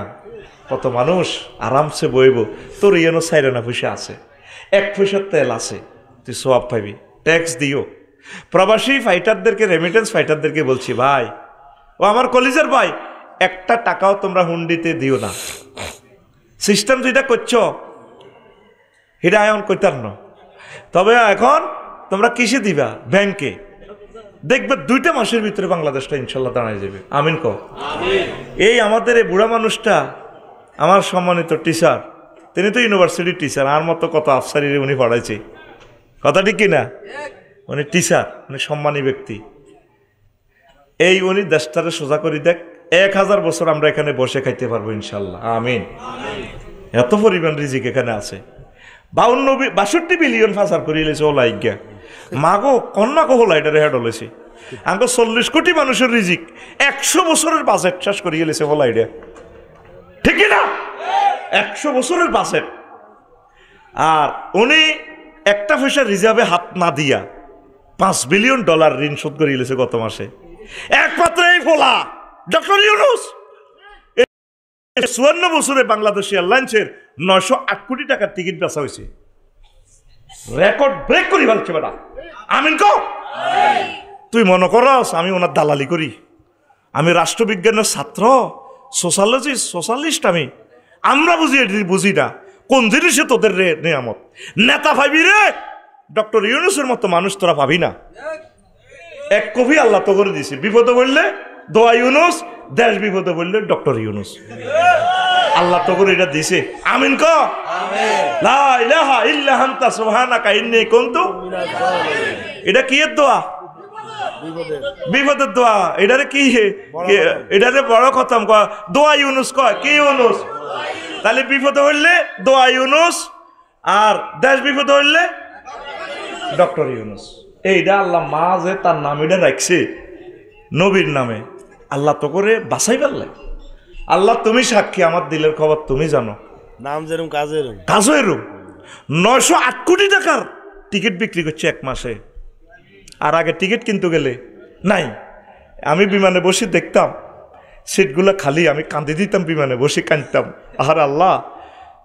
কত মানুষ আরামসে বইব, তোর ইয়েনো 4 আনা পয়সা আছে, 1 পয়সার তেল আছে, তুই সওয়াব পাবি। ট্যাক্স দিও। প্রবাসী ফাইটারদেরকে, রেমিটেন্স ফাইটারদেরকে বলছি, ভাই ও আমার কলিজার ভাই, একটা টাকাও তোমরা হুন্ডিতে দিও না। সিস্টেম যেটা করছো এটা এখন কইতার না, তবে এখন তোমরা কিসে দিবা? ব্যাংকে। দেখবে 2টা মাসের ভিতরে বাংলাদেশটা ইনশাল্লাহ দাঁড়ায় যাবে। আমিন কও। এই আমাদের এই বুড়া মানুষটা, আমার সম্মানিত টিচার, তিনি তো ইউনিভার্সিটির টিচার, আর মতো কত আফসারিরে উনি পড়াইছে, কথা ঠিক কিনা? উনি টিচার, উনি সম্মানী ব্যক্তি। এই উনি দেশটারে সোজা করি দেখ, 1000 বছর আমরা এখানে বসে খাইতে পারবো ইনশাল্লাহ। আমিন। এত পরিমাণ রিজিক এখানে আছে। 62 বিলিয়ন ফাঁসার করিয়েছে ওলা ইজ্ঞা মাগো কন্যা কহলা এটা রেহাড হলেছে। আঙ্গো 40 কোটি মানুষের রিজিক 100 বছরের বাজেট শেষ করিয়ে গেছে ওলা এটা, ঠিক না? 100 বছরের বাজেট। আর উনি একটা পয়সা রিজার্ভে হাত না দিয়া $5 বিলিয়ন ঋণ শোধ করিয়ে গেছে গত মাসে। একমাত্র এই ফোলা ডক্টর ইউনূস 54 বছরে বাংলাদেশ এয়ারলাইন্সের 908 কোটি টাকার টিকিট বেচা হয়েছে। রেকর্ড ব্রেক করি ফেলছে বেটা। আমিন কও। তুই মনে করস আমি ওনার দালালি করি? আমি রাষ্ট্রবিজ্ঞানের ছাত্র, সোশ্যালিস্ট। আমরা বুঝি না কোন জিনিসে তোদের রে নিয়ামত। নেতা ভাবি রে, ডক্টর ইউনূসের মতো মানুষ তোরা ভাবি না। এক কবি আল্লাহ তো করে দিছে, বিপদে বললে দোয়া ইউনূস, দেশ বিপদে বললে ডক্টর ইউনূস। আল্লাহ তো করে এটা দিছে। আমিন কও। লা ইলাহা ইল্লা আনতা সুবহানাকা ইন্নী কুনতু। এটা কি এর দোয়া? বিপদের দোয়া। এটারে কি, এটারে বড় খতম কয় দোয়া ইউনূস কয়। কি ইউনূস? তাহলে বিপদে হইলে দোয়া ইউনূস, আর দেশ বিপদে হইলে ডক্টর ইউনূস। এইটা আল্লাহ মাঝে তার নাম এটা রাখছে নবীর নামে। আল্লাহ তো করে বাছাই পারলে। আল্লাহ তুমি সাক্ষী, আমার দিলের খবর তুমি জানো। নাম যেরকম কাজেরম 908 কোটি টাকার টিকিট বিক্রি করছে এক মাসে। আর আগে টিকিট কিনতে গেলে নাই। আমি বিমানে বসে দেখতাম সিটগুলো খালি, আমি কাঁদে দিতাম, বিমানে বসে কাঁদতাম। আর আল্লাহ,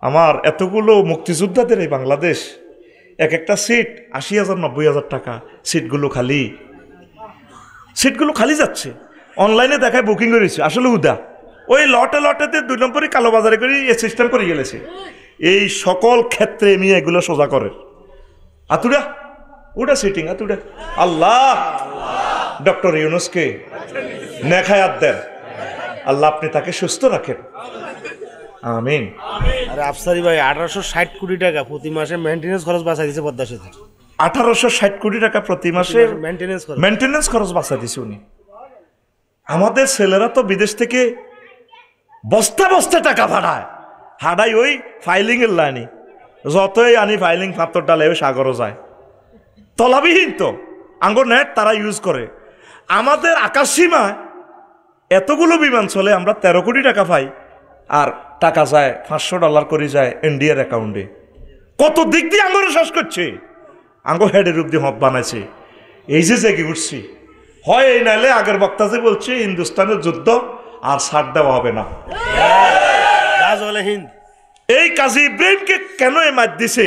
আমার এতগুলো মুক্তিযোদ্ধাদের এই বাংলাদেশ, এক একটা সিট 80,000 90,000 টাকা, সিটগুলো খালি যাচ্ছে। অনলাইনে দেখায় বুকিং করেছে, আসলে উদা ওই লটেতে 2 নম্বরে কালোবাজারে করে সিস্টেম করে গেলেছে। এই সকল ক্ষেত্রে আমি এগুলো সোজা করে আতুরা ওটা সিটিং আতুরা। আল্লাহ ডক্টর ইউনূসকে নেখায়াত দেন, আল্লাহ আপনি তাকে সুস্থ রাখেন। আমিন। আরে আফসারি ভাই 1860 কোটি টাকা প্রতি মাসে মেইনটেনেন্স খরচ বাঁচাই দিয়েছে পদ্মা সেতুর। 1860 কোটি টাকা প্রতি মাসে মেইনটেনেন্স খরচ বাঁচা দিছে উনি। আমাদের ছেলেরা তো বিদেশ থেকে বস্তা বস্তা টাকা হাডাই ওই ফাইলিং এর লাইনি, যতই আনি ফাইলিং পাত্র ডালে ওই সাগরও যায়, তলাবিহীন তো আঙ্গর নেট তারা ইউজ করে। আমাদের আকাশ সীমায় এতগুলো বিমান চলে, আমরা 13 কোটি টাকা পাই, আর টাকা যায় $500 করে যায় ইন্ডিয়ার অ্যাকাউন্টে। কত দিক দিয়ে আঙ্গরে শেষ করছে, আঙ্গ হেডের রূপ দিয়ে হব বানাইছে। এই যে জেগে উঠছি, হয় এই নাইলে আগের বক্তা যে বলছে হিন্দুস্তানের যুদ্ধ আর ছাড় দেওয়া হবে না। এই কাজী ইব্রাহিমকে কেন এ মার দিছে,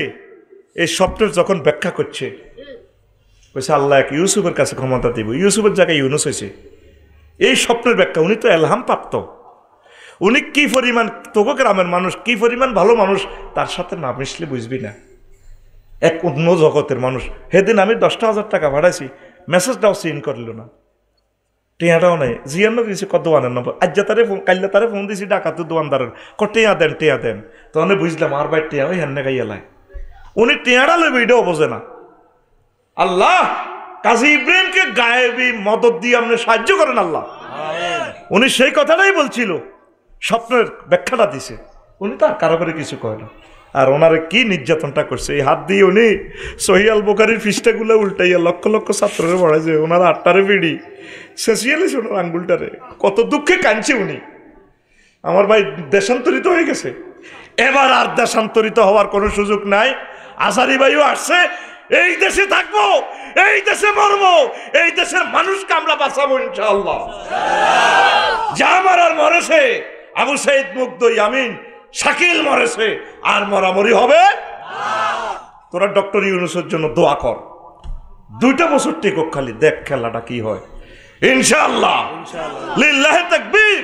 এই স্বপ্নের যখন ব্যাখ্যা করছে, বলছে আল্লাহ এক ইউসুফের কাছে ক্ষমতা দিব, ইউসুফের জায়গায় ইউনুস হয়েছে। এই স্বপ্নের ব্যাখ্যা, উনি তো এলহাম প্রাপ্ত। উনি কি পরিমাণ তোকে গ্রামের মানুষ, কি পরিমাণ ভালো মানুষ, তার সাথে না মিশলে বুঝবি না। এক অন্য জগতের মানুষ। সেদিন আমি 10,000 টাকা ভাড়াইছি, মেসেজটাও সিন করল না, টেয়াটাও নাই। জিয়ান্ন দিয়েছি কত দোয়ানের নম্বর, আজ তারে কাল্লা তারে ফোন দিয়েছি ডাকাতের দোয়ানদারের, টেয়া দেন। তখন বুঝলাম আর ভাই টেয়া ওই হেন গাইয়ালায়, উনি টেয়াটা লইবে এটাও বোঝে না। আল্লাহ কাজী ইব্রাহিমকে গায়েবী মদত দিয়ে আপনি সাহায্য করেন আল্লাহ। উনি সেই কথাটাই বলছিল, স্বপ্নের ব্যাখ্যাটা দিছে। উনি তো আর কারো করে কিছু কয় না। আর ওনারে কি নির্যাতনটা করছে, এই হাত দিয়ে উনি সহিহ আল বুখারীর পৃষ্ঠাগুলো উল্টাইয়া লক্ষ লক্ষ ছাত্ররে পড়াইছে। ওনার 8টারে বিড়ি শেষিয়ালিস ওনার আঙ্গুলটারে, কত দুঃখে কাঁদছে উনি। আমার ভাই দেশান্তরিত হয়ে গেছে, এবার আর দেশান্তরিত হওয়ার কোনো সুযোগ নাই। আজারি ভাইও আসছে, এই দেশে থাকবো, এই দেশে মরবো, এই দেশের মানুষকে আমরা বাঁচাবো ইনশাআল্লাহ। যা মারার মরেছে, আবু সাইদ মুগ্ধ, ইয়ামিন, শাকিল মরেছে, আর মরামরি হবে। তোরা ডক্টর ইউনূসের জন্য দোয়া কর, 2টা বছর টেকক, খালি দেখ খেলাটা কি হয় ইনশাআল্লাহ। লিল্লাহি তাকবীর।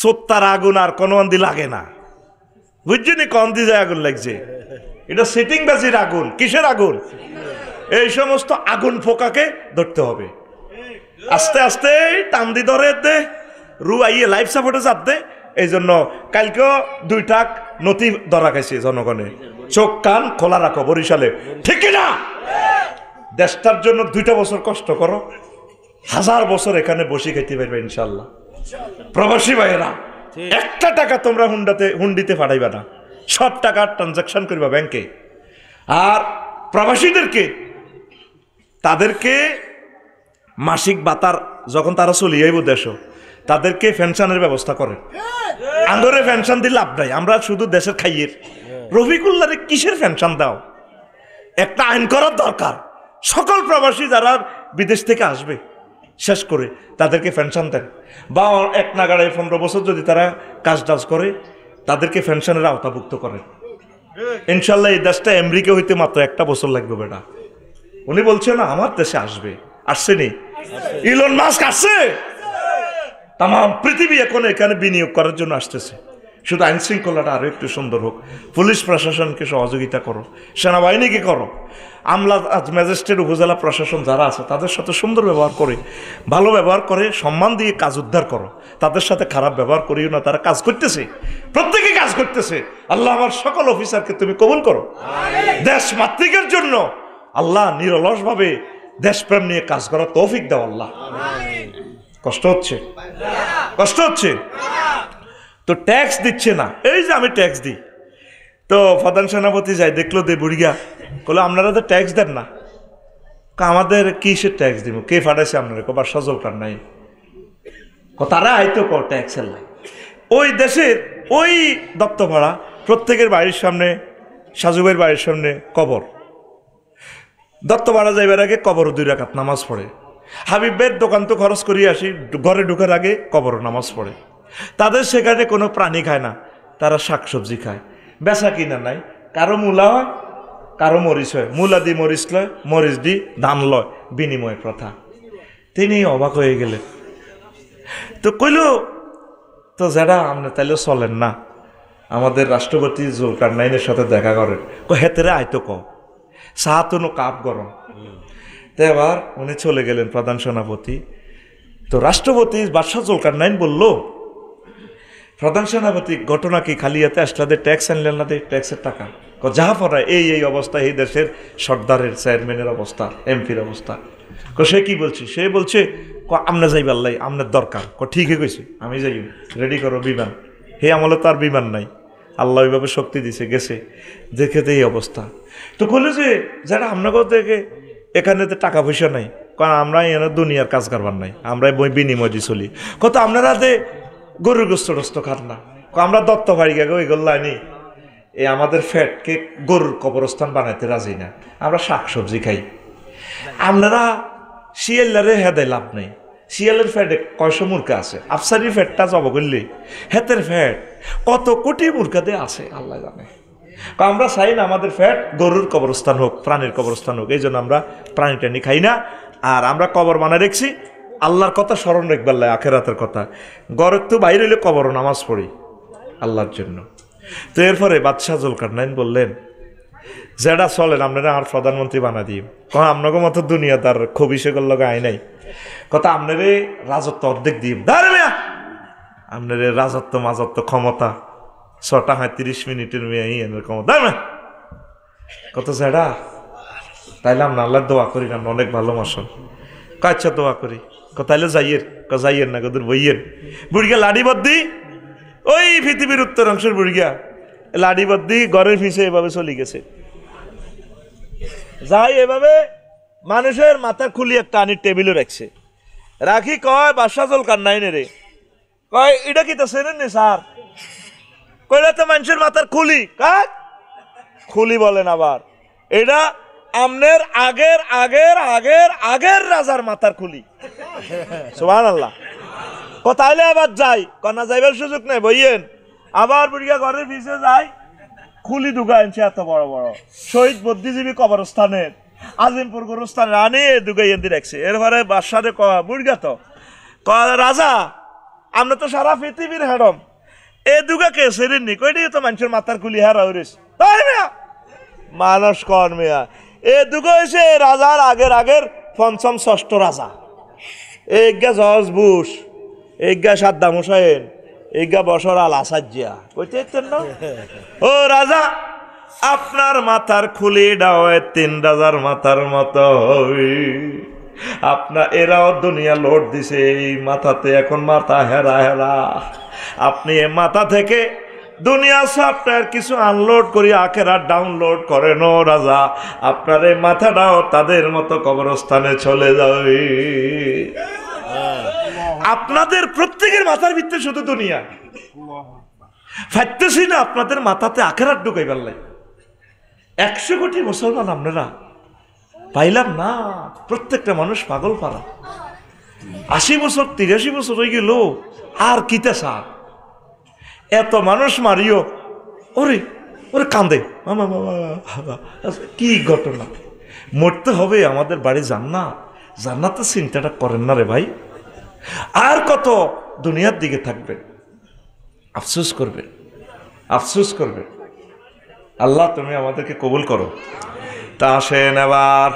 সত্তার আগুন আর কোনো আন্দি লাগে না, বুঝছেনি? কম দিয়ে যায় আগুন লাগছে, এটা সেটিং বাজির আগুন। কিসের আগুন? এই সমস্ত আগুন ফোকাকে ধরতে হবে আস্তে আস্তে, টান দি ধরে দে, রু আইয়ে লাইফ সাপোর্টে যাত দে। এই জন্য কালকেও 2টা নথি ধরা খাইছে জনগণে। চোখ কান খোলা রাখো বরিশালে, ঠিক না? দেশটার জন্য 2টা বছর কষ্ট করো, 1000 বছর এখানে বসে খাইতে পারবে ইনশাল্লাহ। প্রবাসী ভাইয়েরা, 1টা টাকা তোমরা হুন্ডিতে পাঠাইবা না, সব টাকা ট্রানজাকশন করবা ব্যাংকে। আর প্রবাসীদেরকে, তাদেরকে মাসিক ভাতার যখন তারা চলে যাইব দেশ, তাদেরকে পেনশনের ব্যবস্থা করেন। আন্দরে পেনশন দিলে লাভ নাই, আমরা শুধু দেশের খাইয়ের। রফিকুল্লাহরে কিসের পেনশন দাও? একটা আইন করার দরকার। সকল প্রবাসী যারা বিদেশ থেকে আসবে শেষ করে তাদেরকে পেনশন দেন, বা 1 নাগাড়ে 15 বছর যদি তারা কাজ টাজ করে তাদেরকে পেনশনের আওতাভুক্ত করেন ইনশাল্লাহ। এই দেশটা আমেরিকা হইতে মাত্র 1টা বছর লাগবে বেটা। উনি বলছে না আমার দেশে আসবে, আসছেনি? ইলন মাস্ক আসছে, তাম পৃথিবী এখন এখানে বিনিয়োগ করার জন্য আসতেছে। শুধু আইন শৃঙ্খলাটা আরো একটু সুন্দর হোক, পুলিশ প্রশাসনকে সহযোগিতা করো, সেনাবাহিনীকে করো, আমলা ম্যাজিস্ট্রেট উপজেলা প্রশাসন যারা আছে তাদের সাথে সুন্দর ব্যবহার করে, ভালো ব্যবহার করে, সম্মান দিয়ে কাজ উদ্ধার করো। তাদের সাথে খারাপ ব্যবহার করিও না, তারা কাজ করতেছে, প্রত্যেকে কাজ করতেছে। আল্লাহ আমার সকল অফিসারকে তুমি কবুল করো। দেশ মাতৃকের জন্য আল্লাহ নিরলসভাবে দেশপ্রেম নিয়ে কাজ করার তৌফিক দাও আল্লাহ। কষ্ট হচ্ছে, কষ্ট হচ্ছে তো ট্যাক্স দিচ্ছে না। এই যে আমি ট্যাক্স দিই, তো প্রধান সেনাপতি যাই দেখলো দে বুড়িয়া, বলে আপনারা তো ট্যাক্স দেন না। আমাদের কিসের ট্যাক্স দিব? কে ফাটাইছে আপনারা? কবার সজল কার নাই, তারা আইতো ক ট্যাক্সের লাই। ওই দেশের ওই দত্তপাড়া প্রত্যেকের বাড়ির সামনে, সাজুবের বাড়ির সামনে কবর। দত্তপাড়া যাইবার আগে কবর 2 রাকাত নামাজ পড়ে। হাবিবের দোকান তো খরচ করিয়ে আসি, ঘরে ঢুকার আগে কবর নামাজ পড়ে। তাদের সেখানে কোনো প্রাণী খায় না, তারা শাকসবজি খায়। বেচা কিনা নাই, কারো মূলা হয়, কারো মরিচ হয়, মূলা দি মরিচ লয়, মরিচ দি ধান লয়, বিনিময় প্রথা। তিনি অবাক হয়ে গেলেন, তো কইল তো যারা আপনি তাইলে চলেন না, আমাদের রাষ্ট্রপতি জুলকারনাইনের সাথে দেখা করেন। হেতেরে আইতো ক সাহাতনো কাপ গরম। তো এবার উনি চলে গেলেন প্রধান সেনাপতি। তো রাষ্ট্রপতি বাদশাহ জুলকারনাইন বলল, প্রধান সেনাপতি ঘটনা কি? খালি এতে আসলে ট্যাক্স আনলেন না, ট্যাক্সের টাকা যাহা পড়ায় এই অবস্থা, এই দেশের সর্দারের, চেয়ারম্যানের অবস্থা, এমপির অবস্থা। সে কি বলছে? সে বলছে আমনে যাইব, আল্লাহ আমনের দরকার। ঠিকই কইছে, আমি যাই, রেডি করো বিমান। হে আমলে তার বিমান নাই, আল্লাহ ওইভাবে শক্তি দিছে, গেছে দেখেতে এই অবস্থা। তো বললো যে যারা আপনাকে দেখে এখানে তো টাকা পয়সা নাই, কারণ আমরা এখানে দুনিয়ার কাজ কারবার নাই, আমরা বই বিনিময় দিয়ে চলি। কত আপনারা যে গরুর গোস্ত টোস্ত খান না, আমরা দত্ত বাড়ি গে ওইগুলো আনি, এই আমাদের ফ্যাটকে গরুর কবরস্থান বানাইতে রাজি না, আমরা শাকসবজি খাই। আপনারা শিয়ালারে হেদায় লাভ নেই, শিয়ালের ফ্যাটে 100 মুরগা আছে, আফসারি ফ্যাটটা জব করলে হেতের ফ্যাট কত কোটি মুরগাতে আছে আল্লাহ জানে। আমরা চাই না আমাদের ফ্যাট গরুর কবরস্থান হোক, প্রাণীর কবরস্থান হোক। এই জন্য আমরা প্রাণী টানি খাই না। আর আমরা কবর বানায় রেখছি আল্লাহর কথা স্মরণ রাখবার লাই, আখেরাতের কথা। ঘরের তো বাইরে হইলে কবরও নামাজ পড়ি আল্লাহর জন্য। তো এরপরে বাদশাহ জুলকারনাইন বললেন, যেটা চলেন আপনারা আর প্রধানমন্ত্রী বানা দিই, আপনাকে মতো দুনিয়াদার খুবই সেগুলো লগে আই নাই, কথা আপনারে রাজত্ব অর্ধেক দিই, আপনারে রাজত্ব মাজত্ব ক্ষমতা 6:30 মেয়ে ক্ষমতা কত যেটা তাইলে আমরা আল্লাহ দোয়া করি না, অনেক ভালোবাসন। আচ্ছা দোয়া করি, তাইলে যাইয়ের না কদুর বইয়ের। বুড়িয়া লাডি বদ্দি, ওই পৃথিবীর উত্তর অংশের বুড়িয়া লাডি বদ্দি ঘরের পিছে এভাবে চলে গেছে। যাই এভাবে মানুষের মাথার খুলি একটা আনি টেবিলে রাখছে, রাখি কয় বাদশাহ জুলকারনাইন রে, কয় এটা কি তো চেনেন নি স্যার? কইলা তো মানুষের মাথার খুলি, কাক খুলি বলেন আবার। এটা আমনের আগের আগের আগের আগের রাজার মাথার খুলি। সুবহানাল্লাহ। কোথাইলে আবার যাই, কন্যা যাইবার সুযোগ নেই, বইয়েন আবার বুড়িয়া ঘরের পিছিয়ে যাই, খুলি ঢুকা আনছে এত বড় বড় শহীদ বুদ্ধিজীবী কবরস্থানের আজিমপুর গোরস্থানের আনি ঢুকাই এনে রাখছে। এরপরে বাদশারে বুড়িয়া তো রাজা আমরা তো সারা পৃথিবীর হেডম, এ দুগা কে সেরেননি কইটি তো মানুষের মাথার খুলি হারা হইস তাই মিয়া মানুষ কর মিয়া। এ দুগো হয়েছে রাজার আগের আগের পঞ্চম ষষ্ঠ রাজা। এগা জর্জ বুশ, এগা সাদ্দাম হুসাইন, এগা বসর আল আসাজ্জিয়া কইতে না। ও রাজা আপনার মাথার খুলি ডাওয়ে 3 রাজার মাথার মতো হবে। আপনার এরাও দুনিয়া লোড দিছে, এই মাথাতে এখন মাথা হেরা হেরা। আপনি এ মাথা থেকে দুনিয়া সফটওয়্যার কিছু আনলোড করি আখেরা ডাউনলোড করেন ও রাজা, আপনার এই মাথাটাও তাদের মতো কবরস্থানে চলে যাবে। আপনাদের প্রত্যেকের মাথার ভিতরে শুধু দুনিয়া ফাইতেছি না, আপনাদের মাথাতে আখেরাত ঢুকাই পারলাই। 100 কোটি মুসলমান আপনারা পাইলাম না, প্রত্যেকটা মানুষ পাগল পারা। 80 বছর 83 বছর হয়ে গেল, আর কিতা সা এত মানুষ মারিও ওরে ওরে কান্দে মামা মামা। কি ঘটনা, মরতে হবে, আমাদের বাড়ি জান্নাত, জান্নাতের চিন্তাটা করেন না রে ভাই। আর কত দুনিয়ার দিকে থাকবেন, আফসোস করবেন, আফসোস করবেন। আল্লাহ তুমি আমাদেরকে কবুল করো। তা আসেন এবার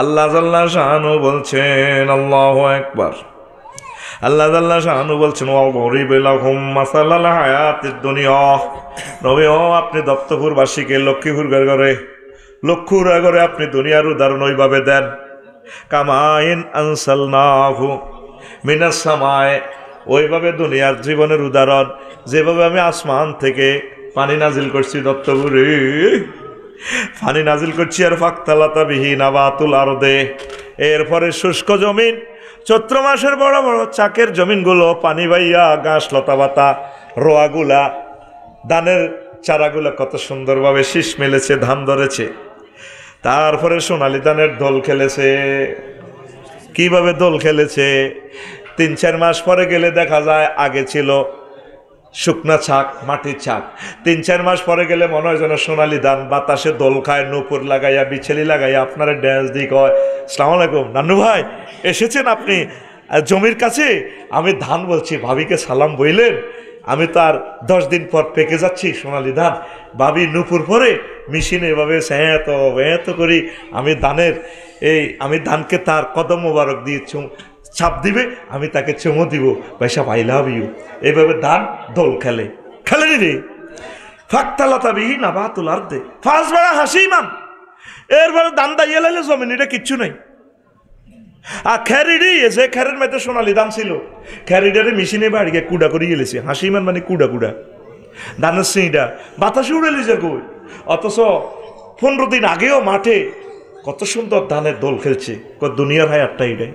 আল্লাহ জাল্লা শানু বলছেন, আল্লাহু আকবার। আল্লাহ জাল্লা শানু বলছেন ওয়াদরিব লাহুম মাসালাল হায়াতিদ দুনিয়া। নবী ও আপনি দপ্তরপুরবাসীকে লক্ষ্মীপুর ঘরে লক্ষ্মীপুর ঘরে আপনি দুনিয়ার উদাহরণ ওইভাবে দেন, কামাইন আনসালনাহু মিনাস সামায়ে, ওইভাবে দুনিয়ার জীবনের উদাহরণ যেভাবে আমি আসমান থেকে পানি নাজিল করছি, দপ্তরপুরে পানি নাজিল করছি। আর ফাক্তালাতা বিহি নাবাতুল আরদে, এরপরে শুষ্ক জমিন, চৈত্র মাসের বড় বড় চাকের জমিনগুলো পানি বাইয়া ঘাস লতা পাতা রোয়াগুলা ধানের চারাগুলা কত সুন্দরভাবে শীষ মেলেছে, ধান ধরেছে। তারপরে সোনালি ধানের দোল খেলেছে। কিভাবে দোল খেলেছে? 3-4 মাস পরে গেলে দেখা যায় আগে ছিল শুকনা ছাক, মাটির ছাক। 3-4 মাস পরে গেলে মনে হয় যেন সোনালি ধান, বাতাসে দোল খায়, নূপুর লাগাইয়া বিছেলি লাগাইয়া আপনারা ড্যান্স দিক হয়। আসসালামু আলাইকুম নান্নু ভাই, এসেছেন আপনি জমির কাছে? আমি ধান বলছি, ভাবিকে সালাম বইলেন। আমি তো আর 10 দিন পর পেকে যাচ্ছি সোনালি ধান। ভাবি নূপুর পরে মেশিনে এভাবে এত করি আমি ধানের আমি ধানকে তার কদম মোবারক দিয়ে ছাপ দিবে, আমি তাকে চুমো দিব, পয়সা আই লাভ ইউ। এইভাবে ধান দোল খেলে খেলেনি রে। ফাক্তালাতা বিহি নাবাতুল আরদে ফাসবারা হাসিমান, এরপরে ধান দাইয়ে লাইলে জমিন, এটা কিচ্ছু নাই। আর খ্যারিডি এসে খ্যারের মেয়েতে সোনালি ধান ছিল, খ্যারিডারে মেশিনে বাড়িয়ে কুড়া করে গেলেছে। হাসিমান মানে কুড়া কুড়া ধানের সিঁড়া বাতাসে উড়ে লিছে কই। অথচ 15 দিন আগেও মাঠে কত সুন্দর ধানের দোল খেলছে। দুনিয়ার হায়াতটা এটাই।